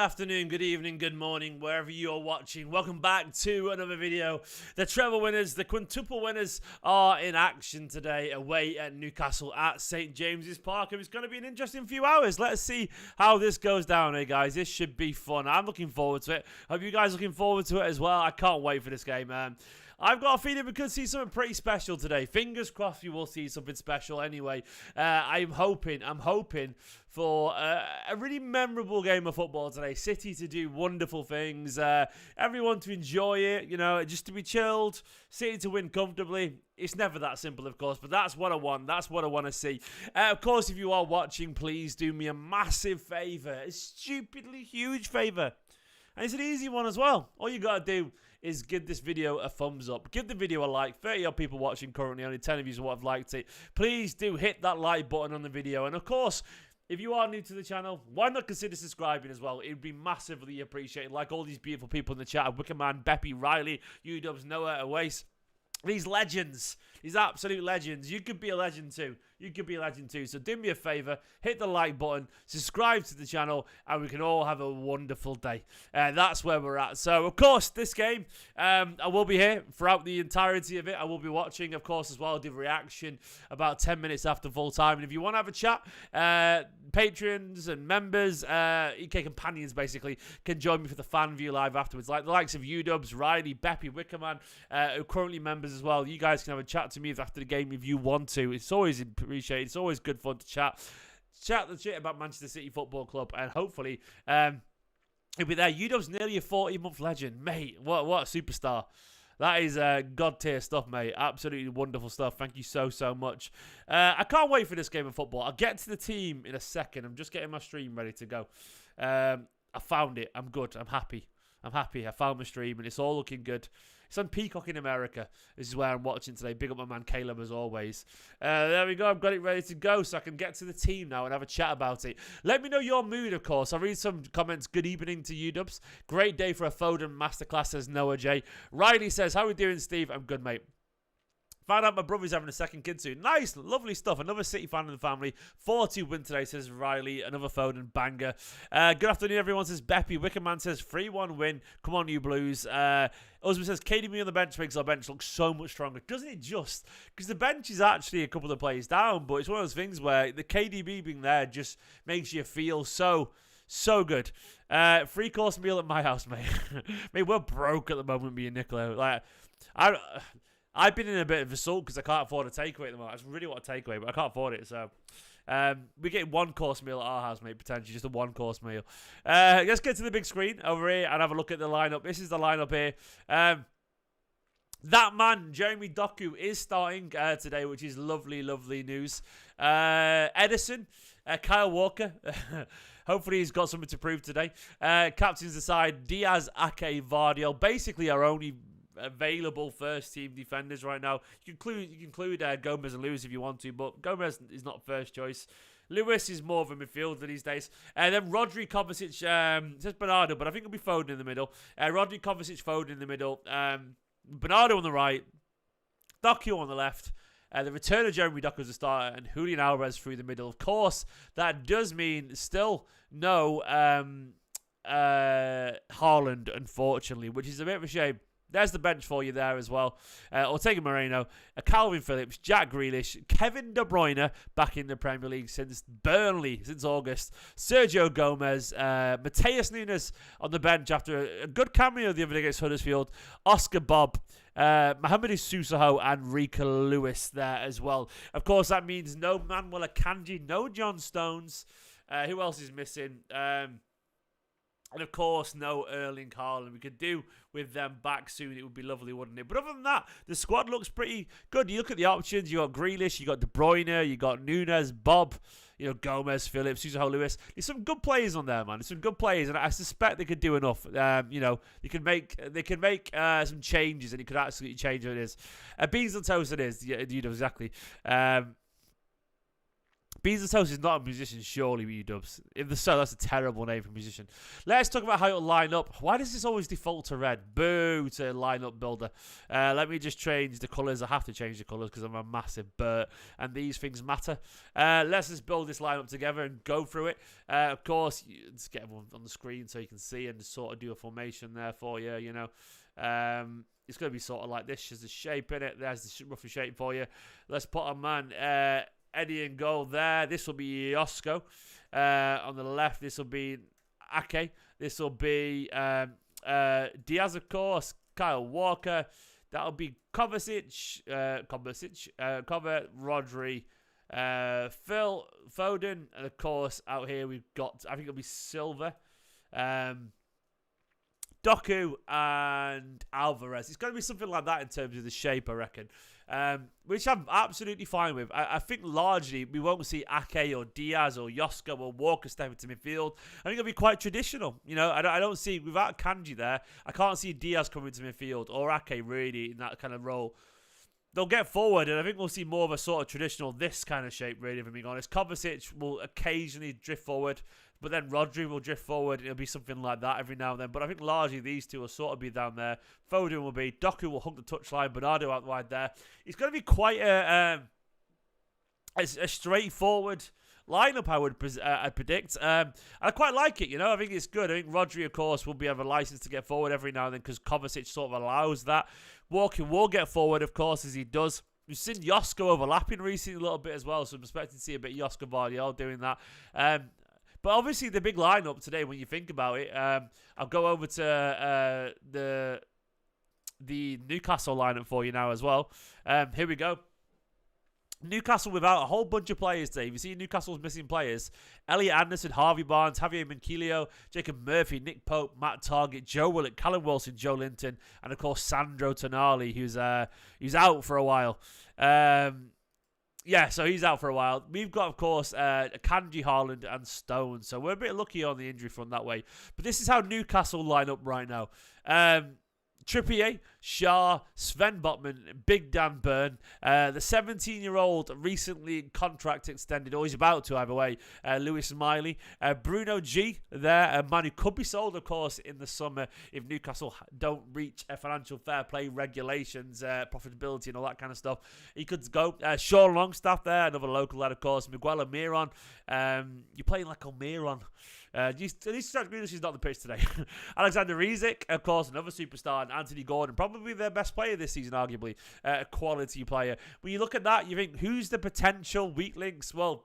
afternoon, good evening, good morning, wherever you are watching. Welcome back to another video. The treble winners, the quintuple winners are in action today away at Newcastle at St. James's Park. And it's going to be an interesting few hours. Let's see how this goes down, hey guys. This should be fun. I'm looking forward to it. Hope you guys are looking forward to it as well. I can't wait for this game, man. I've got a feeling we could see something pretty special today. Fingers crossed we will see something special anyway. I'm hoping for a really memorable game of football today. City to do wonderful things. Everyone to enjoy it, you know, just to be chilled. City to win comfortably. It's never that simple, of course, but that's what I want. That's what I want to see. Of course, if you are watching, please do me a massive favour. A stupidly huge favour. And it's an easy one as well. All you got to do is give this video a thumbs up. Give the video a like. 30 odd people watching currently. Only 10 of you have liked it. Please do hit that like button on the video. And of course, if you are new to the channel, why not consider subscribing as well? It would be massively appreciated. Like all these beautiful people in the chat. Wickerman, Beppy, Riley, UWs, Noah, Awais. These legends, these absolute legends. You could be a legend too. You could be a legend too. So do me a favour, hit the like button, subscribe to the channel, and we can all have a wonderful day. That's where we're at. So, of course, this game, I will be here throughout the entirety of it. I will be watching, of course, as well. I'll give a reaction about 10 minutes after full time. And if you want to have a chat, patrons and members, EK companions, basically, can join me for the fan view live afterwards. Like the likes of UWs, Riley, Beppy, Wickerman, who are currently members as well. You guys can have a chat to me after the game if you want to. It's always appreciated. It's always good fun to chat the shit about Manchester City Football Club, and hopefully he'll be there. UW's nearly a 40-month legend, mate. What a superstar. That is god tier stuff, mate. Absolutely wonderful stuff. Thank you so much. I can't wait for this game of football. I'll get to the team in a second. I'm just getting my stream ready to go. I found it. I'm good. I'm happy. I found my stream and it's all looking good. It's on Peacock in America. This is where I'm watching today. Big up my man Caleb as always. There we go. I've got it ready to go so I can get to the team now and have a chat about it. Let me know your mood, of course. I'll read some comments. Good evening to you, Dubs. Great day for a Foden masterclass, says Noah J. Riley says, how are we doing, Steve? I'm good, mate. Found out my brother's having a second kid soon. Nice, lovely stuff. Another City fan in the family. 4-2 win today, says Riley. Another Foden banger. Good afternoon, everyone, says Beppy. Wickerman says 3-1 win. Come on, you Blues. Husband says KDB on the bench makes our bench look so much stronger. Doesn't it just? Because the bench is actually a couple of players down, but it's one of those things where the KDB being there just makes you feel so good. 3-course meal at my house, mate. Mate, we're broke at the moment, me and Nicola. Like, I've been in a bit of a sulk because I can't afford a takeaway at the moment. I really want a takeaway, but I can't afford it. So we're getting 1-course meal at our house, mate, potentially. Just a 1-course meal. Let's get to the big screen over here and have a look at the lineup. This is the lineup here. That man, Jeremy Doku, is starting today, which is lovely news. Edison, Kyle Walker. Hopefully he's got something to prove today. Captains aside, Diaz, Ake, Vardiel. Basically our only available first team defenders right now. You can include Gomez and Lewis if you want to, but Gomez is not first choice. Lewis is more of a midfielder these days. And then Rodri, Kovacic, says Bernardo, but I think it'll be Foden in the middle. Rodri, Kovacic, Foden in the middle. Bernardo on the right. Doku on the left. The return of Jeremy Doku as a starter and Julian Alvarez through the middle. Of course, that does mean still no Haaland, unfortunately, which is a bit of a shame. There's the bench for you there as well. Ortega Moreno, Calvin Phillips, Jack Grealish, Kevin De Bruyne back in the Premier League since Burnley, since August. Sergio Gomez, Mateus Nunes on the bench after a good cameo the other day against Huddersfield. Oscar Bob, Mohamedou Sissoko and Rika Lewis there as well. Of course, that means no Manuel Akanji, no John Stones. Who else is missing? And, of course, no Erling Haaland. We could do with them back soon. It would be lovely, wouldn't it? But other than that, the squad looks pretty good. You look at the options. You got Grealish, you got De Bruyne, you got Nunes, Bob, you know, Gomez, Phillips, Sissoko, Lewis. There's some good players on there, man. There's some good players, and I suspect they could do enough. You know, they can make some changes, and it could absolutely change what it is. Beans on toast it is. Yeah, you know, exactly. Bezos is not a musician, surely, you dubs. If the so, that's a terrible name for a musician. Let's talk about how it'll line up. Why does this always default to red? Boo to lineup builder. Let me just change the colours. I have to change the colours because I'm a massive bird, and these things matter. Let's just build this lineup together and go through it. Of course, let's get everyone on the screen so you can see and sort of do a formation there for you, you know. It's going to be sort of like this. There's a shape in it. There's the rougher shape for you. Let's put a man, Eddie in goal there. This will be Josko. On the left, this will be Ake. This will be Diaz, of course. Kyle Walker. That'll be Kovacic. Cover, Rodri. Phil Foden. And, of course, out here we've got, I think it'll be Silva. Doku and Alvarez. It's going to be something like that in terms of the shape, I reckon. Which I'm absolutely fine with. I think largely we won't see Ake or Diaz or Josko or Walker step into midfield. I think it'll be quite traditional. You know, I don't see, without Kanji there, I can't see Diaz coming into midfield or Ake really in that kind of role. They'll get forward, and I think we'll see more of a sort of traditional this kind of shape, really, if I'm being honest. Kovacic will occasionally drift forward, but then Rodri will drift forward. It'll be something like that every now and then. But I think largely these two will sort of be down there. Foden will be. Doku will hug the touchline. Bernardo out wide there. It's going to be quite a straightforward lineup, I predict. And I quite like it, you know. I think it's good. I think Rodri, of course, will be have a license to get forward every now and then because Kovacic sort of allows that. Walker will get forward, of course, as he does. We've seen Josko overlapping recently a little bit as well, so I'm expecting to see a bit of Josko Vardiol doing that. But obviously, the big lineup today, when you think about it, I'll go over to the Newcastle lineup for you now as well. Here we go. Newcastle without a whole bunch of players today. You see Newcastle's missing players. Elliot Anderson, Harvey Barnes, Javier Manquillo, Jacob Murphy, Nick Pope, Matt Targett, Joe Willett, Callum Wilson, Joe Linton, and of course Sandro Tonali, who's out for a while. Yeah, so he's out for a while. We've got, of course, Kanji, Haaland, and Stones. So we're a bit lucky on the injury front that way. But this is how Newcastle line up right now. Trippier, Shah, Sven Botman, Big Dan Burn, the 17-year-old recently contract extended, or he's about to either way, Lewis Miley, Bruno G there, a man who could be sold, of course, in the summer if Newcastle don't reach financial fair play regulations, profitability and all that kind of stuff. He could go. Sean Longstaff there, another local lad, of course, Miguel Almiron. You're playing like Almiron. At least Grealish is not on the pitch today. Alexander Isak, of course, another superstar, and Anthony Gordon, probably their best player this season, arguably. A quality player. When you look at that, you think, who's the potential weak links? Well,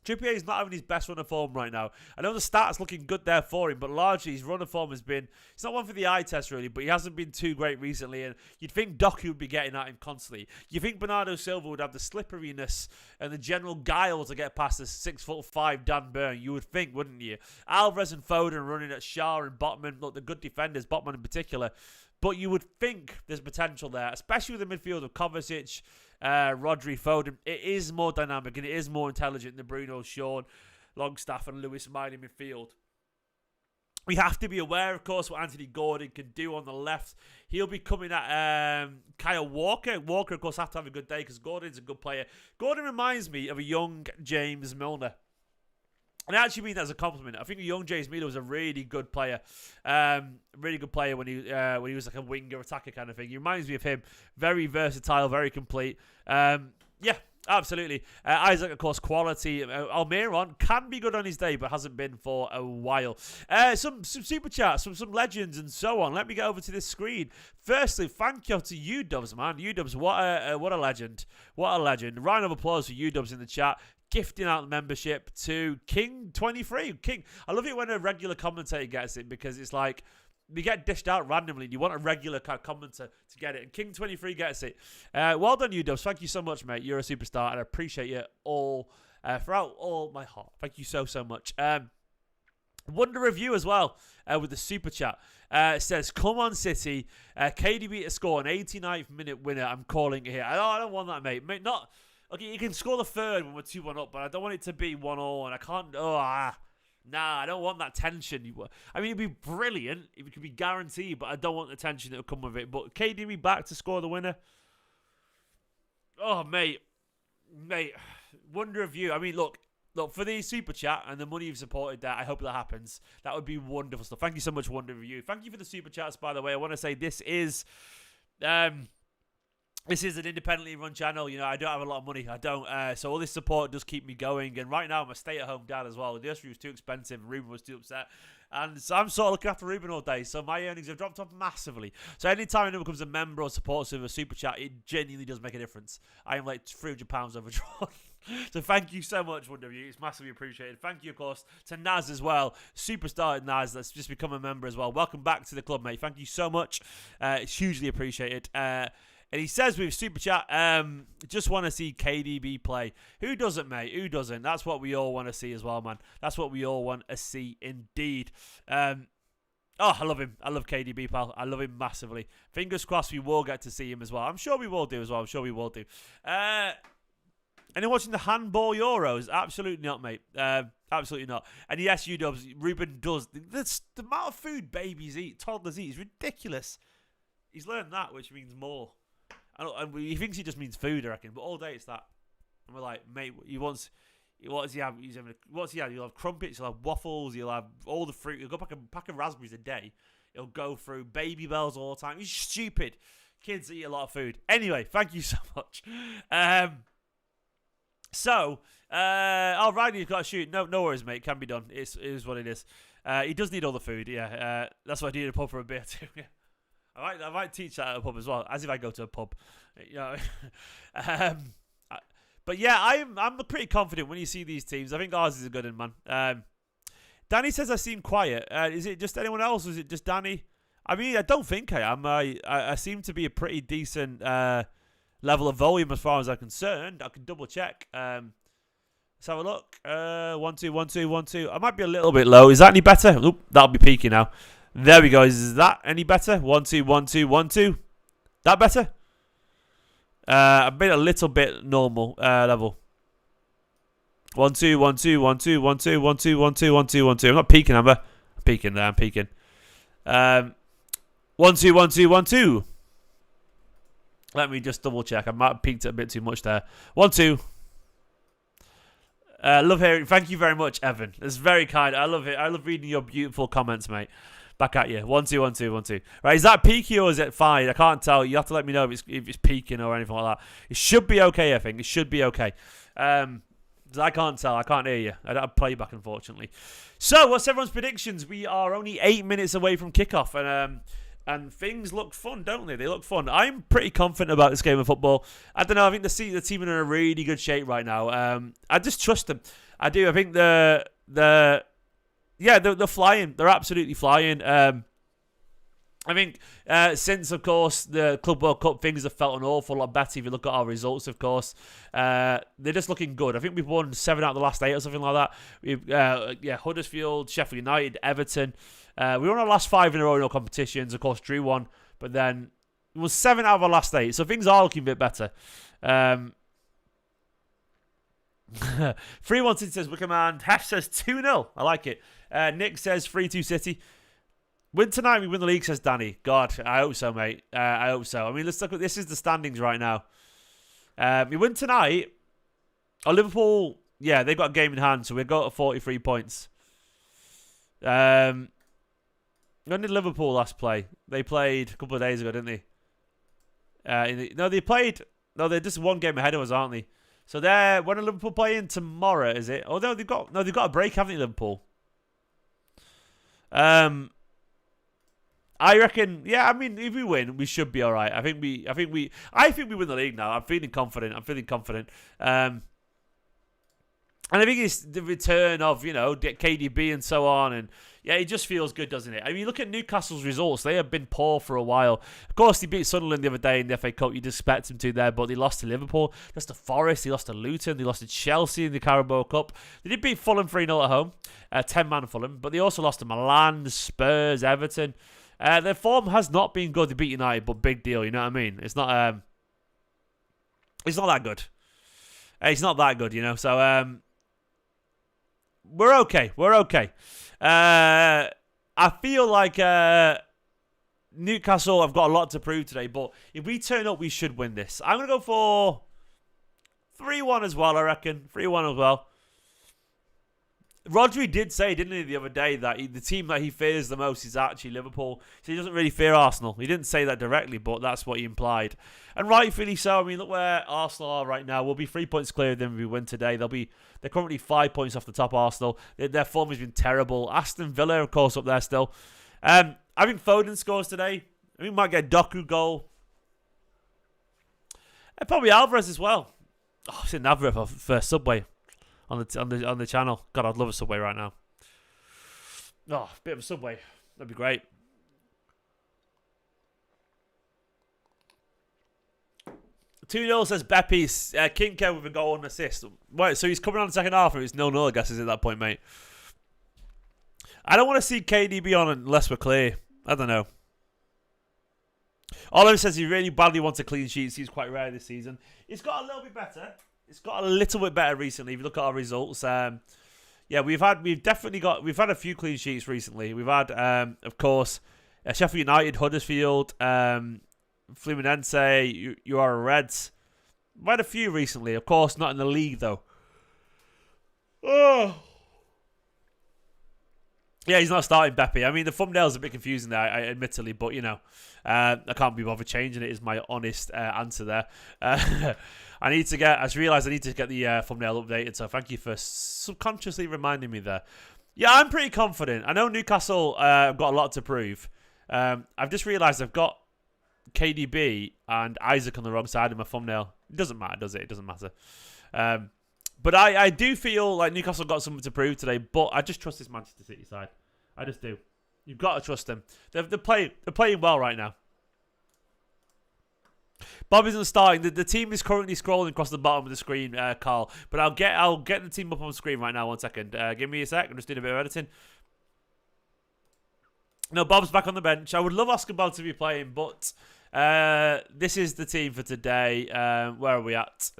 Trippier is not having his best run of form right now. I know the stats looking good there for him, but largely his run of form has been, it's not one for the eye test really, but he hasn't been too great recently, and you'd think Doku would be getting at him constantly. You think Bernardo Silva would have the slipperiness and the general guile to get past the 6'5" Dan Burn. You would think, wouldn't you? Alvarez and Foden running at Shah and Botman. Look, the good defenders, Botman in particular. But you would think there's potential there, especially with the midfield of Kovacic, Rodri, Foden. It is more dynamic and it is more intelligent than Bruno, Sean, Longstaff and Lewis Miley midfield. We have to be aware, of course, what Anthony Gordon can do on the left. He'll be coming at Kyle Walker. Walker, of course, have to have a good day because Gordon's a good player. Gordon reminds me of a young James Milner. And I actually mean that as a compliment. I think a young James Milner was a really good player. Really good player when he was like a winger, attacker kind of thing. He reminds me of him. Very versatile, very complete. Yeah, absolutely. Isaac, of course, quality. Almiron can be good on his day, but hasn't been for a while. Some super chats from some legends and so on. Let me get over to this screen. Firstly, thank you to UDubs, man. UDubs, what a legend. What a legend. Round of applause for UDubs in the chat. Gifting out the membership to King23. King, I love it when a regular commentator gets it because it's like we get dished out randomly and you want a regular commentator to get it. And King23 gets it. Well done, UDubs. Thank you so much, mate. You're a superstar and I appreciate you all throughout all my heart. Thank you so, so much. Wonder review as well with the super chat. It says, come on, City. KDB to score an 89th minute winner. I'm calling it here. I don't want that, mate. Mate, not... Okay, you can score the third when we're 2-1 up, but I don't want it to be 1-0, and I can't... Nah, I don't want that tension. I mean, it'd be brilliant if it could be guaranteed, but I don't want the tension that will come with it. But KDB back to score the winner. Oh, mate. wonder if you. I mean, look, for the super chat and the money you've supported that, I hope that happens. That would be wonderful stuff. Thank you so much, Wonder Review. Thank you for the super chats, by the way. I want to say this is an independently run channel. You know, I don't have a lot of money. I don't. So all this support does keep me going. And right now, I'm a stay-at-home dad as well. The nursery was too expensive. Ruben was too upset. And so I'm sort of looking after Ruben all day. So my earnings have dropped off massively. So anytime anyone becomes a member or supports with a super chat, it genuinely does make a difference. I am like £300 overdrawn. So thank you so much, Wonder Review. It's massively appreciated. Thank you, of course, to Naz as well. Superstar Naz that's just become a member as well. Welcome back to the club, mate. Thank you so much. It's hugely appreciated. And he says with Super Chat, just want to see KDB play. Who doesn't, mate? Who doesn't? That's what we all want to see as well, man. That's what we all want to see indeed. I love him. I love KDB, pal. I love him massively. Fingers crossed we will get to see him as well. I'm sure we will do as well. I'm sure we will do. And then watching the handball Euros? Absolutely not, mate. Absolutely not. And yes, U-dubs, Ruben does. The amount of food babies eat, toddlers eat, is ridiculous. He's learned that, which means more. And he thinks he just means food, I reckon. But all day it's that. And we're like, mate, what does he have? What's he have? He'll have crumpets, he'll have waffles, he'll have all the fruit. He'll go pack of raspberries a day. He'll go through Baby Bells all the time. He's stupid. Kids eat a lot of food. Anyway, thank you so much. Riley's got to shoot. No worries, mate. Can be done. It is what it is. He does need all the food, yeah. That's why I need a pub for a beer too. Yeah. I might teach that at a pub as well, as if I go to a pub. You know. But yeah, I'm pretty confident when you see these teams. I think ours is a good one, man. Danny says I seem quiet. Is it just anyone else, or is it just Danny? I mean, I don't think I am. I seem to be a pretty decent level of volume as far as I'm concerned. I can double check. Let's have a look. 1 2 1 2 1 2. I might be a little bit low. Is that any better? Oop, that'll be peaky now. There we go. Is that any better? 1 2 1 2 1 2. That better? I've made a little bit normal level. 1 2 1 2 1 2 1 2 1 2 1 2 1 2 1 2. I'm not peaking, Amber. I'm peaking there. I'm peaking. 1 2 1 2 1 2. Let me just double check. I might have peaked it a bit too much there. 1 2. Love hearing. Thank you very much, Evan. It's very kind. I love it. I love reading your beautiful comments, mate. Back at you. 1 2 1 2 1 2. Right, is that peaky or is it fine? I can't tell. You have to let me know if it's peaking or anything like that. It should be okay, I think. It should be okay. I can't tell. I can't hear you. I don't have playback, unfortunately. So, what's everyone's predictions? We are only 8 minutes away from kickoff, and things look fun, don't they? They look fun. I'm pretty confident about this game of football. I don't know. I think the team are in a really good shape right now. I just trust them. I do. I think they're flying. They're absolutely flying. I think since, of course, the Club World Cup, things have felt an awful lot better if you look at our results, of course. They're just looking good. I think we've won 7 out of the last 8 or something like that. We've Huddersfield, Sheffield United, Everton. We won our last 5 in a row in all competitions. Of course, drew 1. But then it was 7 out of our last 8. So things are looking a bit better. 316 says, Wickham, and Hef says 2-0. I like it. Nick says 3-2 City. Win tonight, we win the league, says Danny. God, I hope so, mate. I hope so. I mean, let's look at this. Is the standings right now. We win tonight. Oh, Liverpool, yeah, they've got a game in hand, so we've got 43 points. When did Liverpool last play? They played a couple of days ago, didn't they? They're just one game ahead of us, aren't they? So when are Liverpool playing tomorrow? Is it? Oh no, they've got a break, haven't they, Liverpool? I reckon, yeah. I mean, if we win, we should be all right. I think we win the league now. I'm feeling confident. And I think it's the return of KDB and so on, and yeah, it just feels good, doesn't it? I mean, look at Newcastle's results; they have been poor for a while. Of course, they beat Sunderland the other day in the FA Cup. You'd expect them to there, but they lost to Liverpool, lost to Forest, they lost to Luton, they lost to Chelsea in the Carabao Cup. They did beat Fulham 3-0 at home, 10-man Fulham, but they also lost to Milan, Spurs, Everton. Their form has not been good. They beat United, but big deal. You know what I mean? It's not that good. It's not that good, So we're okay. I feel like Newcastle have got a lot to prove today, but if we turn up, we should win this. I'm gonna go for 3-1 as well, I reckon. 3-1 as well. Rodri did say, didn't he, the other day, that the team that he fears the most is actually Liverpool. So he doesn't really fear Arsenal. He didn't say that directly, but that's what he implied. And rightfully so. I mean, look where Arsenal are right now. We'll be 3 points clear of them if we win today. They're currently 5 points off the top Arsenal. Their form has been terrible. Aston Villa, of course, up there still. I think Foden scores today. I think we might get a Doku goal. And probably Alvarez as well. Oh, I've seen Alvarez for Subway. On the channel. God, I'd love a Subway right now. Oh, a bit of a Subway. That'd be great. "2-0 says Beppe. Kinker with a goal and assist. Wait, so he's coming on the second half and it's 0-0, I guess, is at that point, mate. I don't want to see KDB on unless we're clear. I don't know. Oliver says he really badly wants a clean sheet. He's quite rare this season. It's got a little bit better. It's got a little bit better recently. If you look at our results, yeah, we've had a few clean sheets recently. We've had, of course, Sheffield United, Huddersfield, Fluminense, you are Reds. We've had a few recently. Of course, not in the league though. Oh. Yeah, he's not starting Beppe. I mean, the thumbnail's a bit confusing there, admittedly, but you know, I can't be bothered changing it. Is my honest answer there. I just realised I need to get the thumbnail updated. So thank you for subconsciously reminding me there. Yeah, I'm pretty confident. I know Newcastle have got a lot to prove. I've just realised I've got KDB and Isaac on the wrong side of my thumbnail. It doesn't matter, does it? It doesn't matter. But I do feel like Newcastle got something to prove today, but I just trust this Manchester City side. I just do. You've got to trust them. They're playing well right now. Bob isn't starting. The team is currently scrolling across the bottom of the screen, Carl. But I'll get the team up on the screen right now. 1 second. Give me a sec. I'm just doing a bit of editing. No, Bob's back on the bench. I would love Oscar Bob to be playing, but this is the team for today. Where are we at?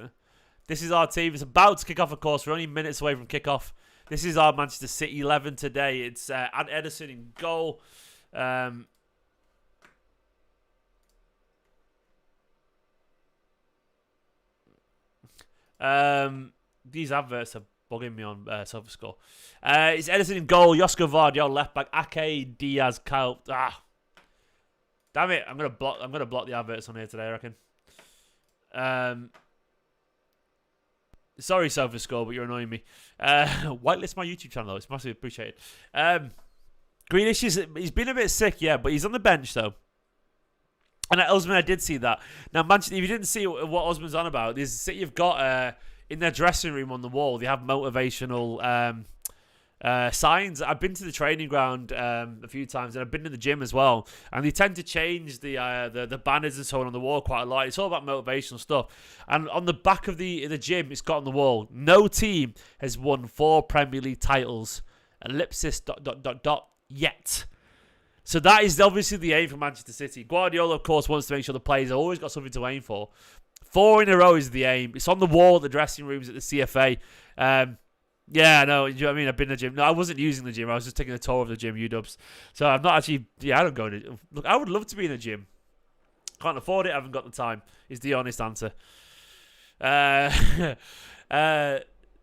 This is our team. It's about to kick off, of course. We're only minutes away from kickoff. This is our Manchester City 11 today. It's Ederson in goal. These adverts are bugging me on SofaScore. It's Ederson in goal. Josko Vardy on left back. Ake, Diaz, Kyle. Damn it! I'm gonna block the adverts on here today, I reckon. Sorry, SofaScore, but you're annoying me. Whitelist my YouTube channel, though. It's massively appreciated. Grealish he's been a bit sick, yeah, but he's on the bench though. And at Osman, I did see that. Now, Manchester, if you didn't see what Osman's on about, is City have got in their dressing room on the wall, they have motivational signs. I've been to the training ground a few times, and I've been to the gym as well. And they tend to change the banners and so on the wall quite a lot. It's all about motivational stuff. And on the back of the gym, it's got on the wall, no team has won 4 Premier League titles. Ellipsis ... yet. So that is obviously the aim for Manchester City. Guardiola, of course, wants to make sure the players have always got something to aim for. 4 in a row is the aim. It's on the wall at the dressing rooms at the CFA. Yeah, I know. You know what I mean? I've been in the gym. No, I wasn't using the gym. I was just taking a tour of the gym, UW. So I'm not actually... Yeah, I don't go to... Look, I would love to be in a gym. Can't afford it. I haven't got the time. Is the honest answer. I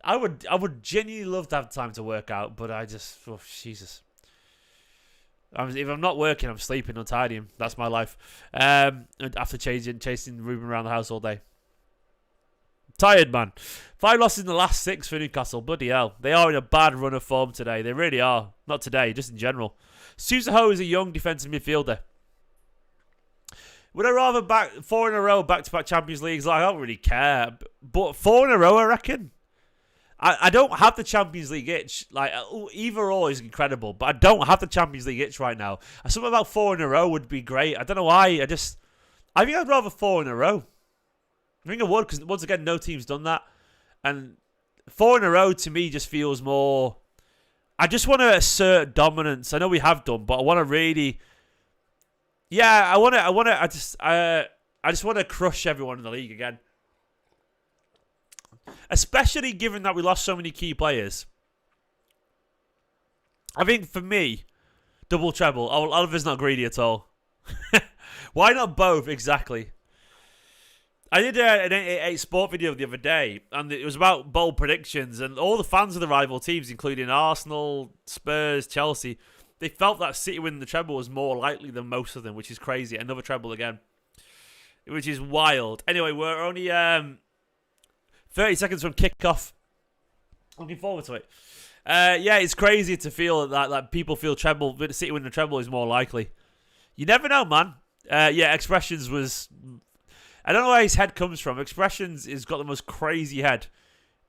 would genuinely love to have time to work out, but I just... Oh, Jesus. If I'm not working, I'm sleeping, untidying. That's my life. After chasing Ruben around the house all day. Tired, man. 5 losses in the last 6 for Newcastle. Bloody hell. They are in a bad run of form today. They really are. Not today, just in general. Susaho is a young defensive midfielder. Would I rather back 4 in a row back-to-back Champions Leagues? Like, I don't really care. But 4 in a row, I reckon. I don't have the Champions League itch. Like, either or is incredible, but I don't have the Champions League itch right now. Something about 4 in a row would be great. I don't know why. I think I'd rather 4 in a row. I think I would, because once again, no team's done that. And 4 in a row to me just feels more... I just want to assert dominance. I know we have done, but I want to really... Yeah, I just want to crush everyone in the league again. Especially given that we lost so many key players. I think for me, double treble. Oliver's not greedy at all. Why not both? Exactly. I did an 888 Sport video the other day, and it was about bold predictions, and all the fans of the rival teams, including Arsenal, Spurs, Chelsea, they felt that City winning the treble was more likely than most of them, which is crazy. Another treble again, which is wild. Anyway, we're only 30 seconds from kickoff. Looking forward to it. Yeah, it's crazy to feel that people feel treble, City winning the treble is more likely. You never know, man. Yeah, Expressions was... I don't know where his head comes from. Expressions has got the most crazy head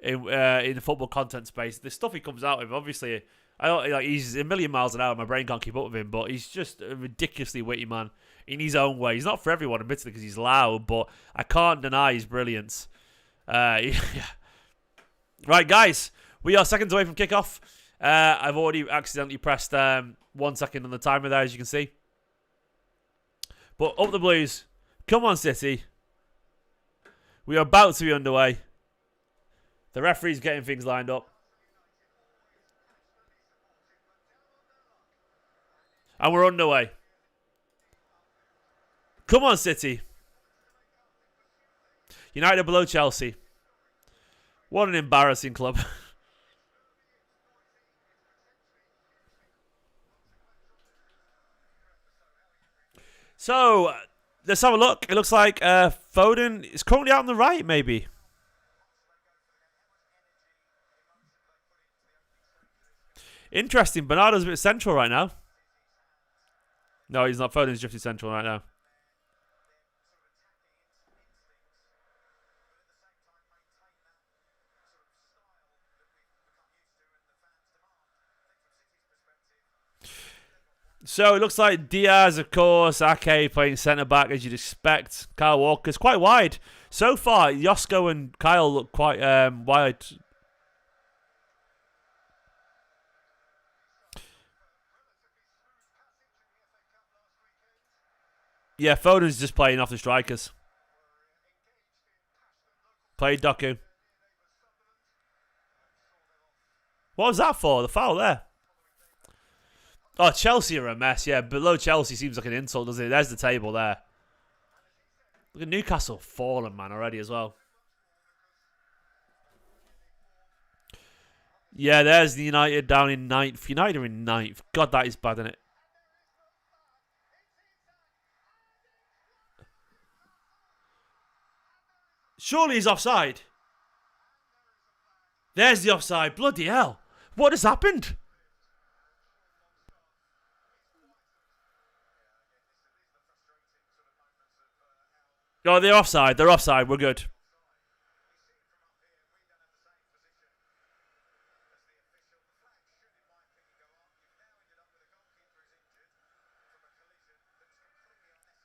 in the football content space. The stuff he comes out with, obviously, I don't like. He's a million miles an hour. My brain can't keep up with him, but he's just a ridiculously witty man in his own way. He's not for everyone, admittedly, because he's loud, but I can't deny his brilliance. Yeah. Right, guys, we are seconds away from kickoff. I've already accidentally pressed 1 second on the timer there, as you can see. But up the Blues. Come on, City. We are about to be underway. The referee's getting things lined up. And we're underway. Come on, City. United are below Chelsea. What an embarrassing club. So, let's have a look. It looks like Foden is currently out on the right, maybe. Interesting. Bernardo's a bit central right now. No, he's not. Foden's drifted central right now. So it looks like Diaz, of course, Ake playing centre-back, as you'd expect. Kyle Walker's quite wide. So far, Josko and Kyle look quite wide. Yeah, Foden's just playing off the strikers. Played Doku. What was that for? The foul there. Oh, Chelsea are a mess. Yeah, below Chelsea seems like an insult, doesn't it? There's the table there. Look at Newcastle fallen, man, already as well. Yeah, there's the United down in 9th. United are in 9th. God, that is bad, isn't it? Surely he's offside. There's the offside. Bloody hell. What has happened? Oh, they're offside. They're offside. We're good.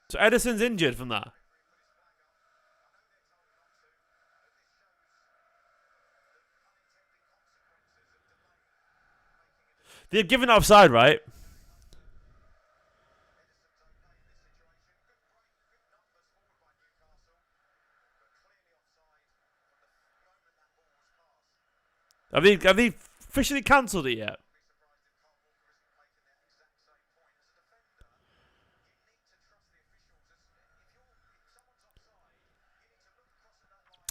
So Edison's injured from that. They're giving offside, right? Have they officially cancelled it yet?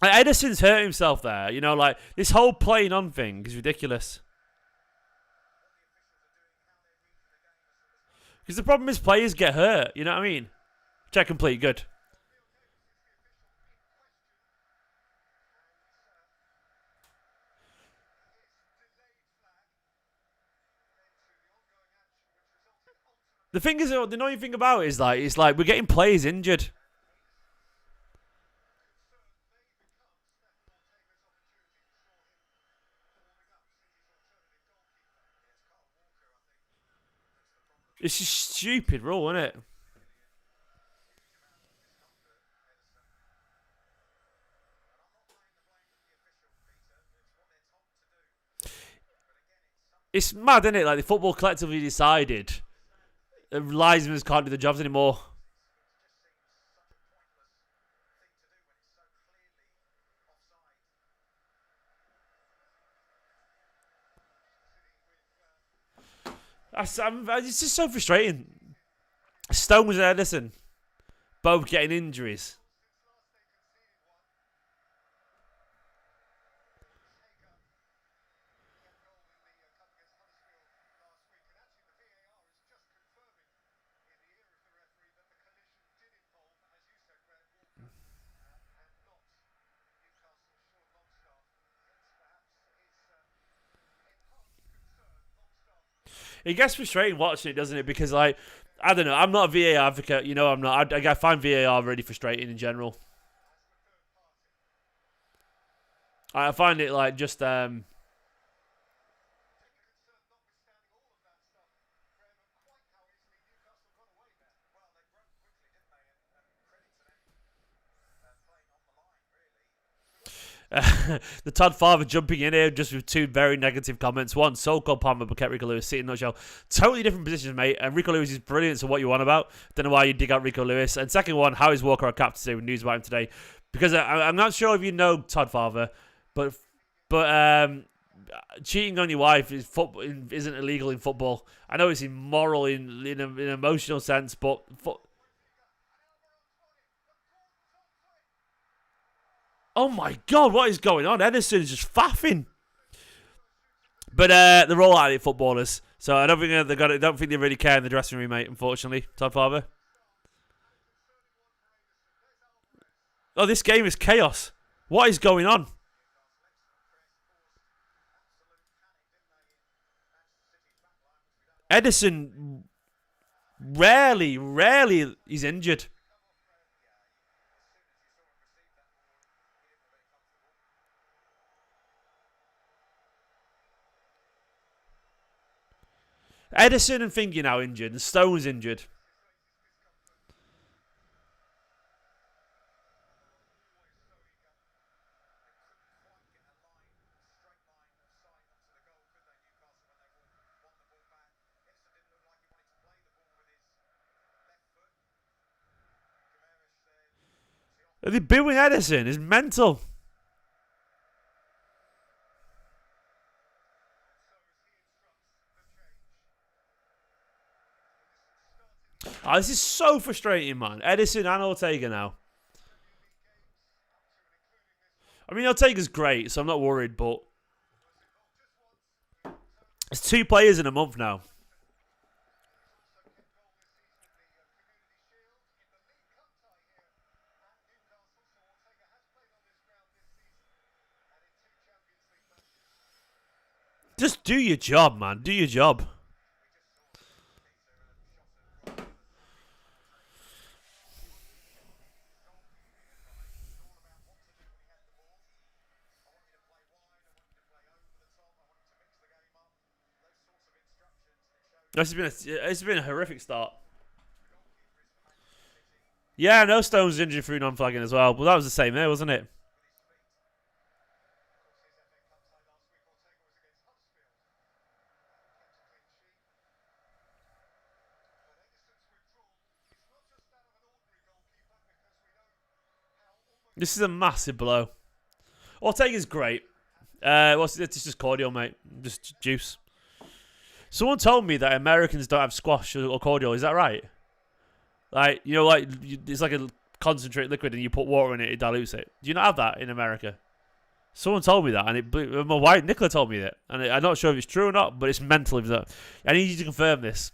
Like, Edison's hurt himself there. You know, like, this whole playing on thing is ridiculous. Because the problem is players get hurt. You know what I mean? Check complete. Good. The thing is, the annoying thing about it is like, it's like we're getting players injured. It's just stupid rule, isn't it? It's mad, isn't it? Like, the football collectively decided linesmen can't do the jobs anymore. It's just so frustrating. Stones and Edison both getting injuries. It gets frustrating watching it, doesn't it? Because, like, I don't know. I'm not a VAR advocate. You know I'm not. I find VAR really frustrating in general. I find it, like, just... the Todd Father jumping in here just with two very negative comments. One, so-called Palmer, but kept Rico Lewis sitting in nutshell. Totally different positions, mate. And Rico Lewis is brilliant, so what you want about. Don't know why you dig out Rico Lewis. And second one, how is Walker our captain today with news about him today? Because I'm not sure if you know Todd Father, but cheating on your wife isn't illegal in football. I know it's immoral in an emotional sense, but... Oh my God, what is going on? Edison is just faffing. But they're all at it, footballers. So I don't think they got it. Don't think they really care in the dressing room, mate. Unfortunately, Todd Farber. Oh, this game is chaos. What is going on? Edison rarely is injured. Edison and Thingy now injured, and Stone's injured. Are they booing Edison? It's mental. Oh, this is so frustrating, man. Edison and Ortega now. I mean, Ortega's great, so I'm not worried, but... It's 2 players in a month now. Just do your job, man. Do your job. This has been a horrific start. Yeah, no Stone's injured through non-flagging as well, but that was the same there, wasn't it? This is a massive blow. Ortega's great. It's just cordial, mate. Just juice. Someone told me that Americans don't have squash or cordial. Is that right? Like, you know, like it's like a concentrate liquid and you put water in it, it dilutes it. Do you not have that in America? Someone told me that, and my wife Nicola told me that, and I'm not sure if it's true or not, but it's mental. If that, I need you to confirm this.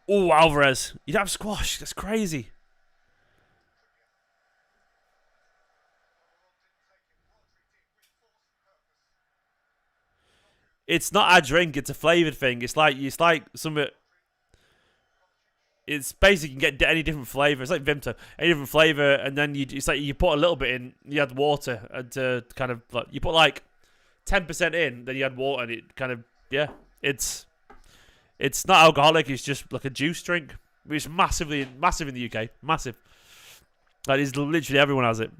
Oh, Alvarez, you don't have squash. That's crazy. It's not a drink; it's a flavored thing. It's like something. It's basically you can get any different flavor. It's like Vimto, any different flavor, and then it's like you put a little bit in. You add water and to kind of like you put like 10% in, then you add water, and it kind of It's not alcoholic. It's just like a juice drink. It's massive in the UK. Massive. Like it's literally everyone has it.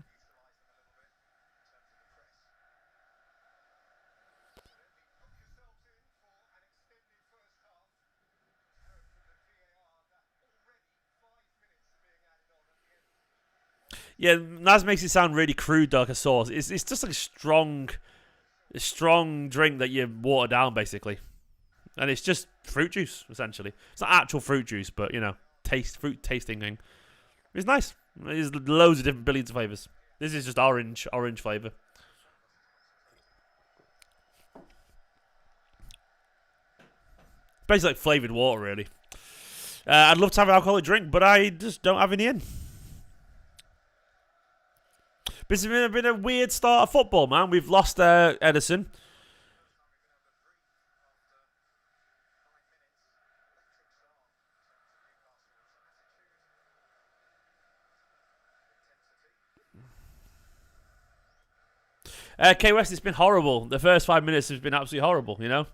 Yeah, Naz makes it sound really crude, like a sauce. It's just like a strong drink that you water down, basically, and it's just fruit juice essentially. It's not actual fruit juice, but you know, fruit tasting thing. It's nice. There's loads of different billions of flavors. This is just orange flavor. Basically, like flavored water, really. I'd love to have an alcoholic drink, but I just don't have any in. It's been a weird start of football, man. We've lost Edison. K West, it's been horrible. The first 5 minutes has been absolutely horrible, you know?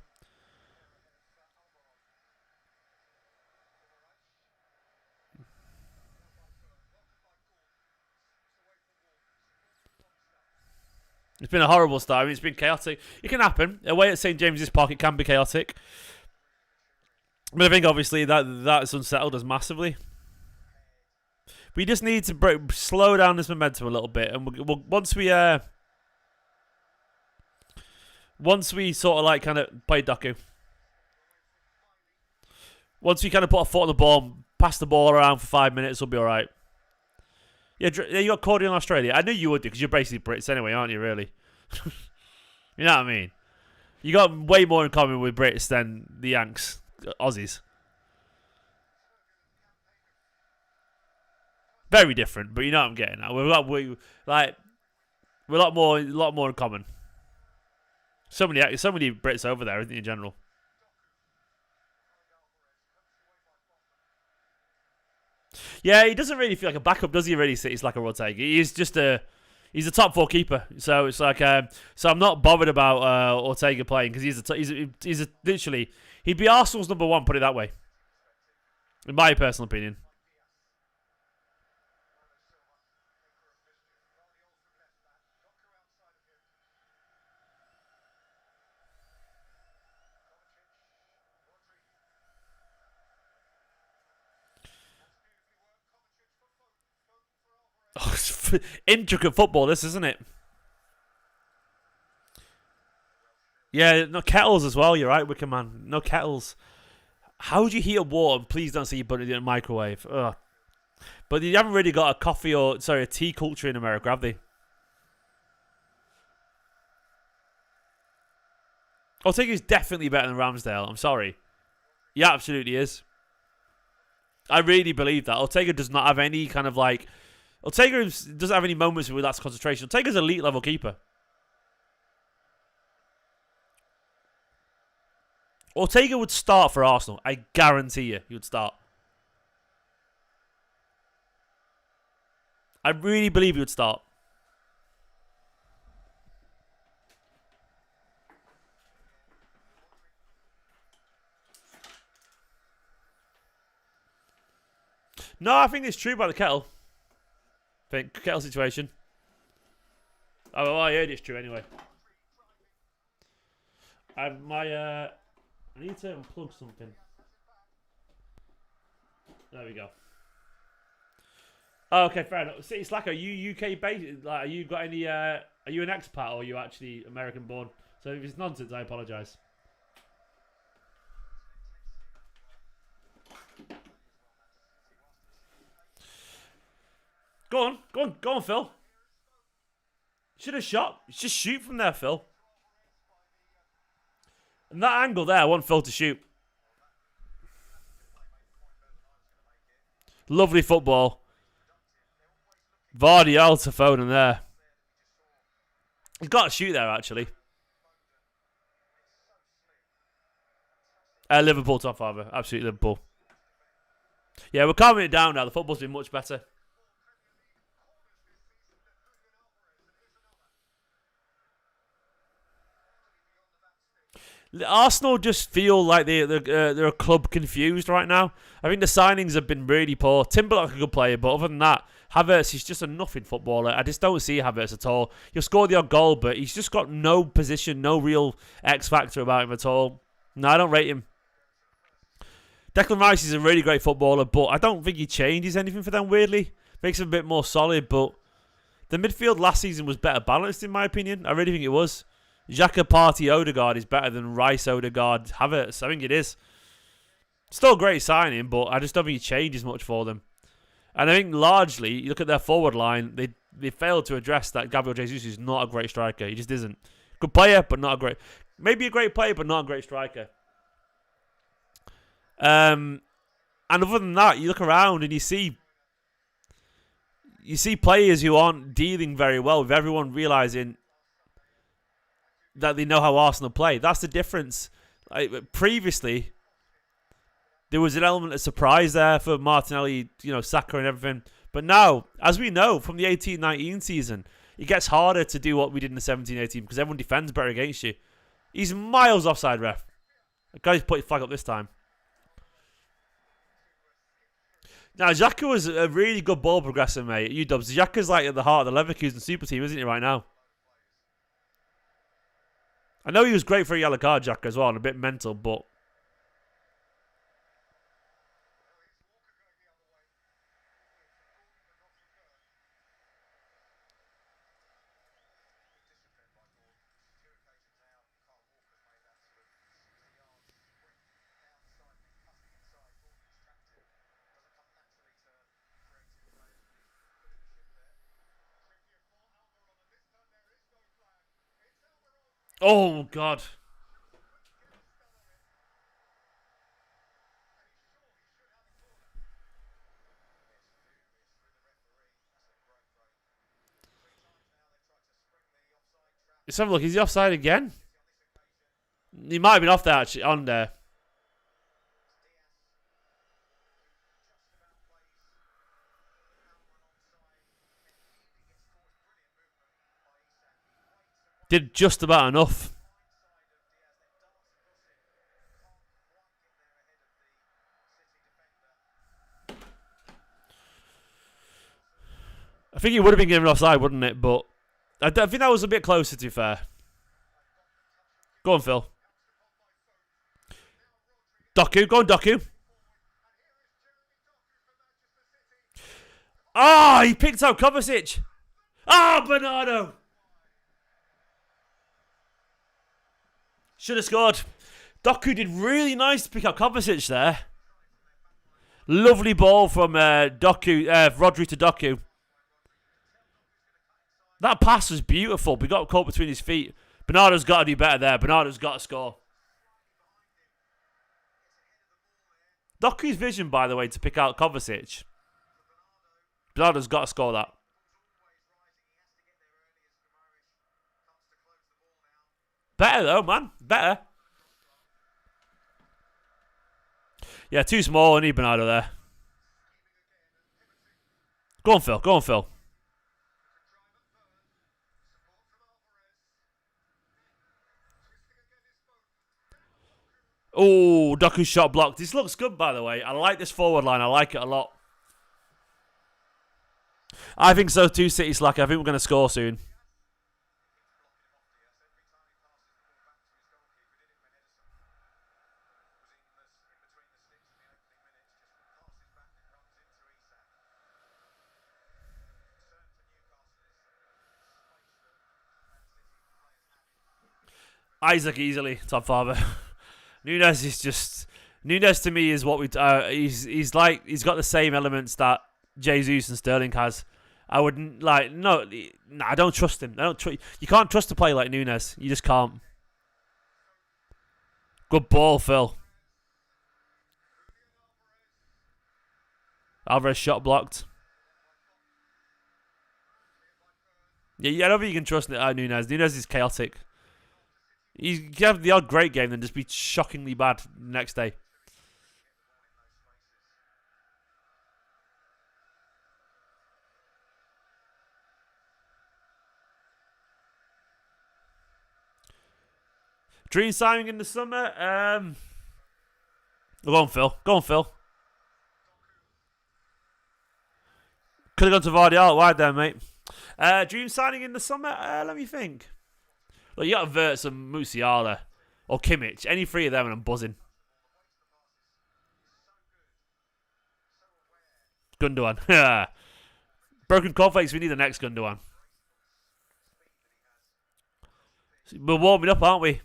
It's been a horrible start. I mean, it's been chaotic. It can happen. Away at St James's Park, it can be chaotic. But I think, obviously, that's unsettled us massively. We just need to slow down this momentum a little bit. And once we sort of, like, kind of play Doku. Once we kind of put a foot on the ball, pass the ball around for 5 minutes, we'll be all right. Yeah, you got cordial in Australia. I knew you would do because you're basically Brits anyway, aren't you, really? You know what I mean? You got way more in common with Brits than the Yanks, Aussies. Very different, but you know what I'm getting at. We're a lot more in common. So many Brits over there, I think, in general. Yeah, he doesn't really feel like a backup, does he? Really, he's like a Ortega. He's a top 4 keeper. So it's like, so I'm not bothered about Ortega playing because he's literally he'd be Arsenal's number 1. Put it that way, in my personal opinion. Intricate football, this, isn't it? Yeah, no kettles as well. You're right, Wicker Man. No kettles. How would you heat up water? Please don't say you put it in a microwave. Ugh. But you haven't really got a tea culture in America, have they? Ortega's definitely better than Ramsdale. I'm sorry. He absolutely is. I really believe that. Ortega does not have any kind of like... Ortega doesn't have any moments where that's concentration. Ortega's an elite level keeper. Ortega would start for Arsenal. I guarantee you he would start. I really believe he would start. No, I think it's true about the kettle. Kettle situation. Oh, well, I heard it's true anyway. I need to unplug something. There we go. Oh, okay, fair enough. See, Slack, are you UK based? Like, are you got any? Are you an expat or are you actually American born? So if it's nonsense, I apologise. Go on, Phil. Should have shot. Just shoot from there, Phil. And that angle there, I want Phil to shoot. Lovely football. Vardy out to Foden there. He's got to shoot there, actually. Liverpool top fiver. Absolutely Liverpool. Yeah, we're calming it down now. The football's been much better. Arsenal just feel like they're a club confused right now. I think the signings have been really poor. Timberlake's a good player, but other than that, Havertz is just a nothing footballer. I just don't see Havertz at all. He'll score the odd goal, but he's just got no position, no real X factor about him at all. No, I don't rate him. Declan Rice is a really great footballer, but I don't think he changes anything for them, weirdly. Makes him a bit more solid, but the midfield last season was better balanced, in my opinion. I really think it was. Xhaka, Partey, Odegaard is better than Rice, Odegaard, Havertz. I think it is. Still a great signing, but I just don't think he changes much for them. And I think largely, you look at their forward line, they failed to address that Gabriel Jesus is not a great striker. He just isn't. Good player, but not a great... Maybe a great player, but not a great striker. And other than that, you look around and you see you see players who aren't dealing very well with everyone realising that they know how Arsenal play. That's the difference. Previously, there was an element of surprise there for Martinelli, Saka and everything. But now, as we know from the 18-19 season, it gets harder to do what we did in the 17-18 because everyone defends better against you. He's miles offside, ref. The guy's put his flag up this time. Now, Xhaka was a really good ball progressor, mate. UW. Xhaka's like at the heart of the Leverkusen super team, isn't he, right now? I know he was great for a yellow card, Xhaka, as well, and a bit mental, but... Oh, God. Let's have a look. Is he offside again? He might have been off there, actually, on there. Did just about enough. I think he would have been given offside, wouldn't it? But I think that was a bit closer, to be fair. Go on, Phil. Doku. Go on, Doku. Ah, he picked out Kovacic. Ah, Bernardo. Should have scored. Doku did really nice to pick out Kovacic there. Lovely ball from Rodri to Doku. That pass was beautiful. We got caught between his feet. Bernardo's got to do better there. Bernardo's got to score. Doku's vision, by the way, to pick out Kovacic. Bernardo's got to score that. Better though, man. Better. Yeah, too small. I need Bernardo there. Go on, Phil. Go on, Phil. Oh, Doku's shot blocked. This looks good, by the way. I like this forward line. I like it a lot. I think so too, City Slack. I think we're going to score soon. Isaac easily, top father. Nunez is just... Nunez to me is what we... he's like... He's got the same elements that Jesus and Sterling has. I wouldn't... No, I don't trust him. You can't trust a player like Nunez. You just can't. Good ball, Phil. Alvarez shot blocked. Yeah, I don't think you can trust Nunez. Nunez is chaotic. You can have the odd great game, then just be shockingly bad the next day. Dream signing in the summer. Go on, Phil. Go on, Phil. Could have gone to Vardy out wide there, mate. Dream signing in the summer. Let me think. Well, you got to avert some Musiala or Kimmich. Any three of them, and I'm buzzing. Gundogan. Yeah. Broken cornflakes. We need the next Gundogan. We're warming up, aren't we?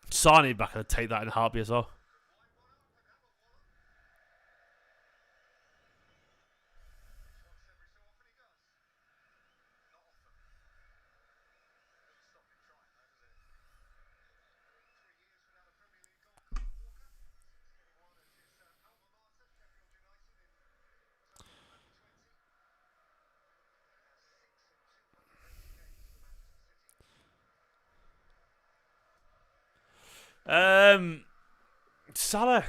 Sane back, I'd take that in a heartbeat as well. Salah,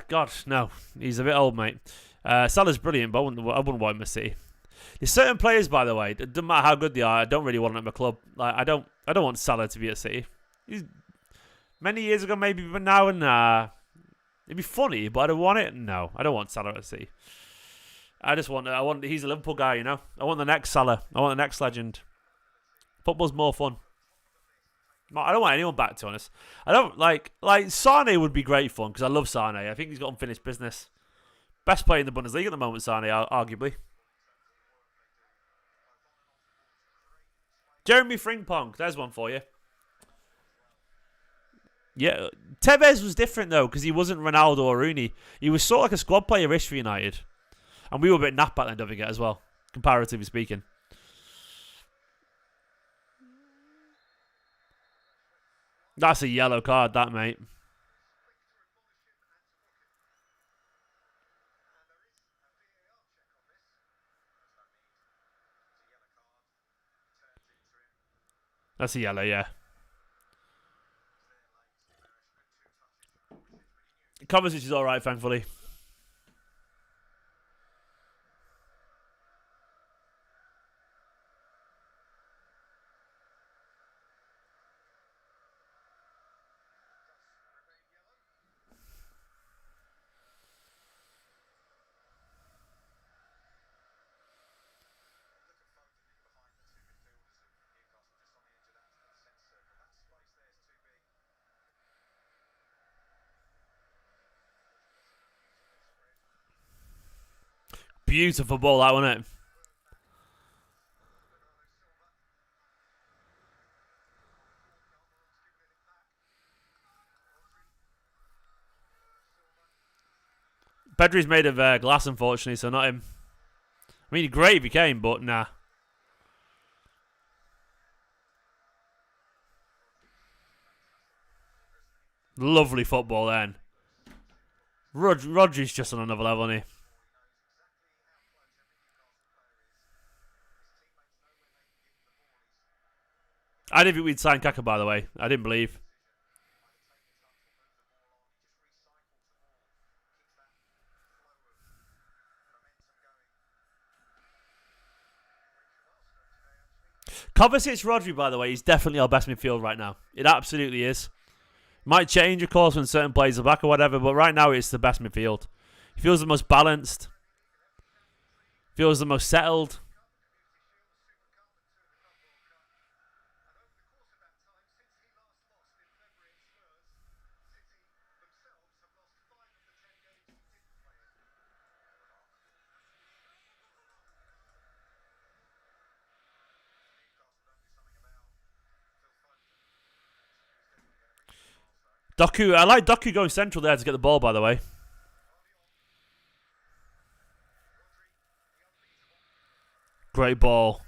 God, no, he's a bit old, mate. Salah's brilliant, but I wouldn't want him at City. There's certain players, by the way, it doesn't matter how good they are. I don't really want them at my club. Like I don't want Salah to be at City. He's many years ago, maybe, but now, it'd be funny, but I don't want it. No, I don't want Salah at City. He's a Liverpool guy, you know. I want the next Salah. I want the next legend. Football's more fun. I don't want anyone back, to be honest. I don't like Sane would be great fun because I love Sane. I think he's got unfinished business. Best player in the Bundesliga at the moment, Sane, arguably. Jeremy Frimpong, there's one for you. Yeah, Tevez was different though because he wasn't Ronaldo or Rooney. He was sort of like a squad player-ish for United. And we were a bit naff back then, don't forget, as well, comparatively speaking. That's a yellow card, that, mate. That's a yellow, yeah. Kovacic is alright, thankfully. Beautiful ball, that, wasn't it? Pedri's made of glass, unfortunately, so not him. I mean, great if he came, but nah. Lovely football then. Rodri's just on another level, isn't he? I didn't think we'd sign Kaka, by the way. I didn't believe. Kovacic Rodri, by the way, is definitely our best midfield right now. It absolutely is. Might change, of course, when certain players are back or whatever, but right now it's the best midfield. He feels the most balanced. Feels the most settled. Doku, I like Doku going central there to get the ball, by the way. Great ball.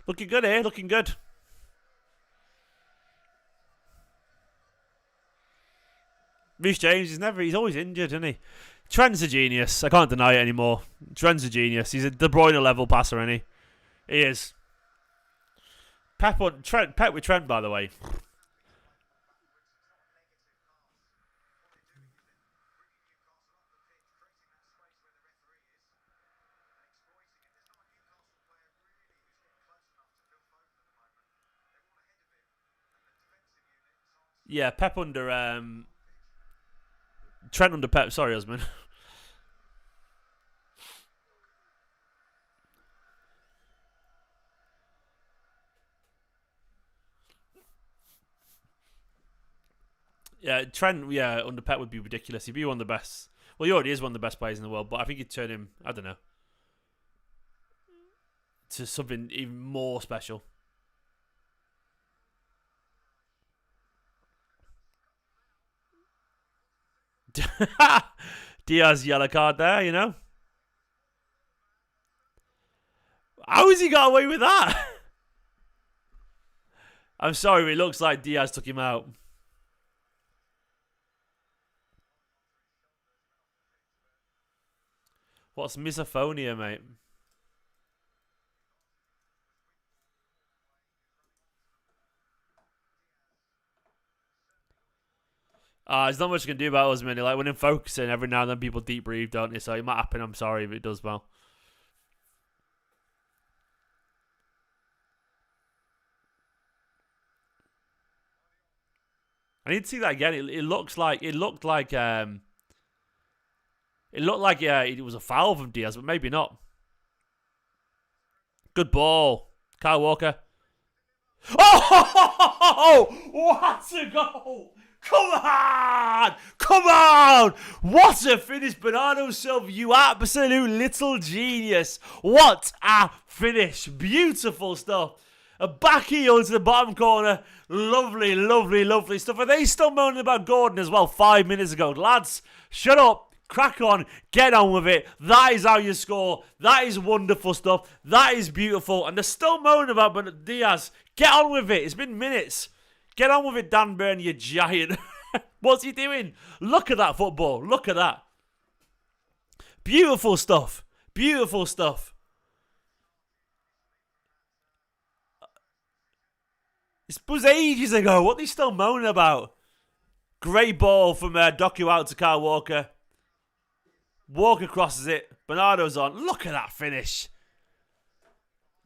Looking good here, looking good. Reece James he's always injured, isn't he? Trent's a genius. I can't deny it anymore. Trent's a genius. He's a De Bruyne level passer, isn't he? He is. Pep with Trent, by the way. Yeah, Pep under Trent under Pep. Sorry, husband. Yeah, Trent. Yeah, under Pep would be ridiculous. He'd be one of the best. Well, he already is one of the best players in the world, but I think he'd turn him. I don't know, to something even more special. Diaz yellow card there, you know. How has he got away with that? I'm sorry, it looks like Diaz took him out. What's misophonia, mate? There's not much you can do about us, man. Like, when I'm focusing, every now and then people deep breathe, don't they? So it might happen. I'm sorry if it does, well. I need to see that again. It looked like it looked like it was a foul from Diaz, but maybe not. Good ball, Kyle Walker. Oh, what a goal! Come on! Come on! What a finish, Bernardo Silva, you absolute little genius. What a finish. Beautiful stuff. A back heel into the bottom corner. Lovely, lovely, lovely stuff. Are they still moaning about Gordon as well 5 minutes ago? Lads, shut up. Crack on. Get on with it. That is how you score. That is wonderful stuff. That is beautiful. And they're still moaning about Diaz. Get on with it. It's been minutes. Get on with it, Dan Burn, you giant. What's he doing? Look at that football. Look at that. Beautiful stuff. Beautiful stuff. This was ages ago. What are they still moaning about? Great ball from Doku out to Kyle Walker. Walker crosses it. Bernardo's on. Look at that finish.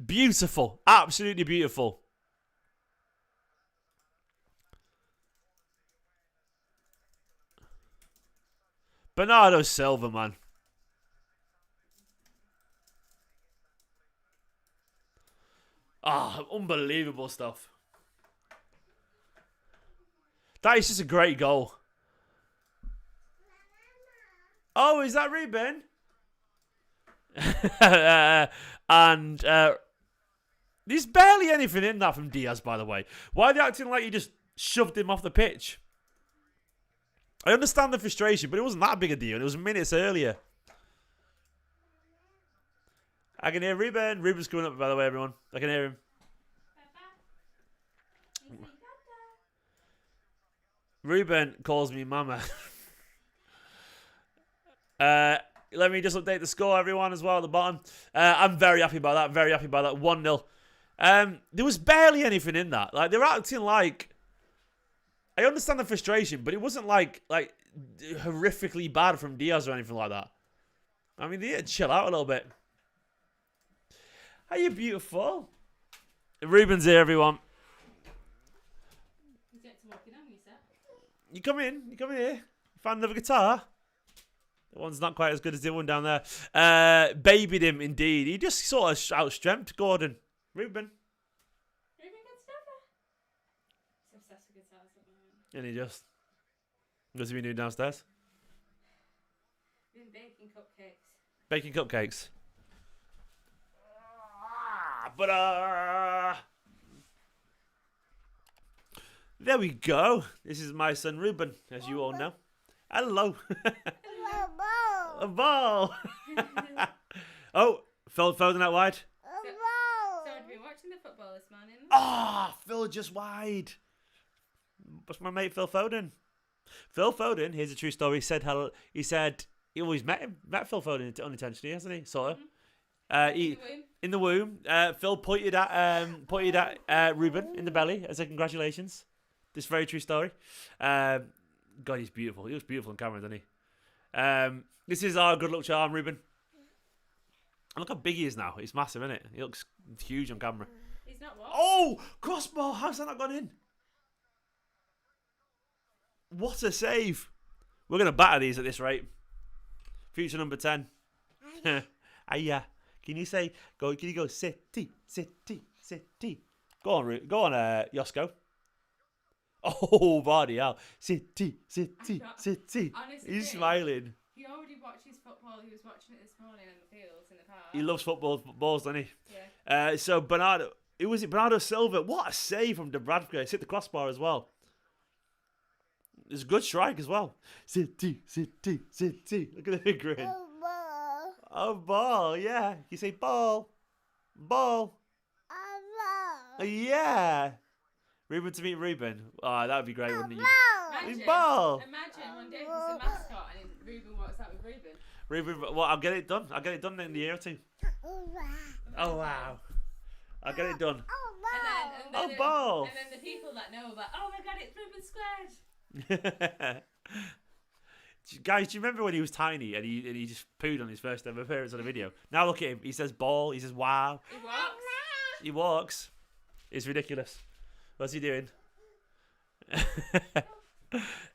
Beautiful. Absolutely beautiful. Bernardo Silva, man. Unbelievable stuff. That is just a great goal. Oh, is that Ruben? And there's barely anything in that from Diaz, by the way. Why are they acting like you just shoved him off the pitch? I understand the frustration, but it wasn't that big a deal. And it was minutes earlier. I can hear Ruben. Ruben's coming up, by the way, everyone. I can hear him. Ruben calls me mama. Let me just update the score, everyone, as well at the bottom. I'm very happy about that. Very happy about that. 1-0. There was barely anything in that. Like, they were acting like... I understand the frustration, but it wasn't like horrifically bad from Diaz or anything like that. I mean, they had to chill out a little bit. Are you beautiful? Ruben's here, everyone. You come in. You come in here. Find another guitar. The one's not quite as good as the one down there. Babied him, indeed. He just sort of outstrength Gordon. Ruben. And he just... What's he been doing downstairs? Been baking cupcakes. Baking cupcakes. But there we go. This is my son Ruben, as you all know. Hello. Hello. A ball. Oh, Phil Foden out wide. So have you been watching the football this morning? Phil just wide. What's my mate Phil Foden? Phil Foden, here's a true story. He said he always met Phil Foden unintentionally, hasn't he? Sort of. In the womb. Phil pointed at Ruben in the belly as a congratulations. This very true story. God, he's beautiful. He looks beautiful on camera, doesn't he? This is our good luck charm, Ruben. And look how big he is now. He's massive, isn't it? He looks huge on camera. He's not what? Oh, crossbar. How's that not gone in? What a save. We're going to batter these at this rate. Future number 10. Aya. Can you go city, city, city? Go on, Yosko. Oh, bloody hell. City, city, city. Honestly, He's smiling. He already watches football. He was watching it this morning in the fields in the park. He loves footballs, doesn't he? Yeah. So Bernardo Silva. What a save from Dubravka. It's hit the crossbar as well. It's a good strike as well. City, city, city. Look at the big grin. Oh, ball, yeah. You say ball. Ball. Yeah. Ruben to meet Ruben. Oh, that would be great, wouldn't it? Imagine, Ball. imagine one day he's the mascot and Ruben walks out with Ruben. Ruben, well, I'll get it done. I'll get it done in the year or two. Oh, wow. I'll get it done. And then ball. And then the people that know, like, oh my god, it's Ruben squared. Guys, do you remember when he was tiny and he just pooed on his first ever appearance on a video? Now look at him. He says ball. He says wow. He walks. He walks. It's ridiculous. What's he doing?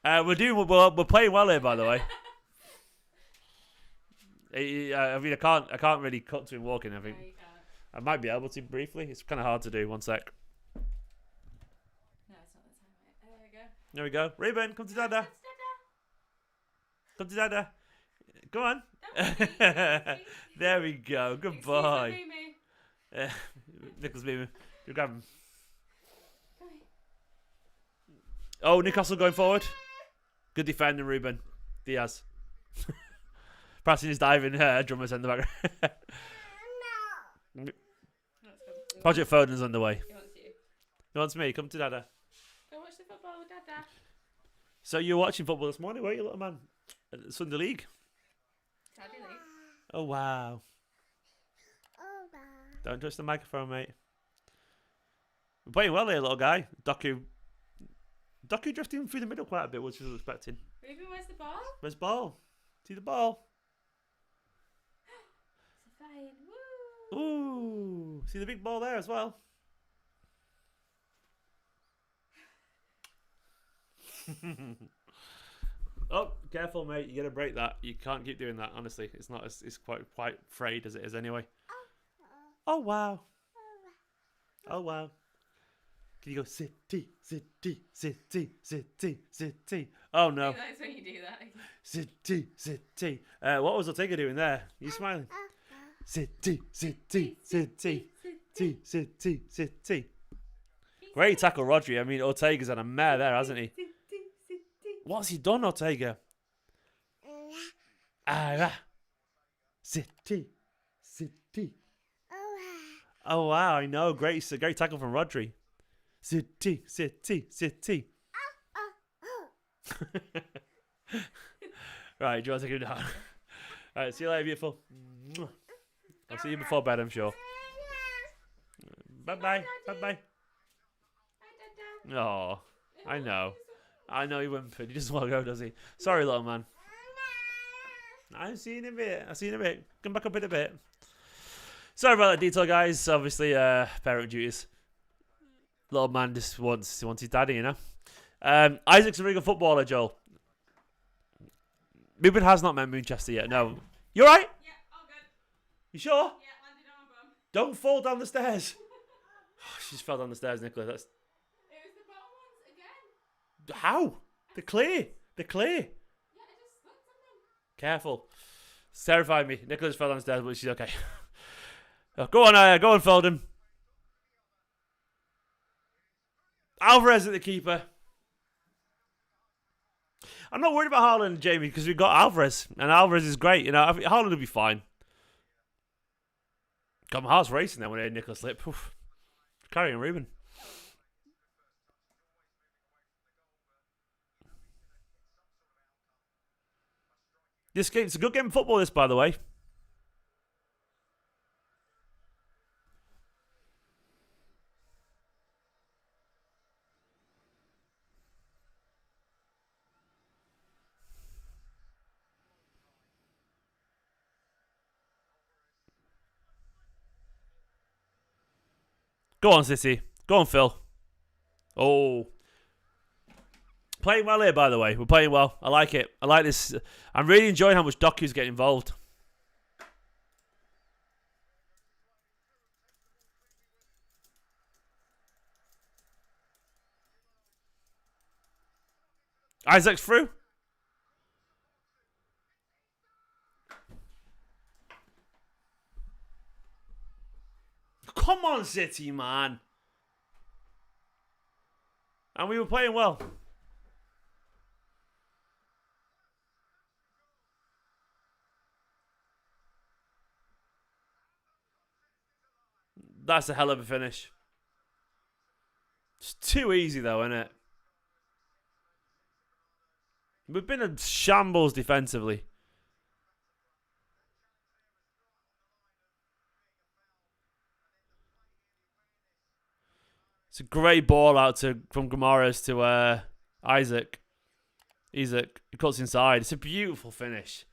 We're playing well here, by the way. I mean, I can't really cut to him walking. I think No, you can't. I might be able to briefly. It's kind of hard to do. One sec. No, it's not the time, mate. There There we go. we go. Ruben, come to Dada. That's Come to Dada. Go on. Dada. Don't be. There we go. Good Excuse boy. me. Nicholas Beamer. You grab him. Come here. Oh, Newcastle going forward. Good defending, Ruben. Diaz. Pressing his diving drummers in the back. Let's go. Project Foden's underway. He wants you. He wants me. Come to Dada. Go watch the football, Dada. So you were watching football this morning, weren't you, little man? At the Sunday League. Saturday league. Oh, wow. Don't touch the microphone, mate. We're playing well here, little guy. Doku drifting through the middle quite a bit, which I was expecting. Ruben, where's the ball? Where's the ball? See the ball? It's a fine. Woo! Ooh. See the big ball there as well? Oh, careful, mate. You're going to break that. You can't keep doing that, honestly. It's not as, it's quite frayed as it is anyway. Oh, wow. Oh, wow. Can you go city, city, city, city, city? Oh, no. That's when you do that. City, city. What was Ortega doing there? You smiling? City, city, city, city, city, city. Great tackle, Rodri. I mean, Ortega's had a mare there, hasn't he? What's he done, Ortega? City, city. Oh, wow, I know. Great tackle from Rodri. City, city, city. Right, do you want to take him down? Alright, see you later, beautiful. I'll see you before bed, I'm sure. Bye-bye. Bye-bye. Hi, Dada. Oh, I know. I know he whimpered. He doesn't want to go, does he? Sorry, little man. I'll see you in a bit. I'll see you in a bit. Come back up in a bit. Sorry about that detail, guys. Obviously, parent duties. Little man just wants his daddy, you know. Isaac's a really good footballer, Joel. Ruben has not met Moonchester yet. No. You alright? Yeah, all good. You sure? Yeah, landed on my bum. Don't fall down the stairs. She just fell down the stairs, Nicola. That's It was the bottom ones again. how? They're clear. They're clear. Yeah, I just slipped on them. Careful. It's terrified me. Nicola just fell down the stairs, but she's okay. Go on, Foden. Alvarez at the keeper. I'm not worried about Haaland, Jamie, because we've got Alvarez, and Alvarez is great. You know, I think Haaland will be fine. Got my heart's racing there when I heard Nicola slip. Oof. Carrying Ruben. This game, it's a good game of football, this, by the way. Go on, Sissy. Go on, Phil. Oh. Playing well here, by the way. We're playing well. I like it. I like this. I'm really enjoying how much Doku's getting involved. Isaac's through. Come on, City, man. And we were playing well. That's a hell of a finish. It's too easy though, isn't it? We've been in shambles defensively. It's a great ball out from Guimaraes to Isaac. Isaac, he cuts inside. It's a beautiful finish.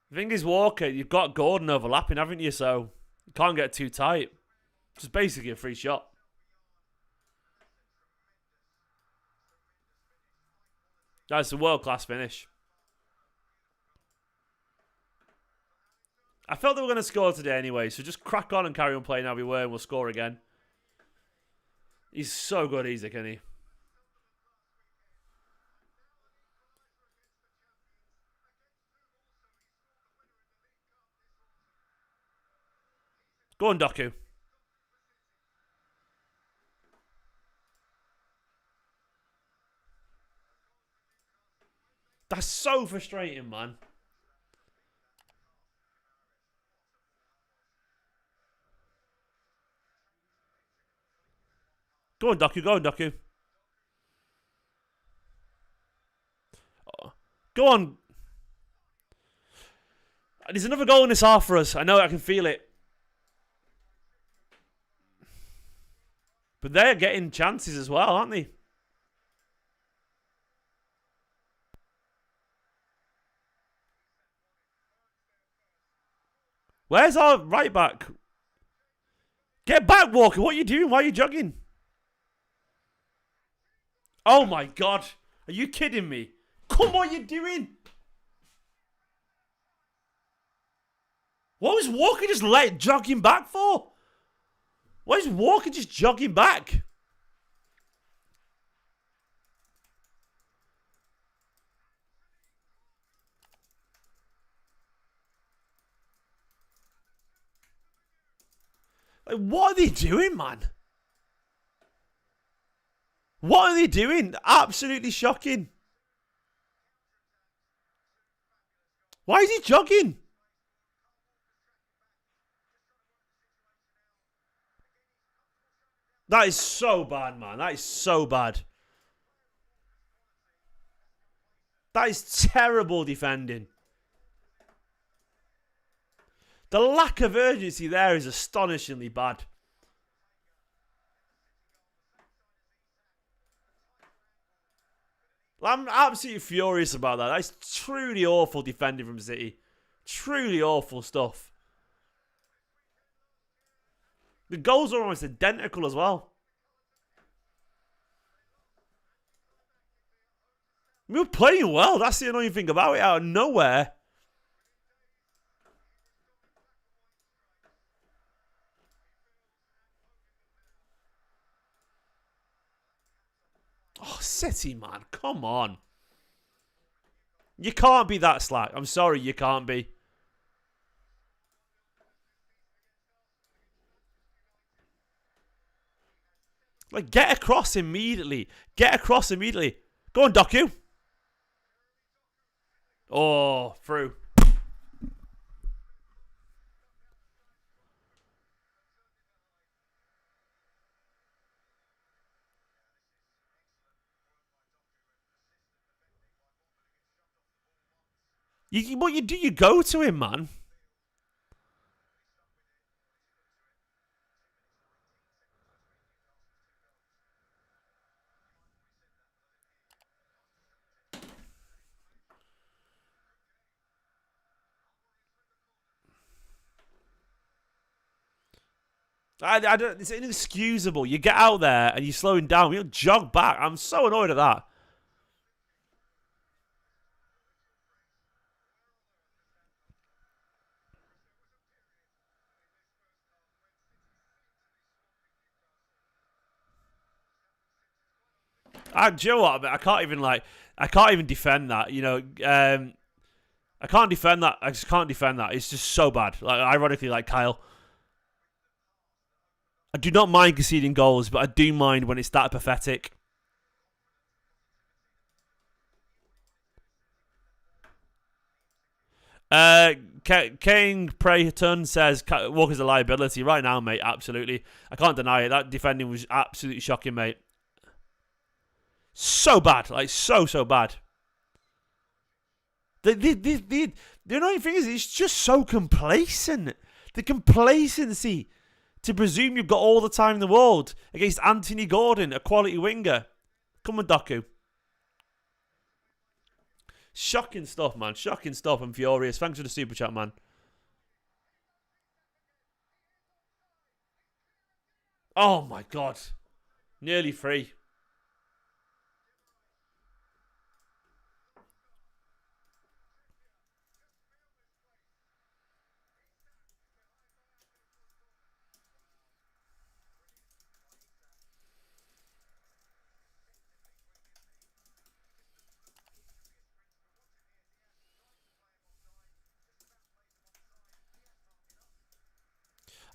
The thing is, Walker, you've got Gordon overlapping, haven't you? So you can't get too tight. It's just basically a free shot. That's a world-class finish. I felt they were going to score today anyway, so just crack on and carry on playing how we were and we'll score again. He's so good, Isaac, isn't he? Go on, Doku. That's so frustrating, man. Go on, Doku. Go on, Doku. Go on. There's another goal in this half for us. I know, I can feel it. But they're getting chances as well, aren't they? Where's our right back? Get back, Walker. What are you doing? Why are you jogging? Oh my God. Are you kidding me? Come on, what are you doing? What was Walker just jogging back for? Why is Walker just jogging back? Like, what are they doing, man? What are they doing? Absolutely shocking. Why is he jogging? That is so bad, man. That is so bad. That is terrible defending. The lack of urgency there is astonishingly bad. I'm absolutely furious about that. That's truly awful defending from City. Truly awful stuff. The goals are almost identical as well. We were playing well. That's the annoying thing about it. Out of nowhere. Oh, City, man. Come on. You can't be that slack. I'm sorry, you can't be. Like, get across immediately. Get across immediately. Go on, Doku. Oh, through. What you do? You go to him, man. I don't. It's inexcusable. You get out there and you're slowing down. You don't jog back. I'm so annoyed at that. Do you know what? I can't even defend that. You know, I can't defend that. I just can't defend that. It's just so bad. Like, ironically, like Kyle. I do not mind conceding goals, but I do mind when it's that pathetic. King Prayton says Walker's a liability right now, mate. Absolutely, I can't deny it. That defending was absolutely shocking, mate. So bad, like so bad. The annoying thing is, it's just so complacent. The complacency to presume you've got all the time in the world against Anthony Gordon, a quality winger. Come on, Doku. Shocking stuff, man. Shocking stuff. I'm furious. Thanks for the super chat, man. Oh my god. Nearly free.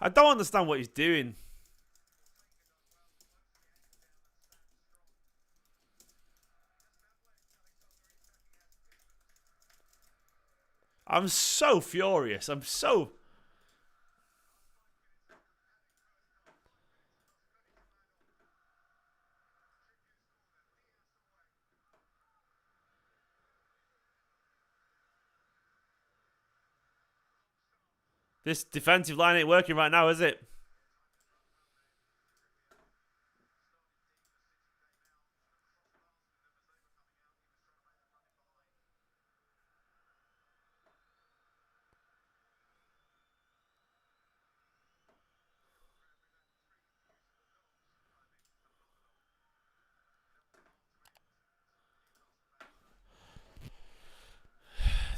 I don't understand what he's doing. I'm so furious. I'm so... This defensive line ain't working right now, is it?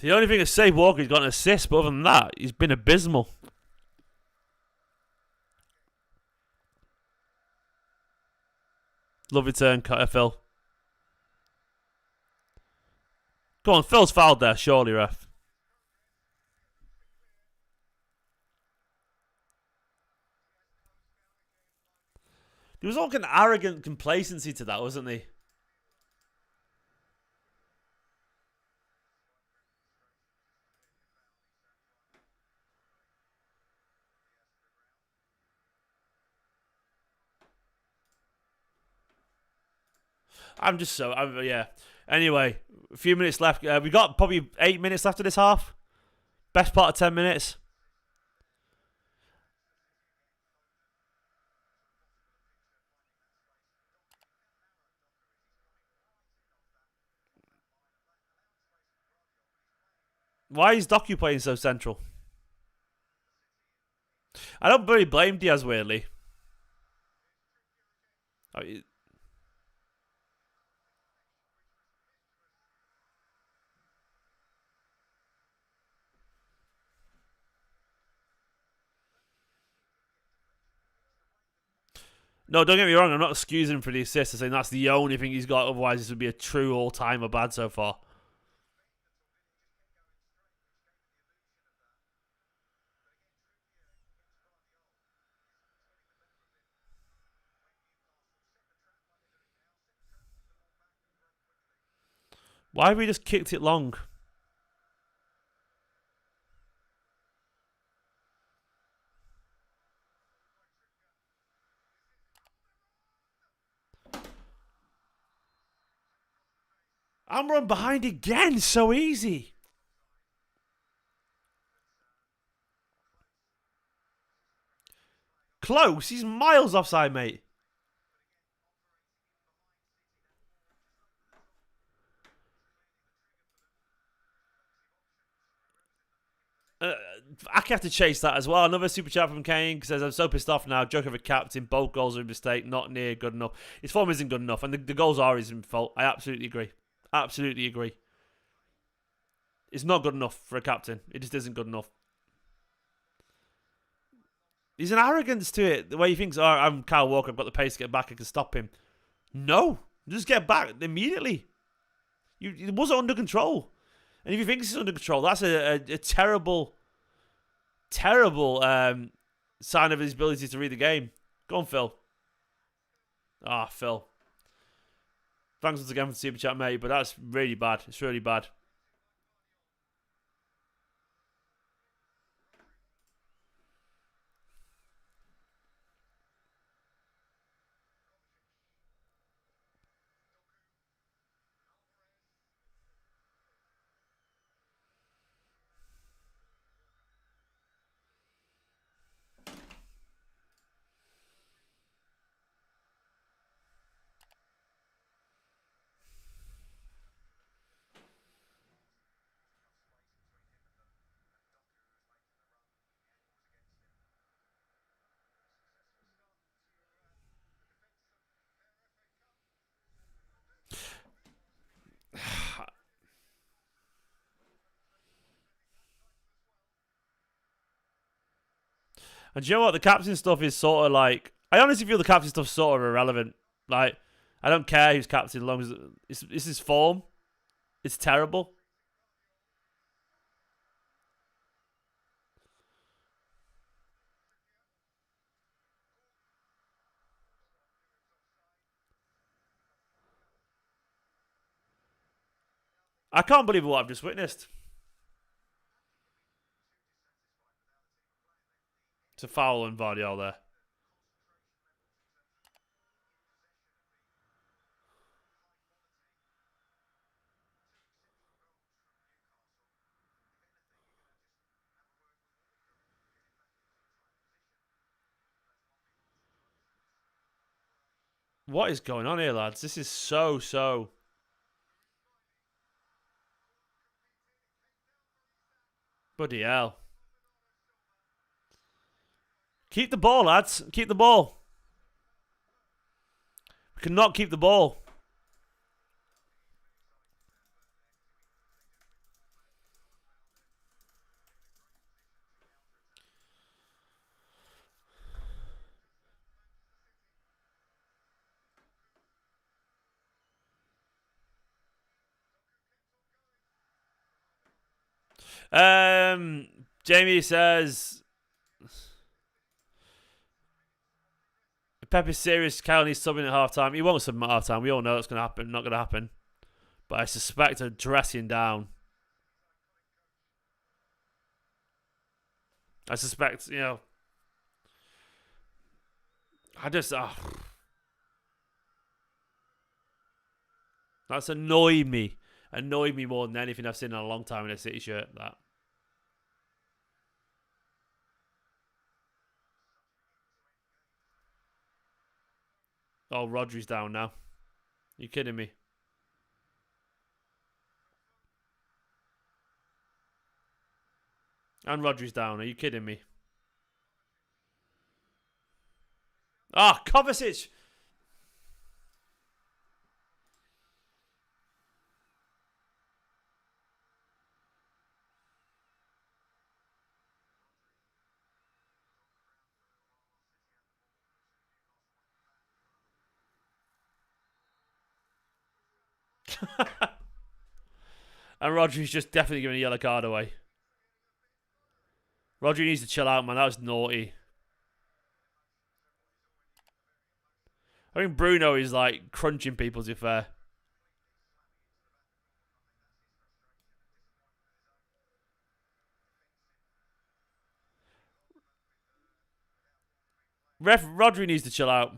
The only thing to say, Walker's got an assist, but other than that, he's been abysmal. Lovely turn, Phil. Go on, Phil's fouled there, surely, ref. There was like an arrogant complacency to that, wasn't there? Yeah. Anyway, a few minutes left. We got probably 8 minutes left of this half. Best part of 10 minutes. Why is Doku playing so central? I don't really blame Diaz, weirdly. No, don't get me wrong. I'm not excusing him for the assist. I'm saying that's the only thing he's got. Otherwise, this would be a true all-timer bad so far. Why have we just kicked it long? I'm run behind again. So easy. Close. He's miles offside, mate. Aki have to chase that as well. Another super chat from Kane says, I'm so pissed off now. Joke of a captain. Both goals are a mistake. Not near good enough. His form isn't good enough. And the goals are his fault. I absolutely agree. Absolutely agree. It's not good enough for a captain. It just isn't good enough. There's an arrogance to it. The way he thinks, oh, I'm Kyle Walker. I've got the pace to get back. I can stop him. No. Just get back immediately. It wasn't under control. And if you think it's under control, that's a terrible, terrible sign of his ability to read the game. Go on, Phil. Ah, Phil. Thanks once again for the super chat, mate. But that's really bad. It's really bad. And do you know what? The captain stuff is sort of like... I honestly feel the captain stuff's sort of irrelevant. Like, I don't care who's captain as long as... It's his form. It's terrible. I can't believe what I've just witnessed. It's a foul on Vardiol there. What is going on here, lads? This is so... Bloody hell. Keep the ball, lads. Keep the ball. We cannot keep the ball. Jamie says... Pep is serious. Kyle needs subbing at half-time. He won't sub at half-time. We all know that's going to happen. Not going to happen. But I suspect a dressing down. I suspect, you know... I just... That's annoyed me. Annoyed me more than anything I've seen in a long time in a City shirt. That. Oh, Rodri's down now. You kidding me? And Rodri's down. Are you kidding me? Ah, Kovacic! And Rodri's just definitely giving a yellow card away. Rodri needs to chill out, man. That was naughty. I think Bruno is like crunching people, to be fair. Rodri needs to chill out.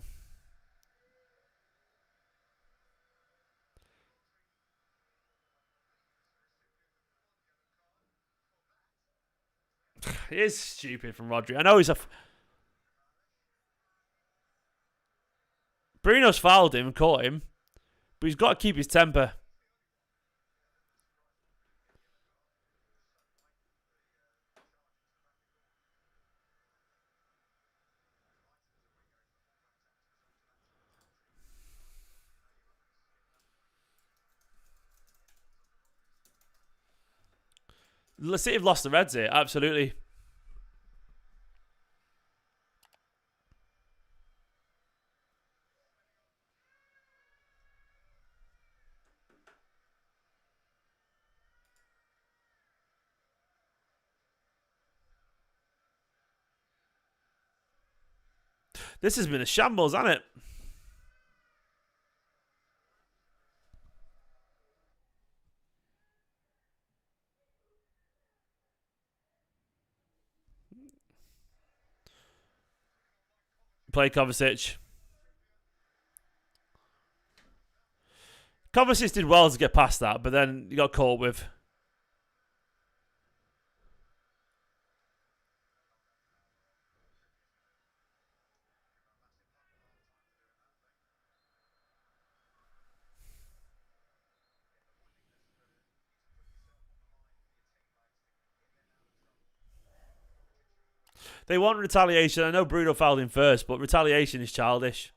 It is stupid from Rodri. I know he's a... Bruno's fouled him and caught him. But he's got to keep his temper. City have lost the Reds here. Absolutely. This has been a shambles, hasn't it? Play Kovacic. Kovacic did well to get past that, but then he got caught with. They want retaliation. I know Bruno fouled him first, but retaliation is childish.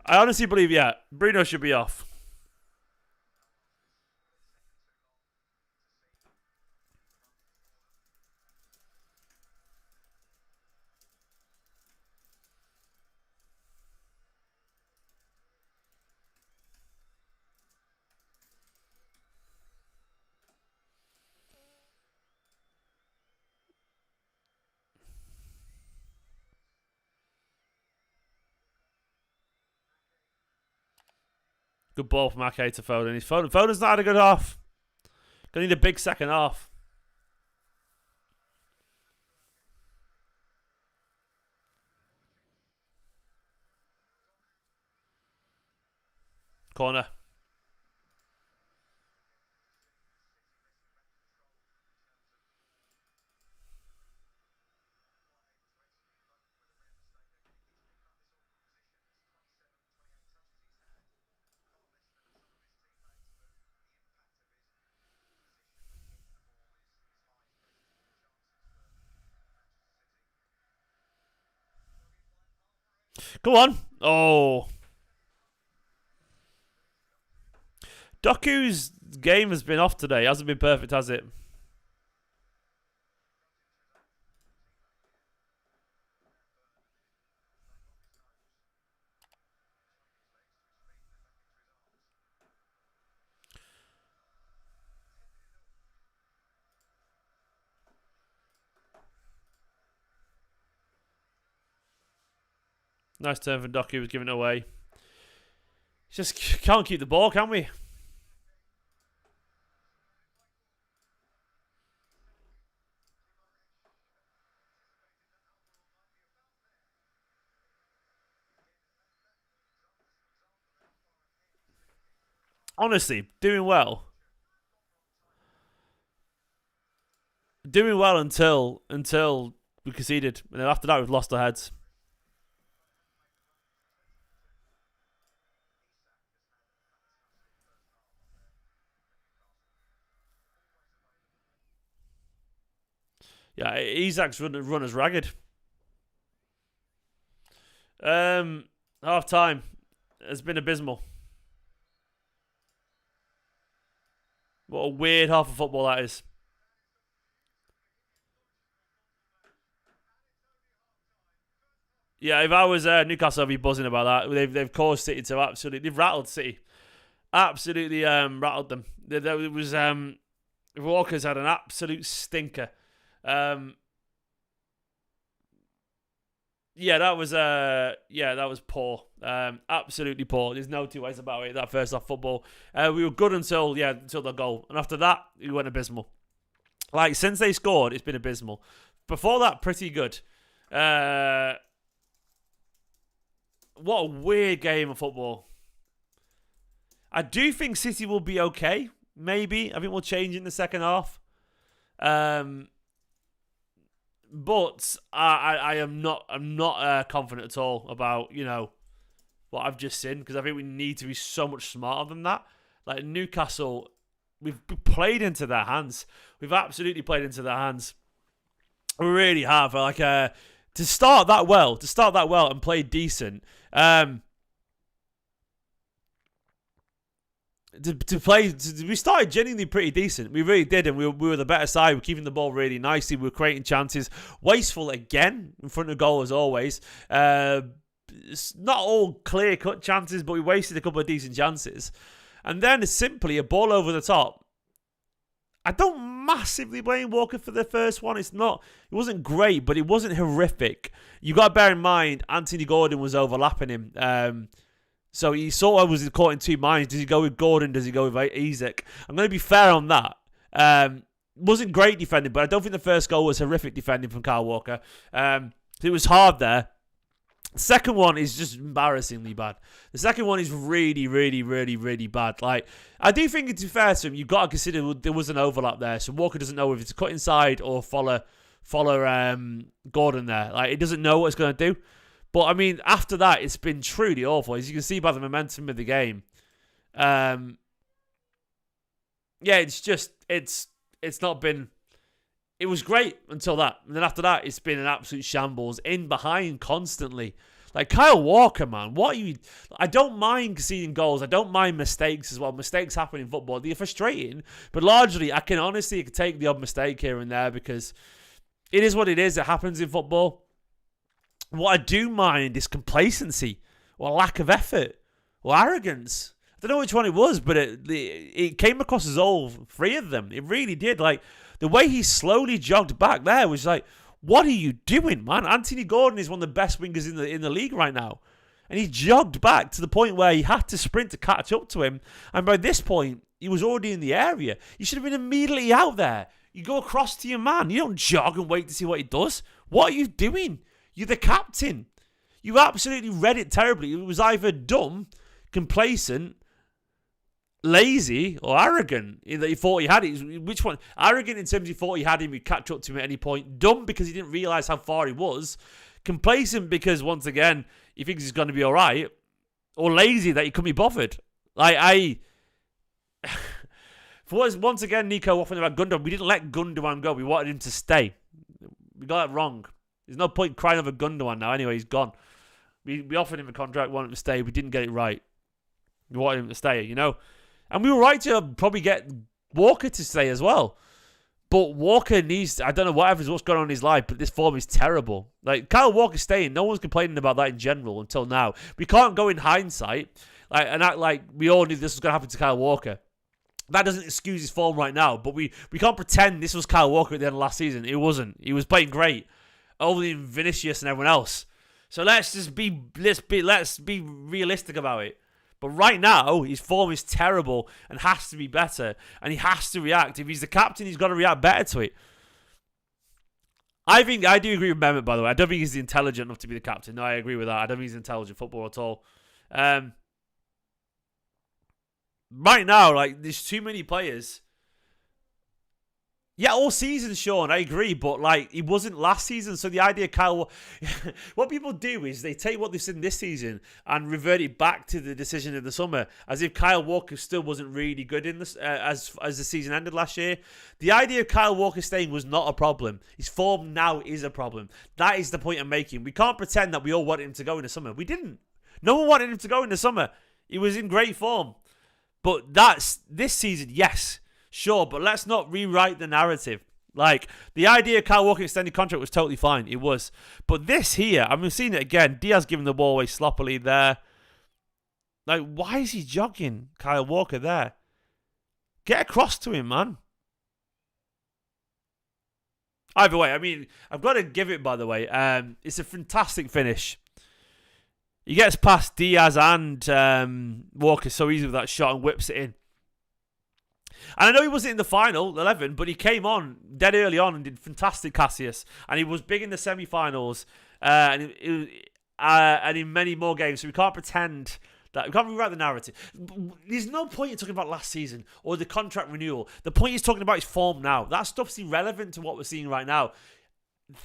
I honestly believe, yeah, Bruno should be off. Good ball from Ake to Foden. Foden's not had a good half. Gonna need a big second half. Corner. Come on. Oh. Doku's game has been off today. It hasn't been perfect, has it? Nice turn from Doku, was giving it away. Just can't keep the ball, can we? Honestly, doing well. Doing well until we conceded. And then after that, we've lost our heads. Yeah, Isak's run us ragged. Half time has been abysmal. What a weird half of football that is. Yeah, if I was Newcastle, I'd be buzzing about that. They've caused City to they've rattled City, absolutely rattled them. It was Walker's had an absolute stinker. Yeah, that was poor. Absolutely poor. There's no two ways about it. That first half football, we were good until the goal, and after that, we went abysmal. Like since they scored, it's been abysmal. Before that, pretty good. What a weird game of football. I do think City will be okay. Maybe I think we'll change in the second half. But I'm not confident at all about what I've just seen, because I think we need to be so much smarter than that. Like Newcastle, we've played into their hands. We've absolutely played into their hands. We really have. Like to start that well and play decent. We started genuinely pretty decent. We really did, and we were the better side. We were keeping the ball really nicely. We were creating chances. Wasteful again in front of goal as always. It's not all clear-cut chances, but we wasted a couple of decent chances. And then simply a ball over the top. I don't massively blame Walker for the first one. It wasn't great, but it wasn't horrific. You got to bear in mind, Anthony Gordon was overlapping him. So he sort of was caught in two minds. Does he go with Gordon? Does he go with Isak? I'm going to be fair on that. Wasn't great defending, but I don't think the first goal was horrific defending from Kyle Walker. It was hard there. The second one is just embarrassingly bad. The second one is really, really, really, really bad. Like, I do think, to be fair to him, you've got to consider there was an overlap there. So Walker doesn't know if it's cut inside or follow Gordon there. Like, he doesn't know what it's going to do. But, I mean, after that, it's been truly awful. As you can see by the momentum of the game. Yeah, it's not been... It was great until that. And then after that, it's been an absolute shambles. In behind constantly. Like, Kyle Walker, man, what are you... I don't mind conceding goals. I don't mind mistakes as well. Mistakes happen in football. They're frustrating, but largely, I can honestly take the odd mistake here and there because it is what it is. It happens in football. What I do mind is complacency or lack of effort or arrogance. I don't know which one it was, but it came across as all three of them. It really did. Like, the way he slowly jogged back there was like, what are you doing, man? Anthony Gordon is one of the best wingers in the league right now. And he jogged back to the point where he had to sprint to catch up to him. And by this point, he was already in the area. You should have been immediately out there. You go across to your man. You don't jog and wait to see what he does. What are you doing? You're the captain. You absolutely read it terribly. It was either dumb, complacent, lazy, or arrogant that he thought he had it. Which one? Arrogant in terms he thought he had him, he'd catch up to him at any point. Dumb because he didn't realise how far he was. Complacent because, once again, he thinks he's going to be all right. Or lazy that he couldn't be bothered. Like, once again, Nico waffling about Gundogan. We didn't let Gundogan go. We wanted him to stay. We got it wrong. There's no point crying over Gundogan now. Anyway, he's gone. We offered him a contract, wanted him to stay. We didn't get it right. We wanted him to stay, you know. And we were right to probably get Walker to stay as well. But Walker needs... I don't know what's going on in his life, but this form is terrible. Like, Kyle Walker staying, no one's complaining about that in general until now. We can't go in hindsight and act like we all knew this was going to happen to Kyle Walker. That doesn't excuse his form right now, but we can't pretend this was Kyle Walker at the end of last season. It wasn't. He was playing great over than Vinicius and everyone else. So let's be realistic about it. But right now, his form is terrible and has to be better. And he has to react. If he's the captain, he's got to react better to it. I do agree with Mehmet, by the way. I don't think he's intelligent enough to be the captain. No, I agree with that. I don't think he's intelligent football at all. Right now, like, there's too many players. Yeah, all season, Sean, I agree, but like, it wasn't last season, so the idea Kyle... what people do is they take what they've seen this season and revert it back to the decision in the summer, as if Kyle Walker still wasn't really good in this as the season ended last year. The idea of Kyle Walker staying was not a problem. His form now is a problem. That is the point I'm making. We can't pretend that we all wanted him to go in the summer. We didn't. No one wanted him to go in the summer. He was in great form. But that's this season, yes. Sure, but let's not rewrite the narrative. Like, the idea of Kyle Walker extended contract was totally fine. It was. But this here, I mean, we've seen it again. Diaz giving the ball away sloppily there. Like, why is he jogging Kyle Walker there? Get across to him, man. Either way, I mean, I've got to give it, by the way. It's a fantastic finish. He gets past Diaz and Walker so easy with that shot and whips it in. And I know he wasn't in the final 11, but he came on dead early on and did fantastic, Cassius. And he was big in the semi-finals and in many more games. So we can't pretend that... We can't rewrite the narrative. There's no point in talking about last season or the contract renewal. The point is talking about his form now. That stuff's irrelevant to what we're seeing right now.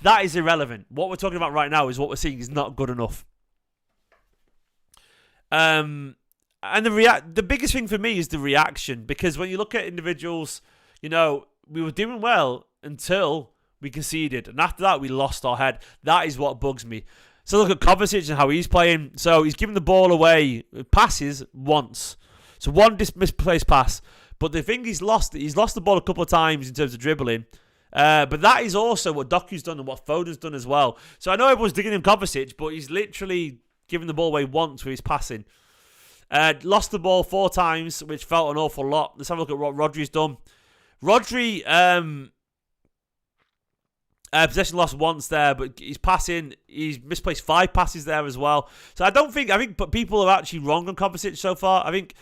That is irrelevant. What we're talking about right now is what we're seeing is not good enough. And the biggest thing for me is the reaction, because when you look at individuals, you know, we were doing well until we conceded, and after that we lost our head. That is what bugs me. So look at Kovacic and how he's playing. So he's given the ball away, passes once, so one misplaced pass. But the thing he's lost the ball a couple of times in terms of dribbling. But that is also what Doku's done and what Foden's done as well. So I know everyone's digging him Kovacic, but he's literally given the ball away once with his passing. Lost the ball 4 times, which felt an awful lot. Let's have a look at what Rodri's done. Rodri, possession lost once there, but he's passing. He's misplaced 5 passes there as well. So I think people are actually wrong on Kovacic so far. I think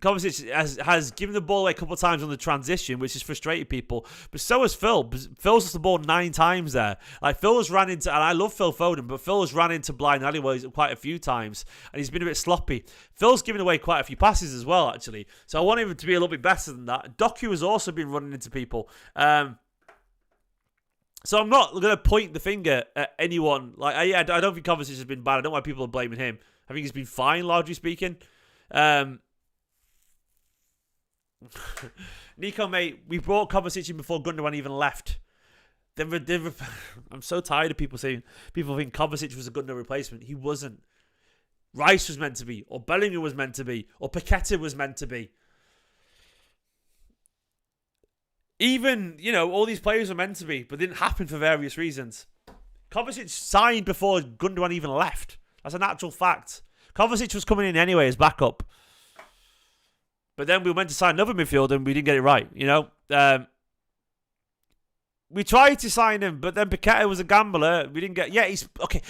Kovacic has given the ball away a couple of times on the transition, which has frustrated people. But so has Phil. Phil's lost the ball 9 times there. Like, Phil has ran into, and I love Phil Foden, but Phil has ran into blind alleyways quite a few times, and he's been a bit sloppy. Phil's given away quite a few passes as well, actually. So I want him to be a little bit better than that. Doku has also been running into people. So I'm not going to point the finger at anyone. Like, I don't think Kovacic has been bad. I don't know why people are blaming him. I think he's been fine, largely speaking. Nico, mate, we brought Kovacic in before Gundogan even left. I'm so tired of people think Kovacic was a good enough replacement. He wasn't. Rice was meant to be, or Bellingham was meant to be, or Paqueta was meant to be. Even, all these players were meant to be, but didn't happen for various reasons. Kovacic signed before Gundogan even left. That's an actual fact. Kovacic was coming in anyway as backup. But then we were meant to sign another midfielder and we didn't get it right, We tried to sign him, but then Paqueta was a gambler. We didn't get... Yeah, he's... Okay,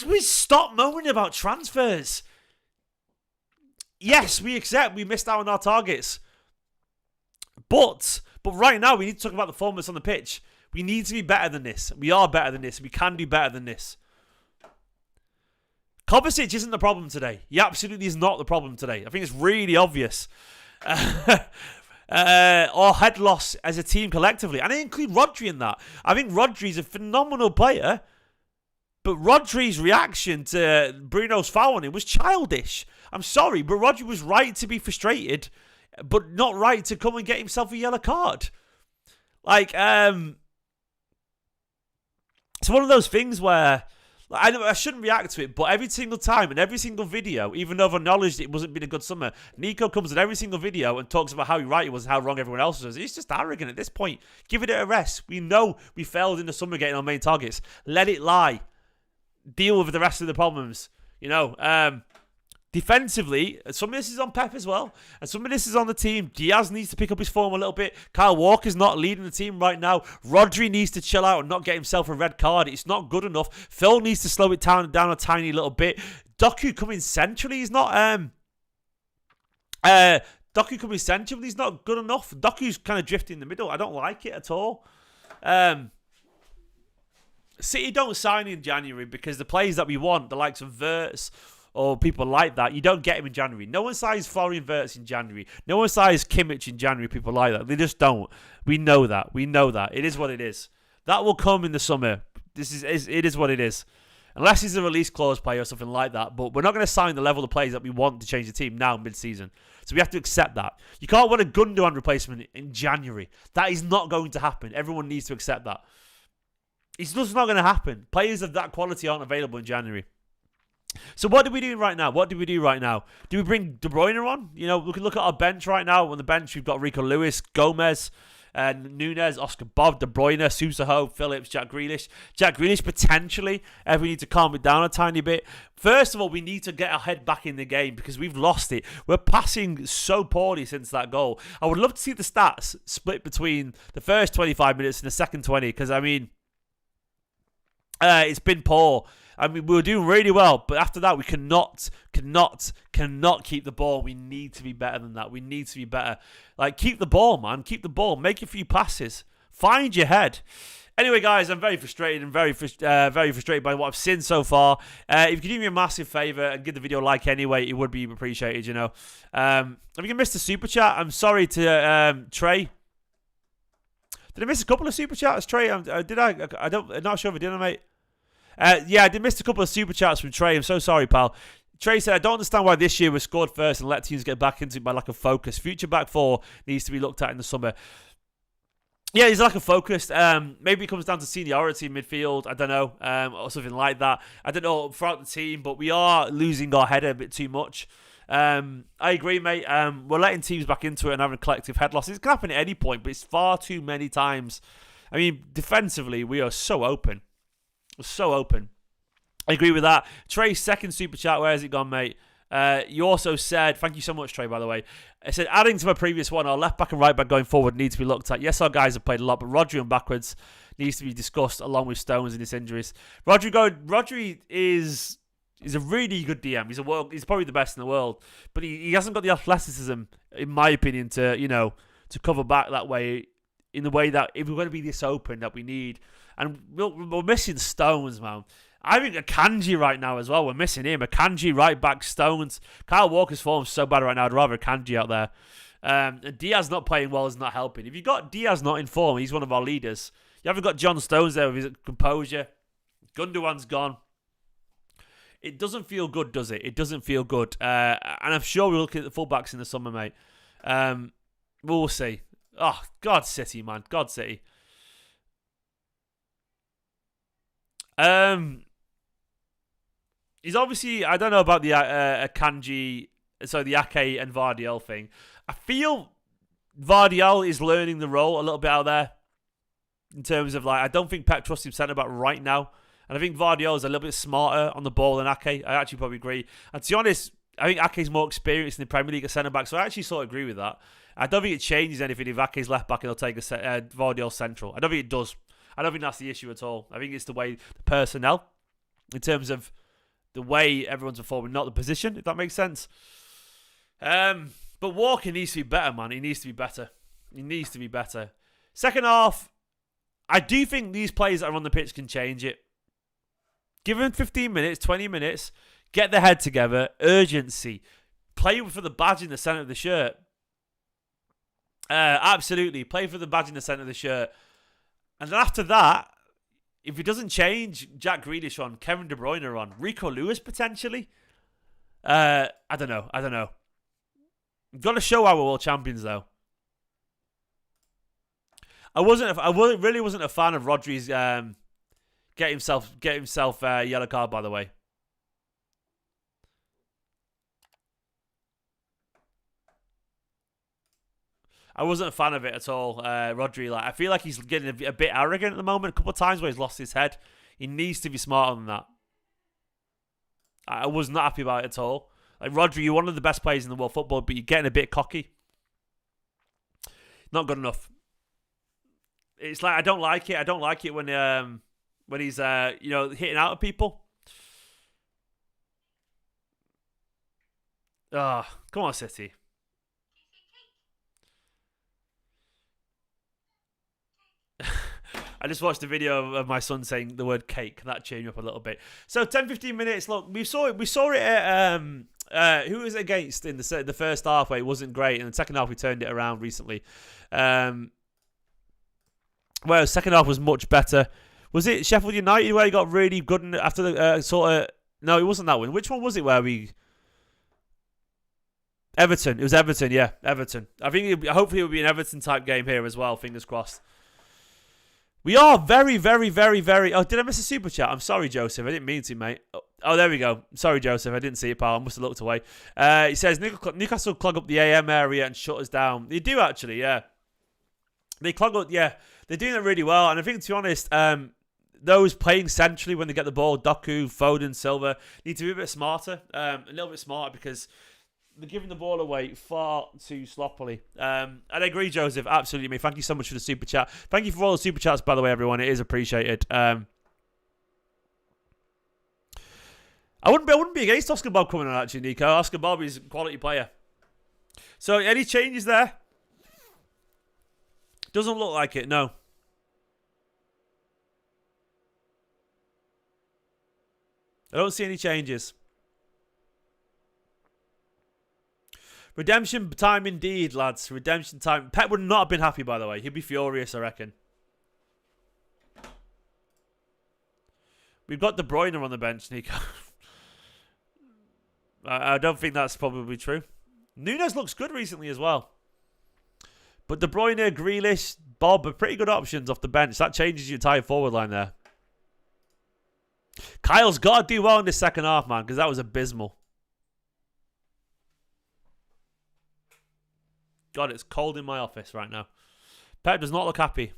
we stop moaning about transfers. Yes, we accept we missed out on our targets. But right now, we need to talk about the performance on the pitch. We need to be better than this. We are better than this. We can do better than this. Kovacic isn't the problem today. He absolutely is not the problem today. I think it's really obvious. Our head loss as a team collectively. And I include Rodri in that. I think Rodri's a phenomenal player. But Rodri's reaction to Bruno's foul on him was childish. I'm sorry, but Rodri was right to be frustrated, but not right to come and get himself a yellow card. It's one of those things where I shouldn't react to it, but every single time and every single video, even though I've acknowledged it wasn't been a good summer, Nico comes in every single video and talks about how right he was and how wrong everyone else was. He's just arrogant at this point. Give it a rest. We know we failed in the summer getting our main targets. Let it lie. Deal with the rest of the problems. Defensively, some of this is on Pep as well, and some of this is on the team. Diaz needs to pick up his form a little bit. Kyle Walker's not leading the team right now. Rodri needs to chill out and not get himself a red card. It's not good enough. Phil needs to slow it down a tiny little bit. Doku coming centrally is not he's not good enough. Doku's kind of drifting in the middle. I don't like it at all. City don't sign in January because the players that we want, the likes of Wirtz or people like that, you don't get him in January. No one signs Florian Wirtz in January. No one signs Kimmich in January, people like that. They just don't. We know that. It is what it is. That will come in the summer. It is what it is. Unless he's a release clause player or something like that. But we're not going to sign the level of players that we want to change the team now mid-season. So we have to accept that. You can't want a Gundogan replacement in January. That is not going to happen. Everyone needs to accept that. It's just not going to happen. Players of that quality aren't available in January. So what do we do right now? Do we bring De Bruyne on? We can look at our bench right now. On the bench, we've got Rico Lewis, Gomez, Nunez, Oscar Bob, De Bruyne, Susaho, Phillips, Jack Grealish. Jack Grealish potentially, if we need to calm it down a tiny bit. First of all, we need to get our head back in the game because we've lost it. We're passing so poorly since that goal. I would love to see the stats split between the first 25 minutes and the second 20 because, it's been poor. We were doing really well, but after that, we cannot keep the ball. We need to be better than that. We need to be better. Keep the ball, man. Keep the ball. Make a few passes. Find your head. Anyway, guys, I'm very frustrated and very frustrated by what I've seen so far. If you could do me a massive favour and give the video a like anyway, it would be appreciated, Have you missed a super chat? I'm sorry to Trey. Did I miss a couple of super chats, Trey? I'm not sure if I did, mate. Yeah, I did miss a couple of super chats from Trey. I'm so sorry, pal. Trey said, I don't understand why this year we scored first and let teams get back into it by lack of focus. Future back four needs to be looked at in the summer. Yeah, there's a lack of focus. Maybe it comes down to seniority in midfield. I don't know. Or something like that. I don't know throughout the team, but we are losing our head a bit too much. I agree, mate. We're letting teams back into it and having collective head losses. It can happen at any point, but it's far too many times. Defensively, we are so open. So open. I agree with that. Trey's second super chat, where has it gone, mate? You also said, thank you so much, Trey, by the way. I said, adding to my previous one, our left back and right back going forward need to be looked at. Yes, our guys have played a lot, but Rodri and backwards needs to be discussed along with Stones and his injuries. Rodri is a really good DM. He's probably the best in the world, but he hasn't got the athleticism, in my opinion, to cover back that way, in the way that if we're going to be this open that we need. And we're missing Stones, man. I think Akanji right now as well. We're missing him. Akanji, right back, Stones. Kyle Walker's form's so bad right now. I'd rather Akanji out there. And Diaz not playing well is not helping. If you've got Diaz not in form, he's one of our leaders. You haven't got John Stones there with his composure. Gundogan's gone. It doesn't feel good, does it? It doesn't feel good. And I'm sure we're looking at the fullbacks in the summer, mate. We'll see. Oh, God City, man. God City. He's obviously, I don't know about the Akanji, so the Ake and Vardiel thing. I feel Vardiel is learning the role a little bit out there in terms of, like, I don't think Pep trusts him centre back right now. And I think Vardiel is a little bit smarter on the ball than Ake. I actually probably agree. And to be honest, I think Ake's more experienced in the Premier League at centre back, so I actually sort of agree with that. I don't think it changes anything if Ake's left back and he'll take Vardiel central. I don't think it does. I don't think that's the issue at all. I think it's the way the personnel, in terms of the way everyone's performing, not the position, if that makes sense. But Walker needs to be better, man. He needs to be better. He needs to be better. Second half, I do think these players that are on the pitch can change it. Give them 15 minutes, 20 minutes, get their head together, urgency, play for the badge in the centre of the shirt. Absolutely, play for the badge in the centre of the shirt. And then after that, if it doesn't change, Jack Grealish on, Kevin De Bruyne on, Rico Lewis potentially. I don't know. We've got to show our world champions though. I really wasn't a fan of Rodri's get himself a yellow card, by the way. I wasn't a fan of it at all, Rodri. Like, I feel like he's getting a bit arrogant at the moment. A couple of times where he's lost his head. He needs to be smarter than that. I was not happy about it at all. Like, Rodri, you're one of the best players in the world football, but you're getting a bit cocky. Not good enough. It's like, I don't like it. I don't like it when he's hitting out at people. Ah, come on, City. I just watched a video of my son saying the word cake. That changed me up a little bit. So 10-15 minutes. Look, we saw it at who was it against in the first half where it wasn't great, and the second half we turned it around recently. Well, second half was much better. Was it Sheffield United where he got really good after the No, it wasn't that one. Which one was it where we? Everton. It was Everton. Yeah, Everton. I think hopefully it will be an Everton type game here as well. Fingers crossed. We are very, very, very, very... Oh, did I miss a super chat? I'm sorry, Joseph. I didn't mean to, mate. Oh, there we go. Sorry, Joseph. I didn't see it, pal. I must have looked away. He says, Newcastle clog up the AM area and shut us down. They do, actually, yeah. They clog up, yeah. They're doing it really well. And I think, to be honest, those playing centrally when they get the ball, Doku, Foden, Silva, need to be a bit smarter. A little bit smarter because... they're giving the ball away far too sloppily. And I agree, Joseph. Absolutely, mate. Thank you so much for the super chat. Thank you for all the super chats, by the way, everyone. It is appreciated. I wouldn't be against Oscar Bob coming on, actually, Nico. Oscar Bob is a quality player. So, any changes there? Doesn't look like it, no. I don't see any changes. Redemption time indeed, lads. Redemption time. Pep would not have been happy, by the way. He'd be furious, I reckon. We've got De Bruyne on the bench, Nico. I don't think that's probably true. Nunes looks good recently as well. But De Bruyne, Grealish, Bob are pretty good options off the bench. That changes your entire forward line there. Kyle's got to do well in this second half, man, because that was abysmal. God, it's cold in my office right now. Pep does not look happy.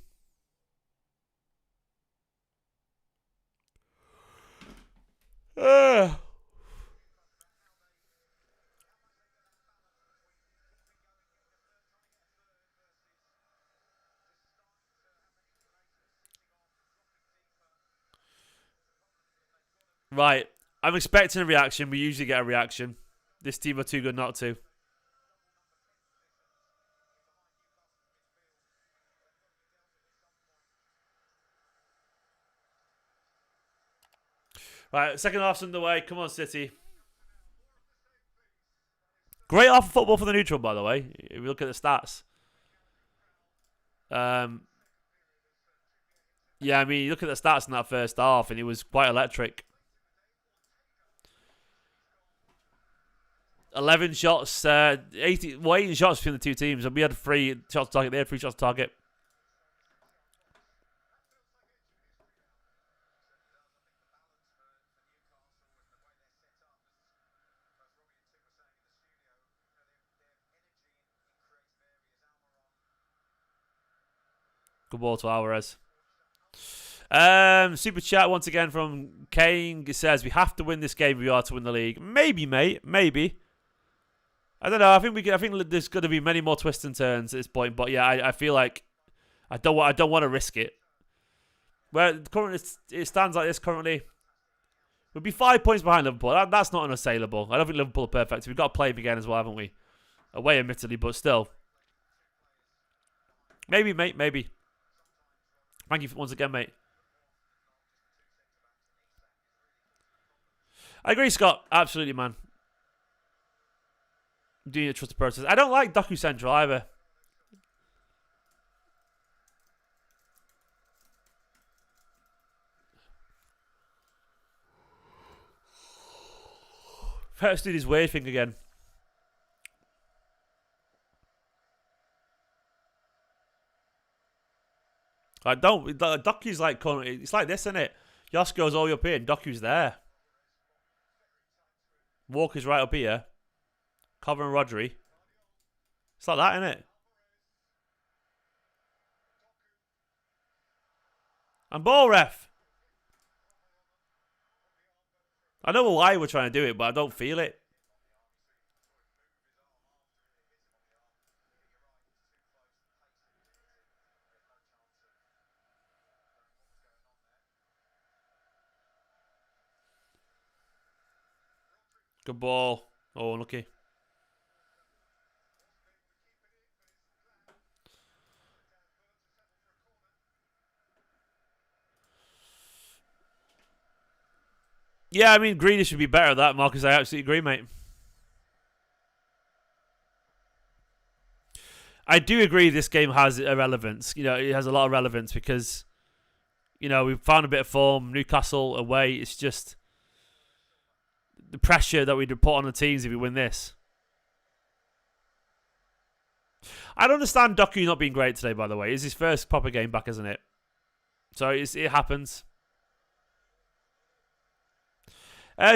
Right. I'm expecting a reaction. We usually get a reaction. This team are too good not to. Right, second half's underway. Come on, City. Great half of football for the neutral, by the way. If you look at the stats. Yeah, I mean, you look at the stats in that first half, and it was quite electric. 11 shots, 18 shots between the two teams, and we had 3 shots to target. They had 3 shots to target. Good ball to Alvarez. Super chat once again from Kane. It says we have to win this game if we are to win the league. Maybe, mate. Maybe. I don't know. I think there's going to be many more twists and turns at this point. But yeah, I feel like I don't want to risk it. Where currently it stands like this currently, we'll be 5 points behind Liverpool. That's not unassailable. I don't think Liverpool are perfect. We've got to play them again as well, haven't we? Away, admittedly, but still. Maybe, mate. Maybe. Thank you once again, mate. I agree, Scott. Absolutely, man. Do you trust the process? I don't like Doku Central either. First, do this weird thing again. I don't. Doku's like it's like this, isn't it? Yosko's all the way up here, and Doku's there. Walker's right up here. Cover and Rodri. It's like that, isn't it? And ball ref. I know why we're trying to do it, but I don't feel it. Good ball. Oh, unlucky. Yeah, I mean, Greenish should be better at that, Marcus. I absolutely agree, mate. I do agree this game has a relevance. You know, it has a lot of relevance because, you know, we've found a bit of form. Newcastle away. It's just the pressure that we'd put on the teams if we win this. I don't understand Doku not being great today, by the way. It's his first proper game back, isn't it? So it happens.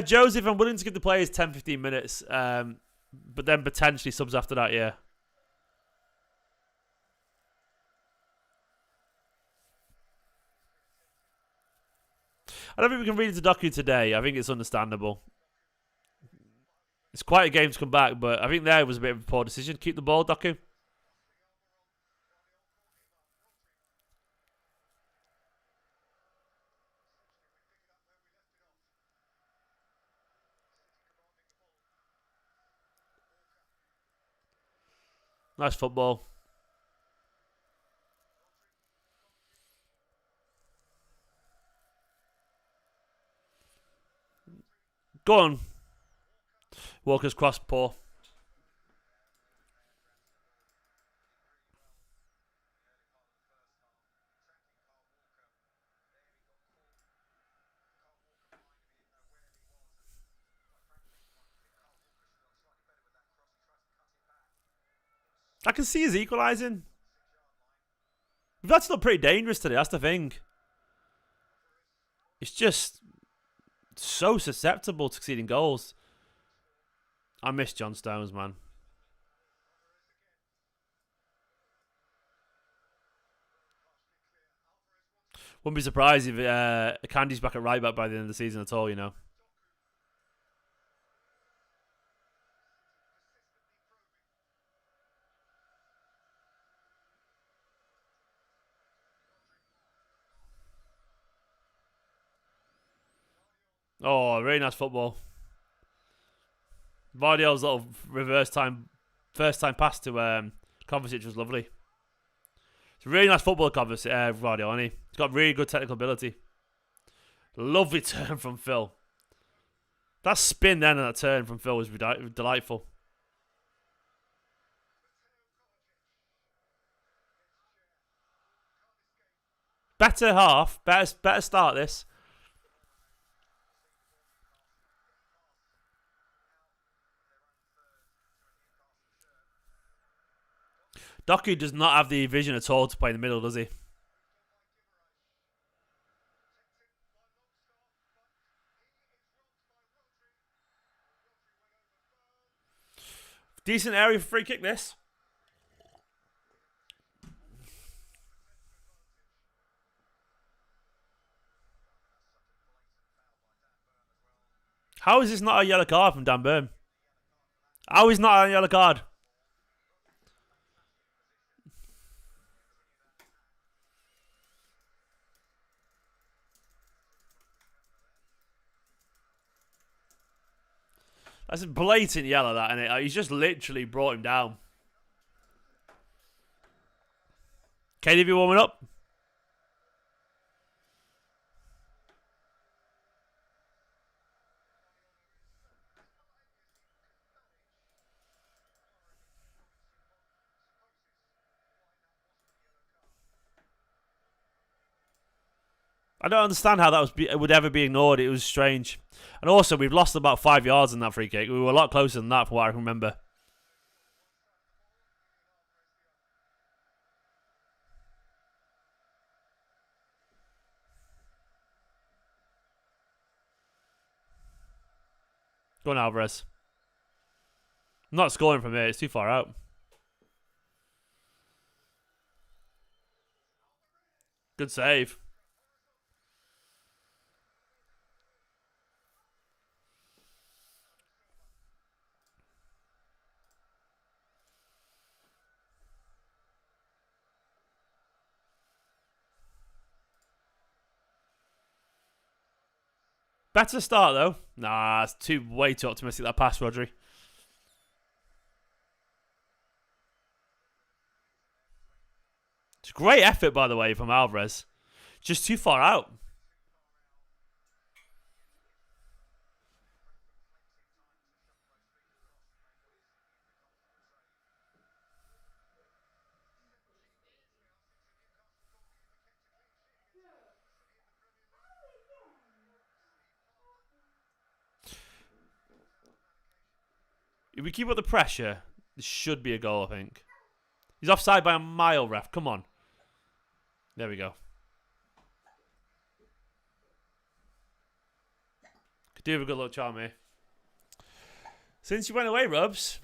Joseph, I'm willing to give the players 10-15 minutes, but then potentially subs after that, yeah. I don't think we can read into Doku today. I think it's understandable. It's quite a game to come back, but I think there was a bit of a poor decision. Keep the ball, Doku. Nice football. Go on. Walker's cross, poor. I can see he's equalising. We've had to look pretty dangerous today, that's the thing. It's just so susceptible to conceding goals. I miss John Stones, man. Wouldn't be surprised if Candy's back at right back by the end of the season at all, you know. Oh, really nice football. Vardiel's little first time pass to Kovacic was lovely. It's a really nice football, Vardiel, isn't he? He's got really good technical ability. Lovely turn from Phil. That spin then and that turn from Phil was delightful. Better half. Better start this. Doku does not have the vision at all to play in the middle, does he? Decent area for free kick, this. How is this not a yellow card from Dan Burn? How is not a yellow card? That's a blatant yellow, that, isn't it? Like, he's just literally brought him down. KDB warming up. I don't understand how that would ever be ignored. It was strange. And also, we've lost about 5 yards in that free kick. We were a lot closer than that from what I can remember. Go on, Alvarez. I'm not scoring from here. It's too far out. Good save. Better start, though. Nah, it's way too optimistic, that pass, Rodri. It's a great effort, by the way, from Alvarez. Just too far out. If we keep up the pressure, this should be a goal, I think. He's offside by a mile, ref. Come on. There we go. Could do with a good luck charm here. Since you went away, Rubs.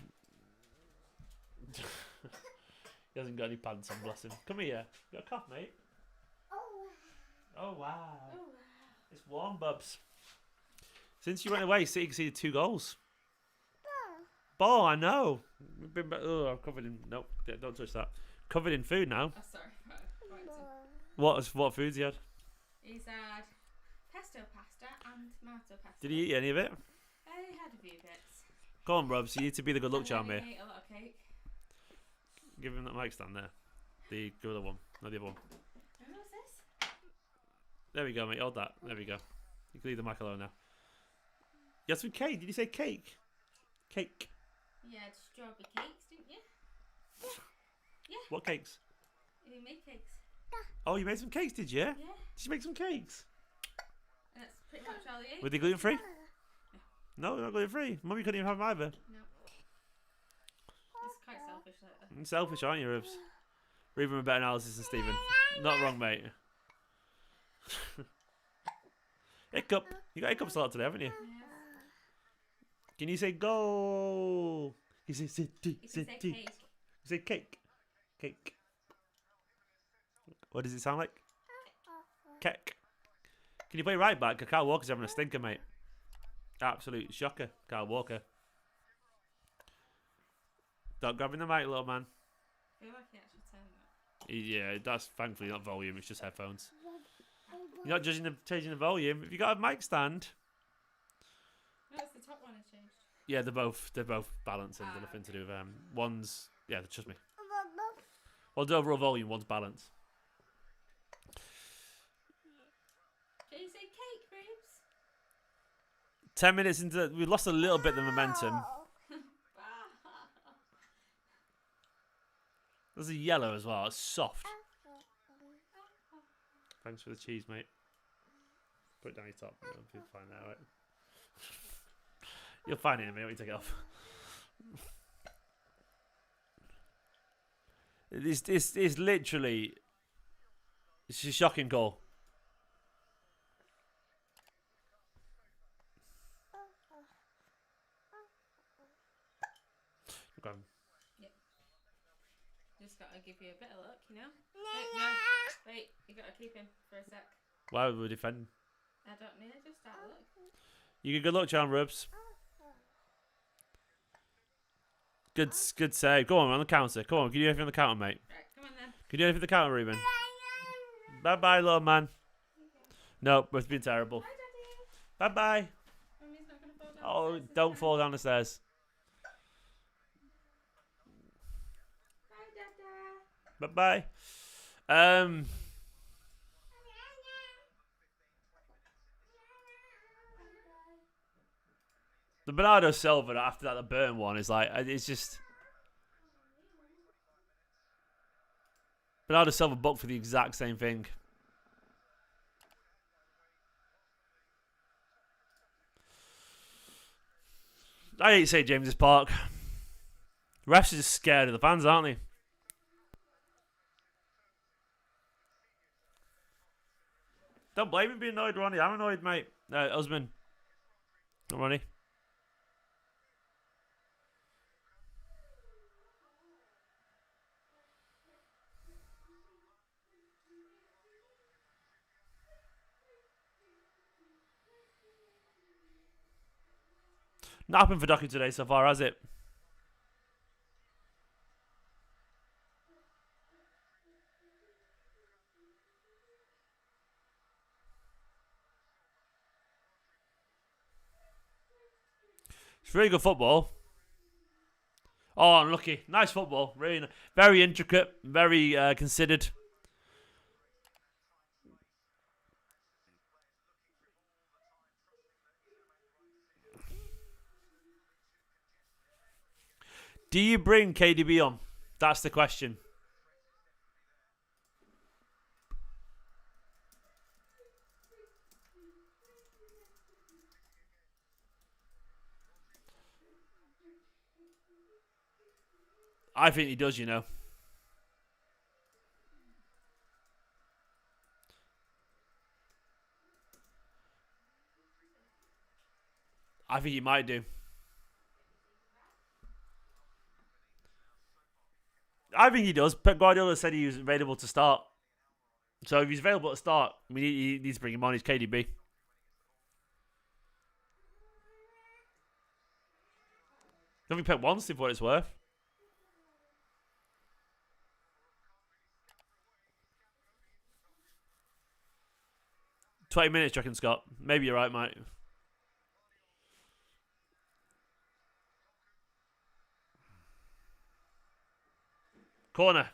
He hasn't got any pants on, bless him. Come here. You got a cough, mate? Oh, wow. It's warm, Bubs. Since you went away, City conceded 2 goals. Ball, I know. Oh, I'm covered in. Nope, don't touch that. Covered in food now. Oh, sorry. What foods he had? He's had pesto pasta and tomato pasta. Did he eat any of it? I had a few bits. Come on, Rubs. You need to be the good luck charm here. He ate a lot of cake. Give him that mic stand there. The other one, not the other one. And what's this? There we go, mate. Hold that. There we go. You can leave the mic alone now. You had some cake. Did you say cake? Cake. You had strawberry cakes, didn't you? Yeah. What cakes? You made cakes. Oh, you made some cakes, did you? Yeah. Did you make some cakes? And that's pretty much all he ate. Were they gluten free? No, they're not gluten free. Mummy couldn't even have them either. No. It's quite selfish like that. You're selfish, aren't you, Rubs? We're even a better analysis than Stephen. Not wrong, mate. Hiccup. You got hiccups a lot today, haven't you? Yeah. Can you say go? You say city, You can say city. cake. You say cake. Cake. What does it sound like? Cake. Can you play right back? Kyle Walker's having a stinker, mate. Absolute shocker, Kyle Walker. Stop grabbing the mic, little man. I feel like he actually turned that. Yeah, that's thankfully not volume, it's just headphones. You're not changing the volume. If you got a mic stand. No, it's the top one I changed. Yeah, they're both balanced and nothing to do with one's trust me. One's overall volume, one's balance. Did you say cake, Rubes? 10 minutes into we lost a little bit of the momentum. There's a yellow as well. It's soft. Thanks for the cheese, mate. Put it down your top. You'll find that out. You'll find it in a minute when you take it off. It's literally. It's a shocking goal. Okay. Yep. Just gotta give you a bit of luck, you know? Wait, no. Wait, you gotta keep him for a sec. Why would we defend? I don't know, just out of luck. You get good luck, John Rubs. Good save. Go on the counter. Come on, can you do anything on the counter, mate? Right, come on then. Can you do anything on the counter, Ruben? Bye-bye, little man. Nope, it's been terrible. Bye, Daddy. Bye-bye. Mummy's not gonna fall down the Oh, stairs this don't time. fall down the stairs. Bye, Dada. Bye-bye. The Bernardo Silva after that, the Burn one is like, it's just... Bernardo Silva booked for the exact same thing. I hate St James's Park. Refs are just scared of the fans, aren't they? Don't blame him being annoyed, Ronnie. I'm annoyed, mate. Husband. Not Ronnie. Not happened for Docky today so far, has it? It's really good football. Oh, unlucky. Nice football. Really, very intricate, very considered. Do you bring KDB on? That's the question. I think he does, you know. I think he might do. I think he does. Pep Guardiola said he was available to start. So if he's available to start, he needs to bring him on. He's KDB. I think Pep wants him for what it's worth. 20 minutes, do you reckon, Scott? Maybe you're right, mate. Corner.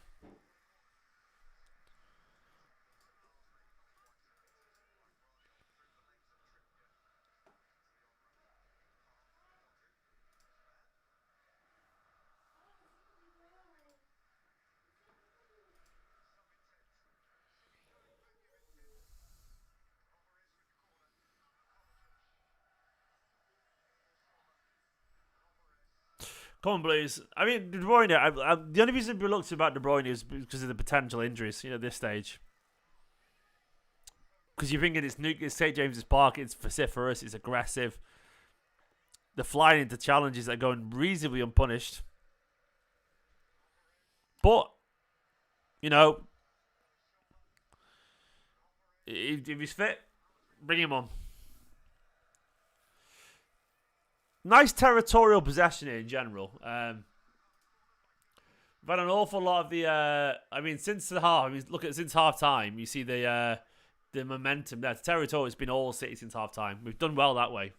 Come on, Blues. I mean, De Bruyne, the only reason we looked about De Bruyne is because of the potential injuries, at this stage. Because you're thinking it's St. James's Park, it's vociferous, it's aggressive. They're flying into challenges that are going reasonably unpunished. But, if he's fit, bring him on. Nice territorial possession in general. We've had an awful lot of the. Since the half. Since half time, you see the momentum there. The territory has been all City since half time. We've done well that way.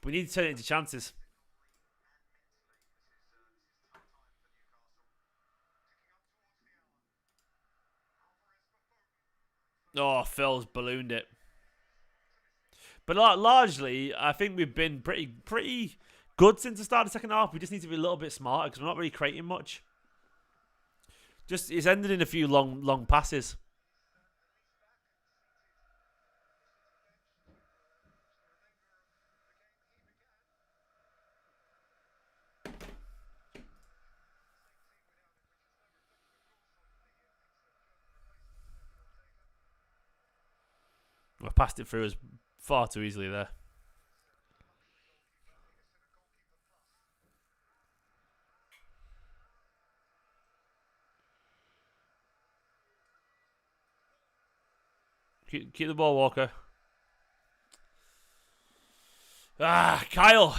But we need to turn it into chances. Oh, Phil's ballooned it. But largely, I think we've been pretty good since the start of the second half. We just need to be a little bit smarter because we're not really creating much. It's ended in a few long passes. I passed it through us far too easily there. Keep the ball, Walker. Ah, Kyle.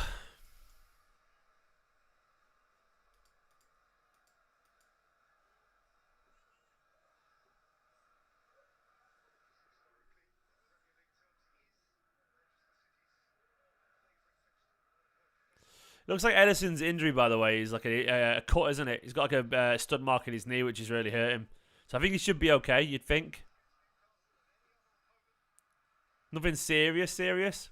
Looks like Edison's injury, by the way, is like a cut, isn't it? He's got like a stud mark in his knee, which is really hurt him. So I think he should be okay, you'd think. Nothing serious.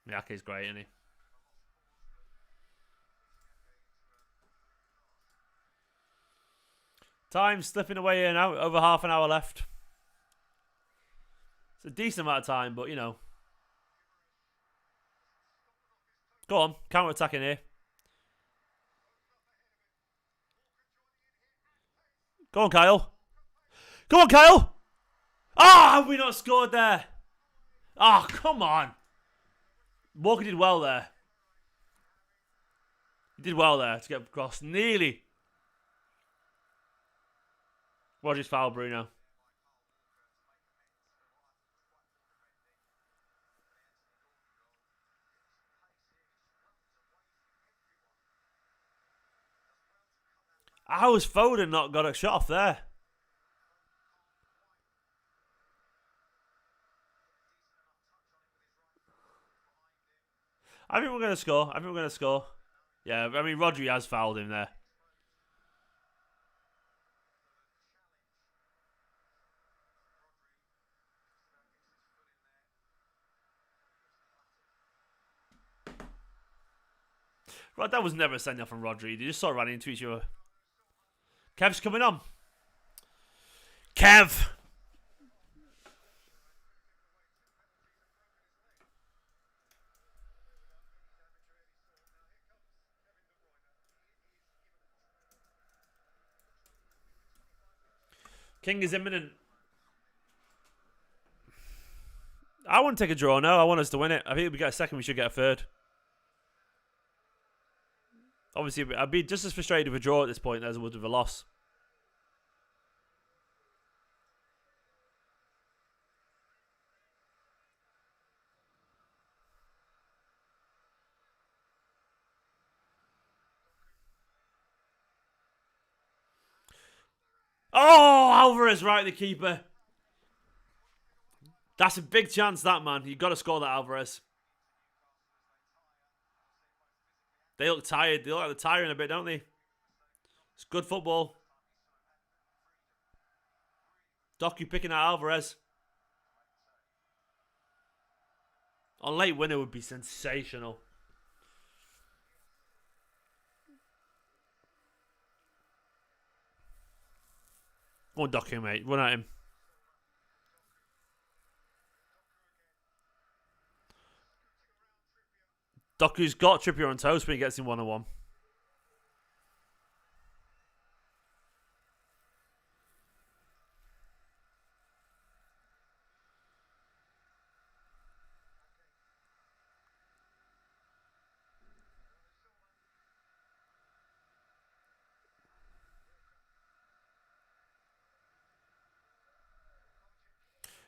Miyake's great, isn't he? Time slipping away here now. Over half an hour left. It's a decent amount of time, but you know. Go on, counter-attacking here. Go on, Kyle. Go on, Kyle. Ah, have we not scored there? Oh, come on. Walker did well there. He did well there to get across. Nearly. Rogers fouled Bruno. How has Foden not got a shot off there? I think we're going to score. Yeah, I mean, Rodri has fouled him there. Right, that was never a send off from Rodri. They just sort of ran into each other. Kev's coming on. Kev! King is imminent. I want to take a draw now. I want us to win it. I think if we get a second, we should get a third. Obviously, I'd be just as frustrated with a draw at this point as I would with a loss. Oh, Alvarez right, the keeper. That's a big chance, that, man. You've got to score that, Alvarez. They look tired. They look like they're tiring a bit, don't they? It's good football. Doku picking out Alvarez. A late winner would be sensational. Go on, Doku, mate. Run at him. Doku's got Trippier on toast when he gets in 1-on-1.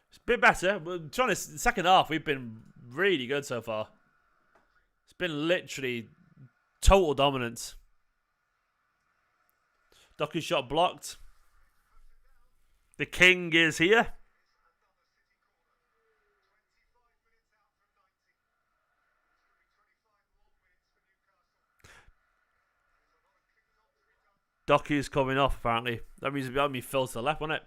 It's a bit better. But to be honest, the second half, we've been really good so far. It's been literally total dominance. Doku's shot blocked. The king is here. Doku's coming off, apparently. That means it'll be Phil to the left, won't it?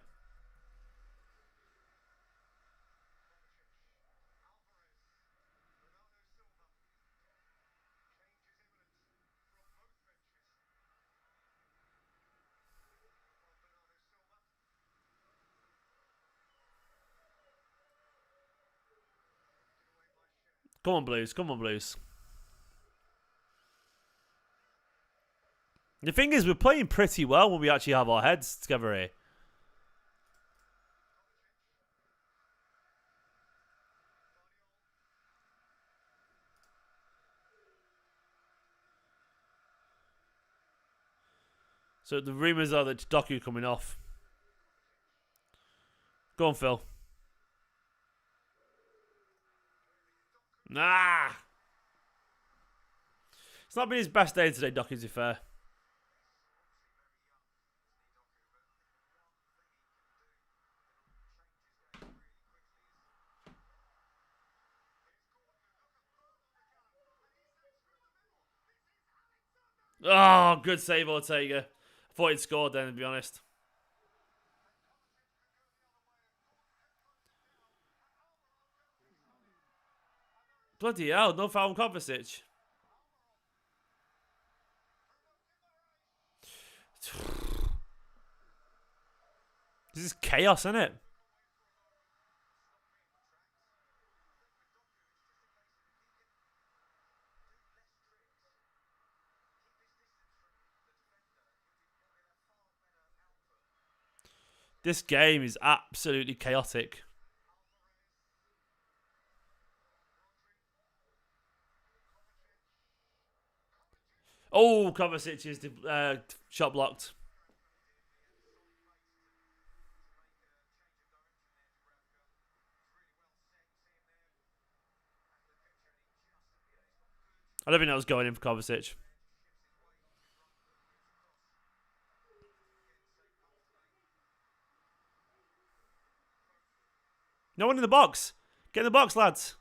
Come on, Blues. Come on, Blues. The thing is, we're playing pretty well when we actually have our heads together here. So the rumours are that Doku coming off. Go on, Phil. Nah. It's not been his best day today, Doku, to be fair. Oh, good save, Ortega. I thought he'd scored then, to be honest. Bloody hell, no foul on Kovacic. This is chaos, isn't it? This game is absolutely chaotic. Oh, Kovacic is shot blocked. I don't think that was going in for Kovacic. No one in the box. Get in the box, lads.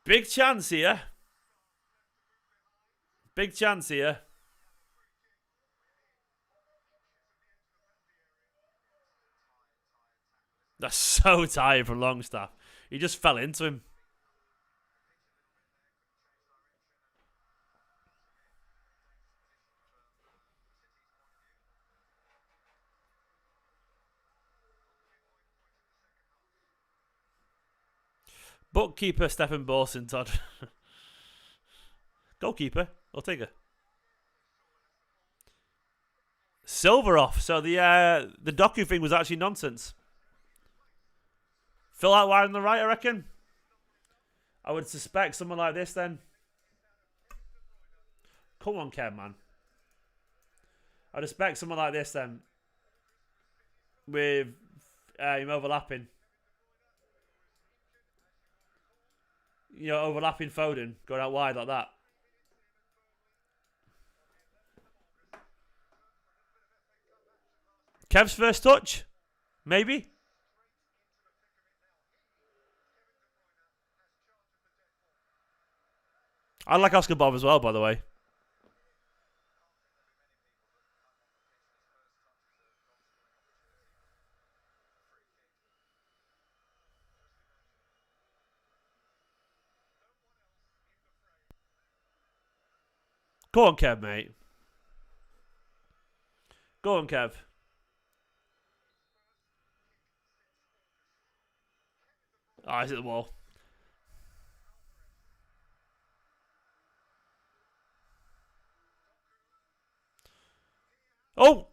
Big chance here. Big chance here. That's so tired from Longstaff. He just fell into him. Bookkeeper Stephen Borson, Todd. Goalkeeper, Ortega. Silver off. So the Doku thing was actually nonsense. Fill out wide on the right, I reckon. I would suspect someone like this then. Come on, Kev, man. I'd expect someone like this then. With him overlapping. You know, overlapping Foden. Going out wide like that. Kev's first touch? Maybe? I like Oscar Bob as well, by the way. Go on, Kev, mate. Go on, Kev. Oh, he's at the wall. Oh!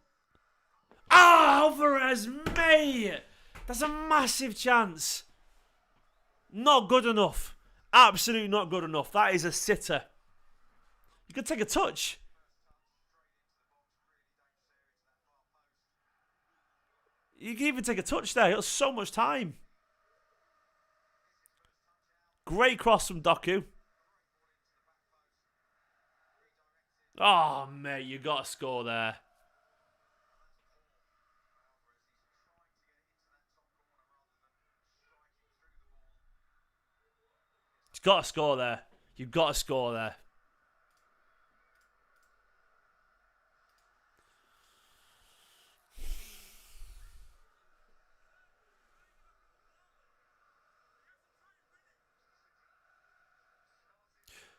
Ah, Alvarez, mate! That's a massive chance. Not good enough. Absolutely not good enough. That is a sitter. You could take a touch. You can even take a touch there. It was so much time. Great cross from Doku. Oh, mate, you got to score there. He's got to score there. You've got to score there.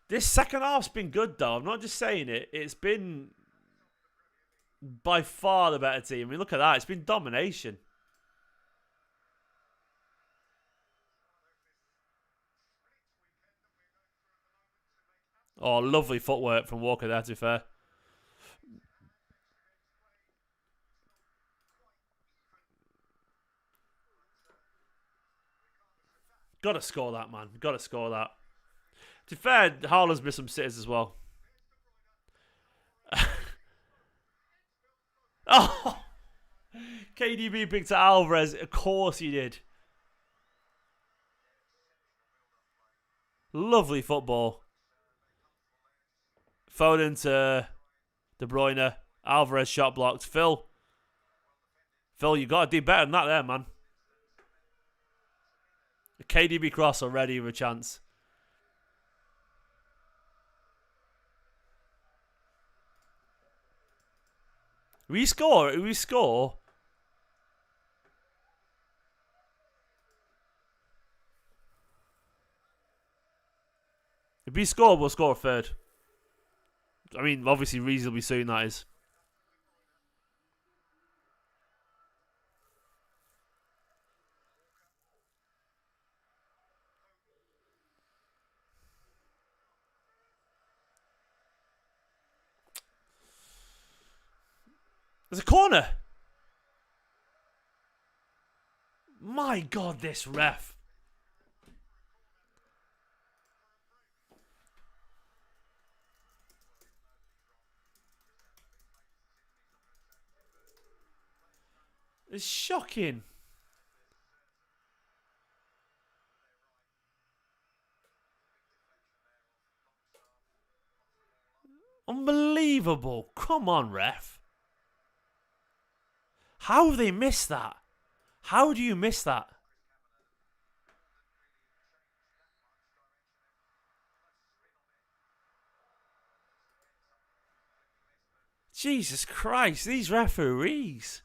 This second half's been good, though. I'm not just saying it. It's been by far the better team. I mean, look at that. It's been domination. Oh, lovely footwork from Walker there, to be fair. Got to score that, man. Got to score that. To be fair, Haaland's missed some sitters as well. Oh, KDB picked Alvarez. Of course he did. Lovely football. Foden to De Bruyne. Alvarez shot blocked. Phil, you got to do better than that there, man. A KDB cross already with a chance. We score. If we score, we'll score a third. I mean, obviously, reasonably soon, that is. There's a corner. My God, this ref. It's shocking. Unbelievable. Come on, ref. How have they missed that? How do you miss that? Jesus Christ, these referees.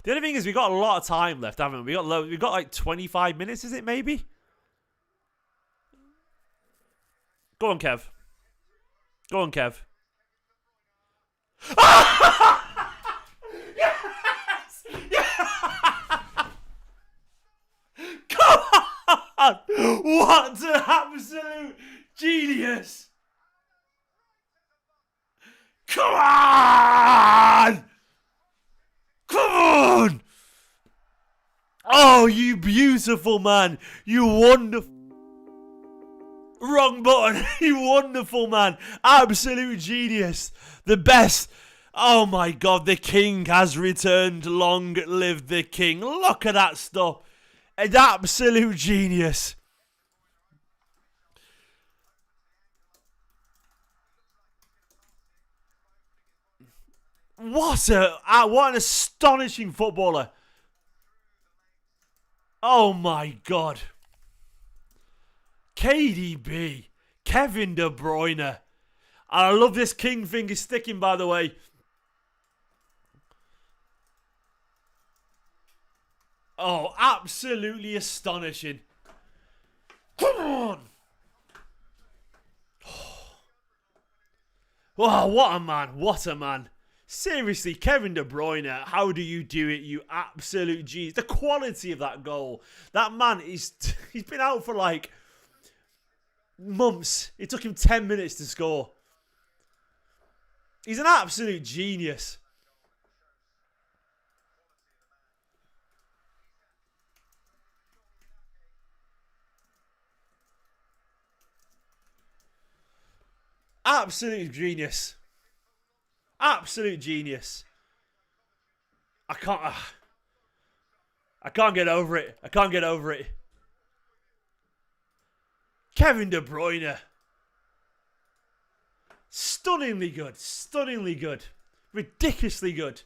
The only thing is, we've got a lot of time left, haven't we? We've got like 25 minutes, is it maybe? Go on, Kev. Go on, Kev. Yes! Yeah! Come on! What an absolute genius! Come on! Come on! Oh, you beautiful man. You wonderful... Wrong button. You wonderful man. Absolute genius. The best. Oh my God, the king has returned. Long live the king. Look at that stuff. An absolute genius. What an astonishing footballer. Oh my God. KDB, Kevin De Bruyne. And I love this king finger sticking, by the way. Oh, absolutely astonishing. Come on. Oh, what a man. What a man. Seriously, Kevin De Bruyne, how do you do it, you absolute genius? The quality of that goal. That man, he's been out for like months. It took him 10 minutes to score. He's an absolute genius. Absolute genius. Absolute genius. I can't get over it. I can't get over it. Kevin De Bruyne. Stunningly good. Stunningly good. Ridiculously good.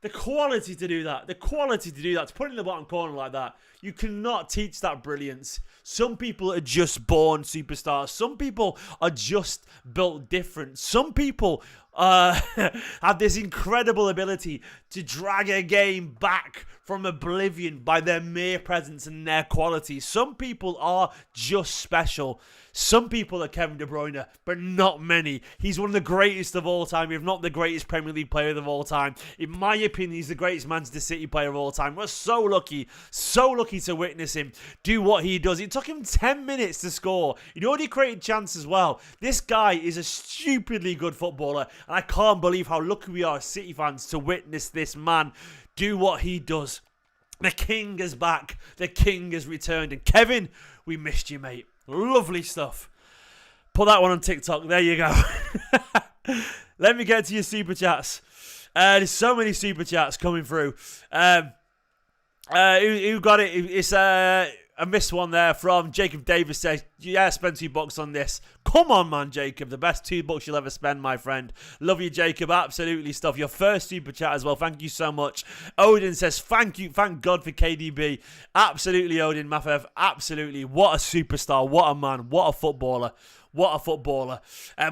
The quality to do that. The quality to do that. To put it in the bottom corner like that. You cannot teach that brilliance. Some people are just born superstars. Some people are just built different. Some people have this incredible ability to drag a game back from oblivion by their mere presence and their quality. Some people are just special. Some people are Kevin De Bruyne, but not many. He's one of the greatest of all time, if not the greatest Premier League player of all time. In my opinion, he's the greatest Manchester City player of all time. We're so lucky to witness him do what he does. It took him 10 minutes to score. He'd already created chance as well. This guy is a stupidly good footballer, and I can't believe how lucky we are as City fans to witness this man do what he does. The king is back. The king has returned. And Kevin, we missed you, mate. Lovely stuff. Put that one on TikTok. There you go. Let me get to your super chats. There's so many super chats coming through. Who got it? It's I missed one there from Jacob Davis. Says, yeah, spend $2 on this. Come on, man, Jacob. The best $2 you'll ever spend, my friend. Love you, Jacob. Absolutely stuff. Your first super chat as well. Thank you so much. Odin says, thank you. Thank God for KDB. Absolutely, Odin Mafev. Absolutely. What a superstar. What a man. What a footballer. What a footballer.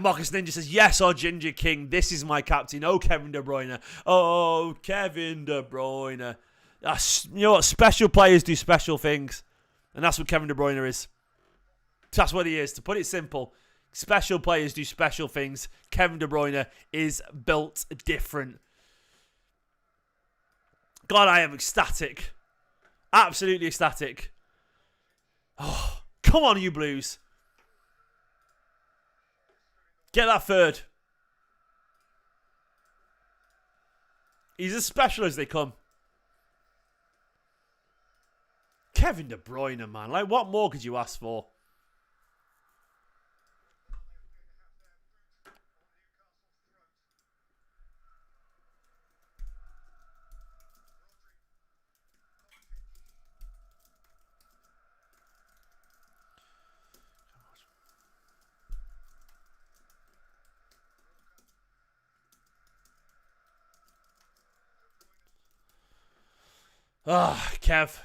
Marcus Ninja says, yes, our Ginger King. This is my captain. Oh, Kevin De Bruyne. Oh, Kevin De Bruyne. You know what? Special players do special things. And that's what Kevin De Bruyne is. That's what he is. To put it simple, special players do special things. Kevin De Bruyne is built different. God, I am ecstatic. Absolutely ecstatic. Oh, come on, you Blues. Get that third. He's as special as they come. Kevin De Bruyne, man. Like, what more could you ask for? Ah, Kev.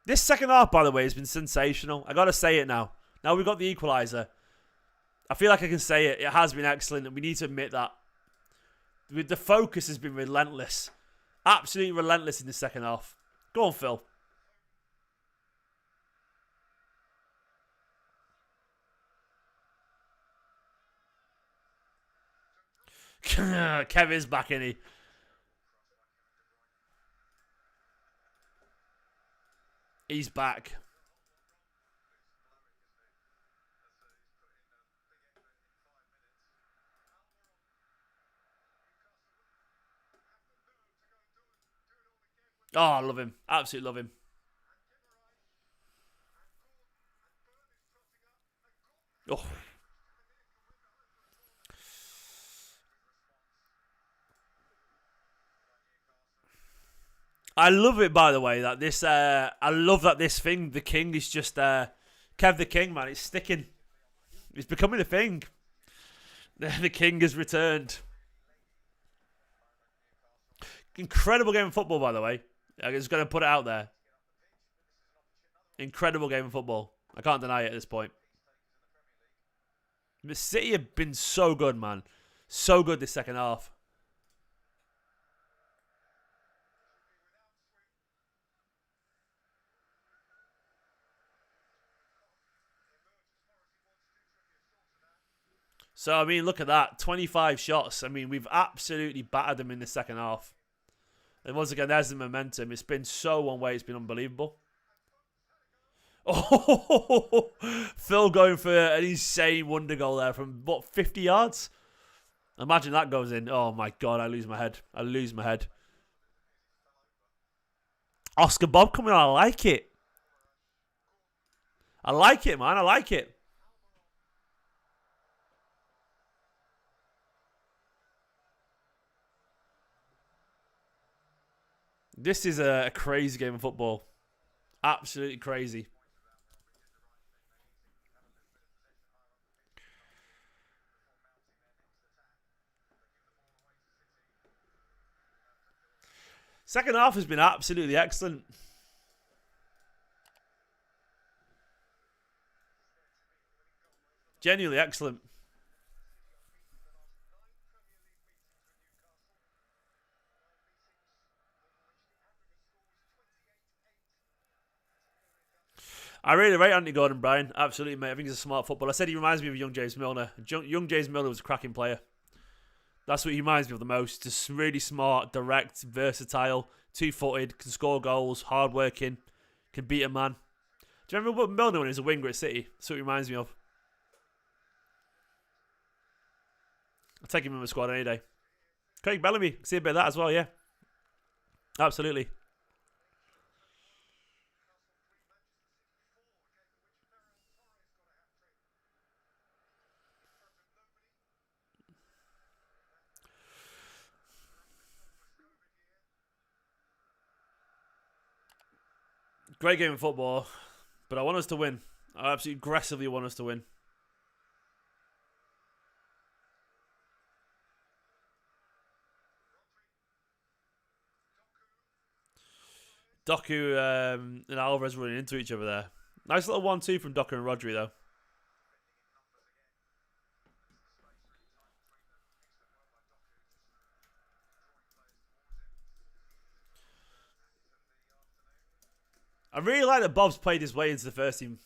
This second half, by the way, has been sensational. I gotta say it now. Now we've got the equaliser. I feel like I can say it. It has been excellent, and we need to admit that. The focus has been relentless. Absolutely relentless in the second half. Go on, Phil. Kev is back, isn't he? He's back. Oh, I love him. Absolutely love him. Oh. I love it, by the way, that this, I love that this thing, the King, is just, Kev the King, man, it's sticking. It's becoming a thing. The King has returned. Incredible game of football, by the way. I'm just going to put it out there. Incredible game of football. I can't deny it at this point. The City have been so good, man. So good this second half. So, I mean, look at that. 25 shots. I mean, we've absolutely battered them in the second half. And once again, there's the momentum. It's been so one way. It's been unbelievable. Oh, Phil going for an insane wonder goal there from, what, 50 yards? Imagine that goes in. Oh, my God. I lose my head. I lose my head. Oscar Bob coming on. I like it. I like it, man. I like it. This is a crazy game of football. Absolutely crazy. Second half has been absolutely excellent. Genuinely excellent. I really rate Anthony Gordon, Brian. Absolutely, mate. I think he's a smart footballer. I said he reminds me of young James Milner. Young James Milner was a cracking player. That's what he reminds me of the most. Just really smart, direct, versatile, two-footed, can score goals, hard-working, can beat a man. Do you remember what Milner when he was a winger at City? That's what he reminds me of. I'll take him in the squad any day. Craig Bellamy. See a bit of that as well, yeah. Absolutely. Great game of football, but I want us to win. I absolutely aggressively want us to win. Doku and Alvarez running into each other there. Nice little 1-2 from Doku and Rodri, though. I really like that Bob's played his way into the first team.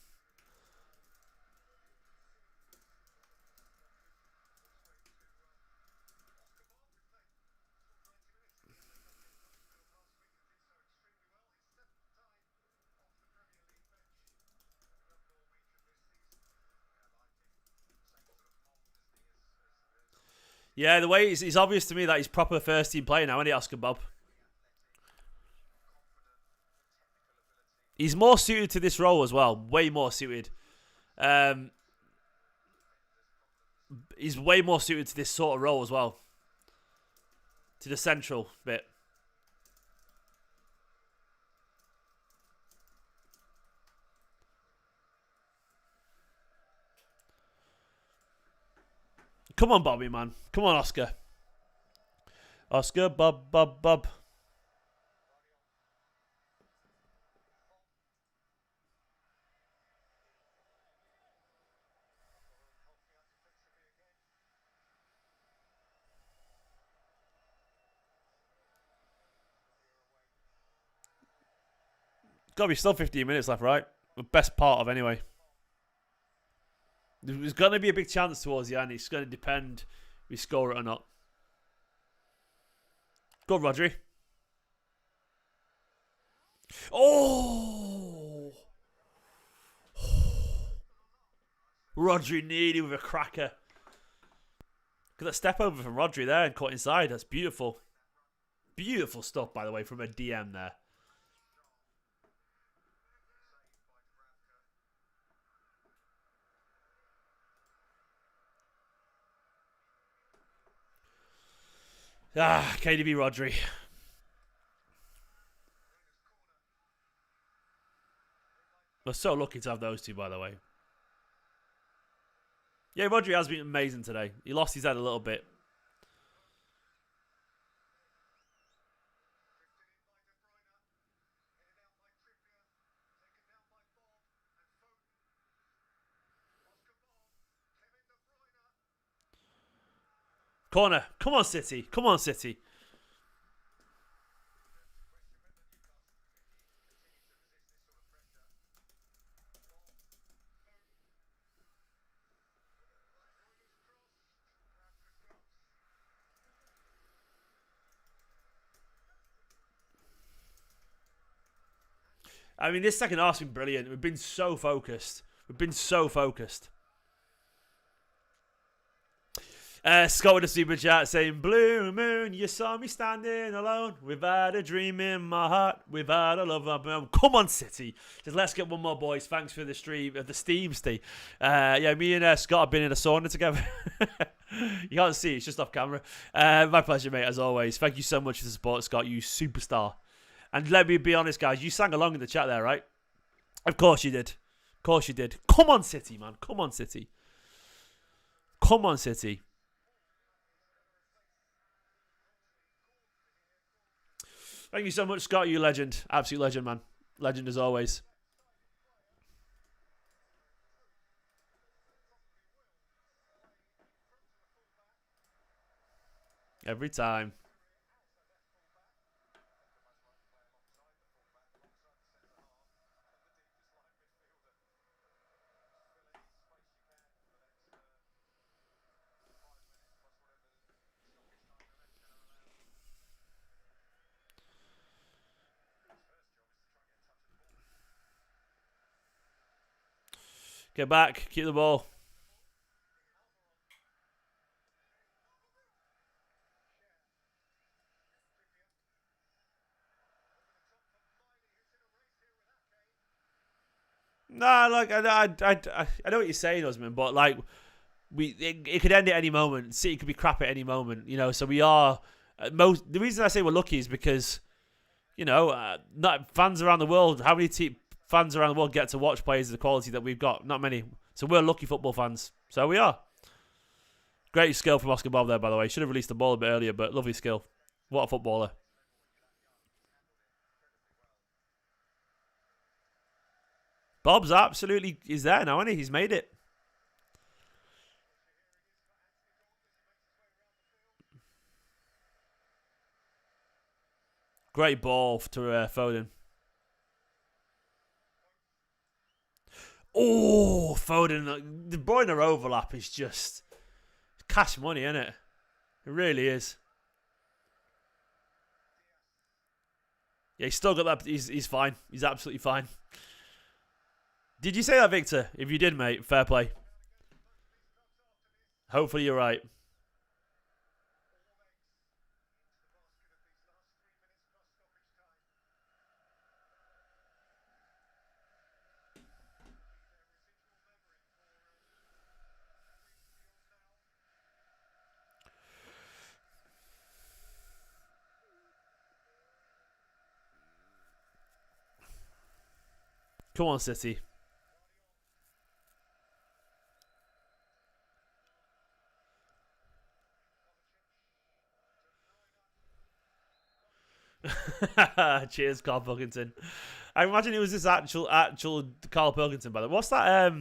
Yeah, the way it's obvious to me that he's proper first team player now, isn't he, Oscar Bob? He's more suited to this role as well. Way more suited. He's way more suited to this sort of role as well. To the central bit. Come on, Bobby, man. Come on, Oscar. Oscar, Bob. Got to be still 15 minutes left, right? The best part of anyway. There's going to be a big chance towards the end. It's going to depend if we score it or not. Go, Rodri. Oh! Rodri nearly with a cracker. Look at that step over from Rodri there and cut inside. That's beautiful. Beautiful stuff, by the way, from a DM there. KDB Rodri. We're so lucky to have those two, by the way. Yeah, Rodri has been amazing today. He lost his head a little bit. Corner. Come on, City. Come on, City. I mean, this second half's been brilliant. We've been so focused. Scott with a super chat saying, Blue Moon, you saw me standing alone. Without a dream in my heart. Without a love of my own. Come on, City. Just let's get one more, boys. Thanks for the stream, the Steam, Steve. Yeah, me and Scott have been in a sauna together. You can't see, it's just off camera. My pleasure, mate, as always. Thank you so much for the support, Scott. You superstar. And let me be honest, guys. You sang along in the chat there, right? Of course you did. Of course you did. Come on, City, man. Come on, City. Come on, City. Thank you so much, Scott. You legend. Absolute legend, man. Legend as always. Every time. Get back. Keep the ball. Nah, like I know what you're saying, Usman, but like it could end at any moment. City could be crap at any moment, you know. So we are the reason I say we're lucky is because, you know, not fans around the world. How many fans around the world get to watch players of the quality that we've got. Not many. So we're lucky football fans. So we are. Great skill from Oscar Bob there, by the way. Should have released the ball a bit earlier, but lovely skill. What a footballer. Bob's absolutely... He's there now, isn't he? He's made it. Great ball to Foden. Oh, Foden. The Bruyne overlap is just cash money, isn't it? It really is. Yeah, he's still got that. He's fine. He's absolutely fine. Did you say that, Victor? If you did, mate, fair play. Hopefully you're right. Come on, City. Cheers, Carl Pilkington. I imagine it was this actual Carl Pilkington, by the way. What's that?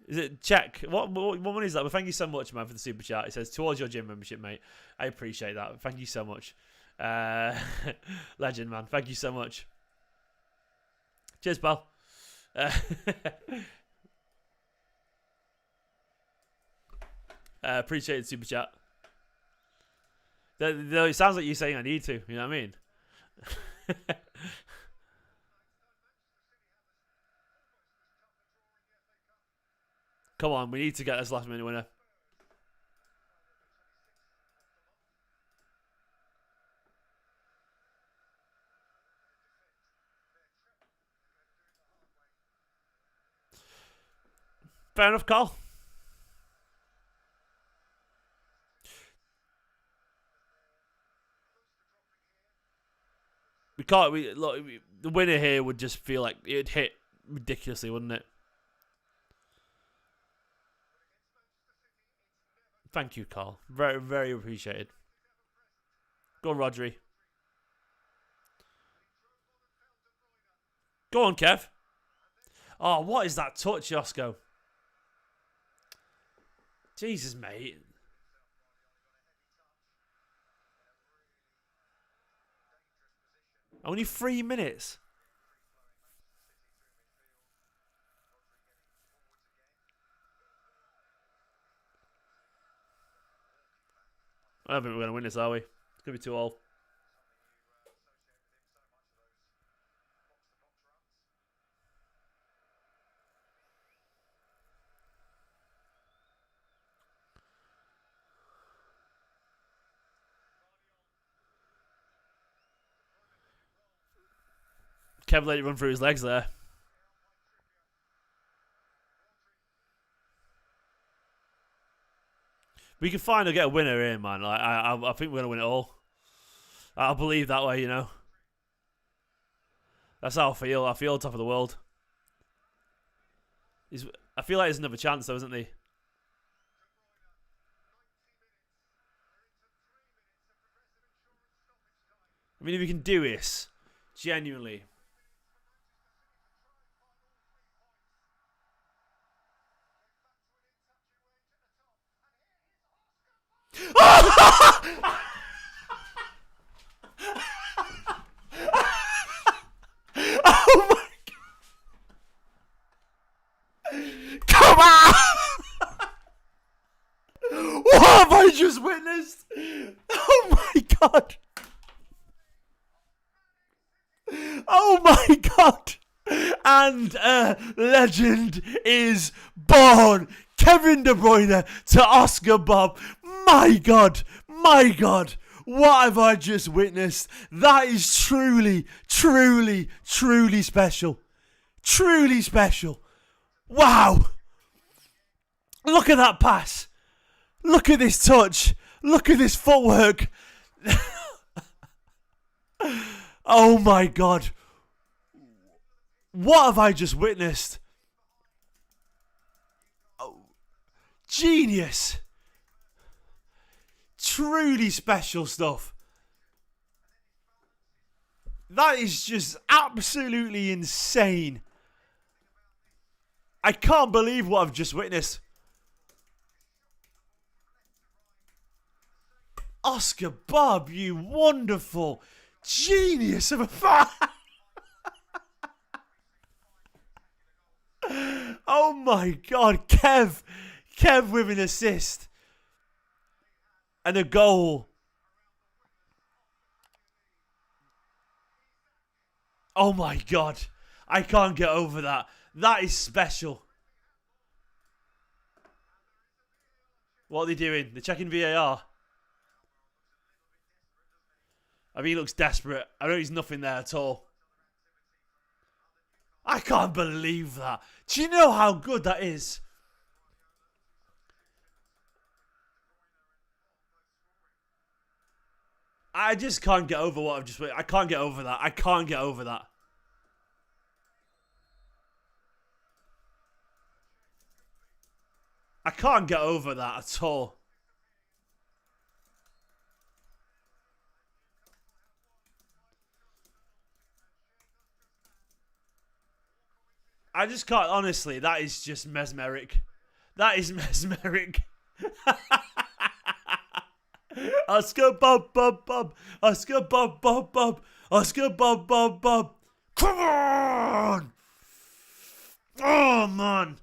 Is it Czech? What money is that? Well, thank you so much, man, for the super chat. It says towards your gym membership, mate. I appreciate that. Thank you so much. Legend, man. Thank you so much. Cheers, pal. Appreciate the super chat. Though it sounds like you're saying I need to. You know what I mean? Come on, we need to get this last minute winner. Fair enough, Carl. We can't. Look, the winner here would just feel like it'd hit ridiculously, wouldn't it? Thank you, Carl. Very, very appreciated. Go on, Rodri. Go on, Kev. Oh, what is that touch, Josko? Jesus, mate. Only 3 minutes. I don't think we're going to win this, are we? It's going to be too old. Kevin let it run through his legs there. We can finally get a winner here, man. I think we're going to win it all. I believe that way, you know. That's how I feel. I feel top of the world. I feel like there's another chance, though, isn't there? I mean, if we can do this, genuinely. Oh my God. Come on! What have I just witnessed? Oh my God. Oh my God. And a legend is born. Kevin De Bruyne to Oscar Bob. My God. My God. What have I just witnessed? That is truly, truly, truly special. Truly special. Wow. Look at that pass. Look at this touch. Look at this footwork. Oh my God. What have I just witnessed? Oh, genius. Truly special stuff. That is just absolutely insane. I can't believe what I've just witnessed. Oscar Bob, you wonderful genius of a fan. Oh my God, Kev with an assist and a goal. Oh my God, I can't get over that. That is special. What are they doing? They're checking VAR. I mean, he looks desperate. I know there's nothing there at all. I can't believe that. Do you know how good that is? I just can't get over what I've just... I can't get over that. I can't get over that. I can't get over that at all. I just can't, honestly, that is just mesmeric. That is mesmeric. Oscar Bob Bob Bob. Oscar Bob Bob Bob. Oscar Bob Bob Bob. Come on! Oh, man.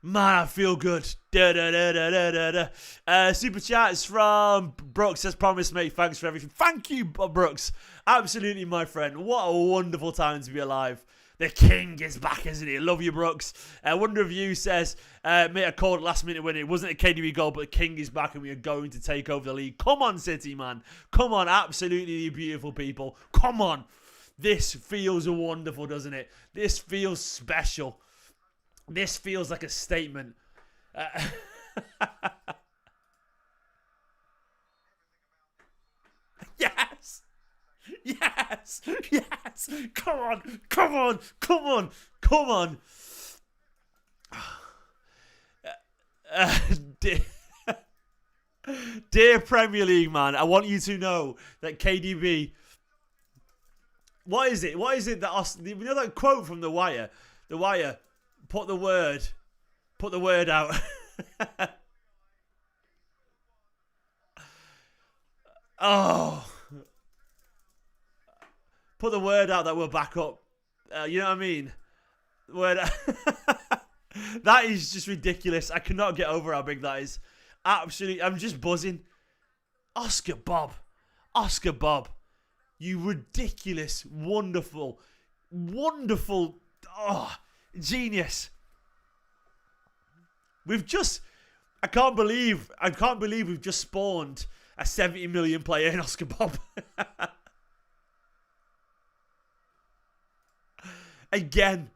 Man, I feel good. Da, da, da, da, da, da. Super chat is from Brooks. As promised, mate. Thanks for everything. Thank you, Brooks. Absolutely, my friend. What a wonderful time to be alive. The king is back, isn't he? Love you, Brooks. Wonder of You says, mate, I called last minute when it wasn't a KDB goal, but the king is back and we are going to take over the league. Come on, City, man. Come on, absolutely beautiful people. Come on. This feels wonderful, doesn't it? This feels special. This feels like a statement. Yes. Yes. Yes. Come on. Come on. Come on. Come on. Dear Premier League, man, I want you to know that KDB... What is it? What is it that... You know that quote from The Wire? The Wire... Put the word out. Oh. Put the word out that we're back up. You know what I mean? Word. That is just ridiculous. I cannot get over how big that is. Absolutely. I'm just buzzing. Oscar Bob. Oscar Bob. You ridiculous, wonderful, wonderful... Oh... Genius. I can't believe we've just spawned a 70 million player in Oscar Bob. Again.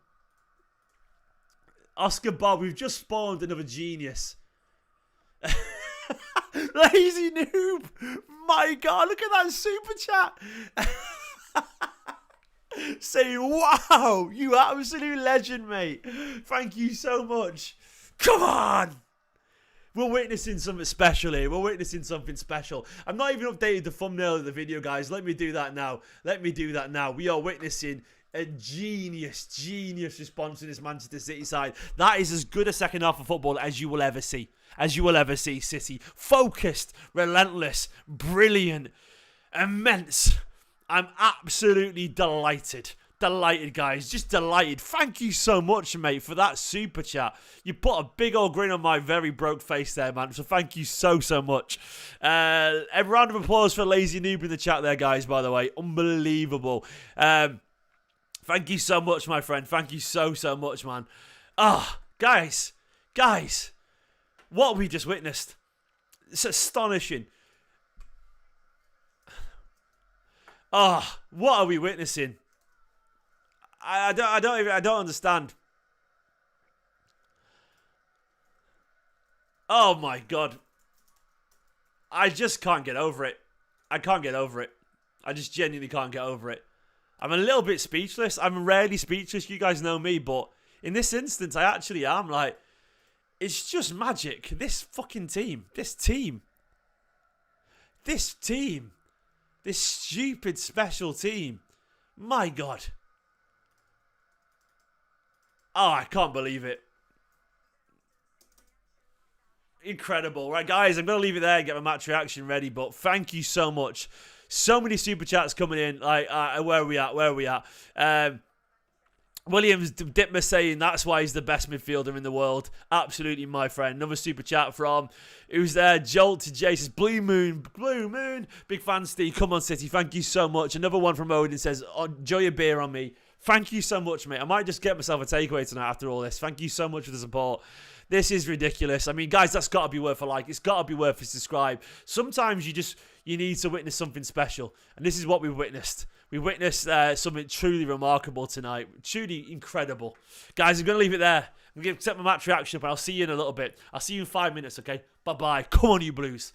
Oscar Bob, we've just spawned another genius. Lazy noob. My God, look at that super chat. Say, wow, you absolute legend, mate. Thank you so much. Come on. We're witnessing something special here. We're witnessing something special. I've not even updated the thumbnail of the video, guys. Let me do that now. Let me do that now. We are witnessing a genius response in this Manchester City side. That is as good a second half of football as you will ever see. As you will ever see, City. Focused, relentless, brilliant, immense. I'm absolutely delighted. Delighted, guys. Just delighted. Thank you so much, mate, for that super chat. You put a big old grin on my very broke face there, man. So thank you so much. A round of applause for Lazy Noob in the chat there, guys, by the way. Unbelievable. Thank you so much, my friend. Thank you so much, man. Guys. What have we just witnessed? It's astonishing. What are we witnessing? I don't understand. Oh my God. I just can't get over it. I can't get over it. I just genuinely can't get over it. I'm a little bit speechless. I'm rarely speechless. You guys know me, but in this instance, I actually am. Like, it's just magic. This fucking team. This stupid special team. My God. Oh, I can't believe it. Incredible. Right, guys, I'm going to leave it there and get my match reaction ready, but thank you so much. So many super chats coming in. Like, where are we at? Williams Ditmer saying that's why he's the best midfielder in the world. Absolutely, my friend. Another super chat from who's there? Jolt to Jason. Blue Moon. Big fan, Steve. Come on, City. Thank you so much. Another one from Odin says, enjoy your beer on me. Thank you so much, mate. I might just get myself a takeaway tonight after all this. Thank you so much for the support. This is ridiculous. I mean, guys, that's got to be worth a like. It's got to be worth a subscribe. Sometimes you need to witness something special. And this is what we witnessed. We witnessed something truly remarkable tonight. Truly incredible. Guys, I'm going to leave it there. I'm going to set my match reaction up, and I'll see you in a little bit. I'll see you in 5 minutes, okay? Bye-bye. Come on, you Blues.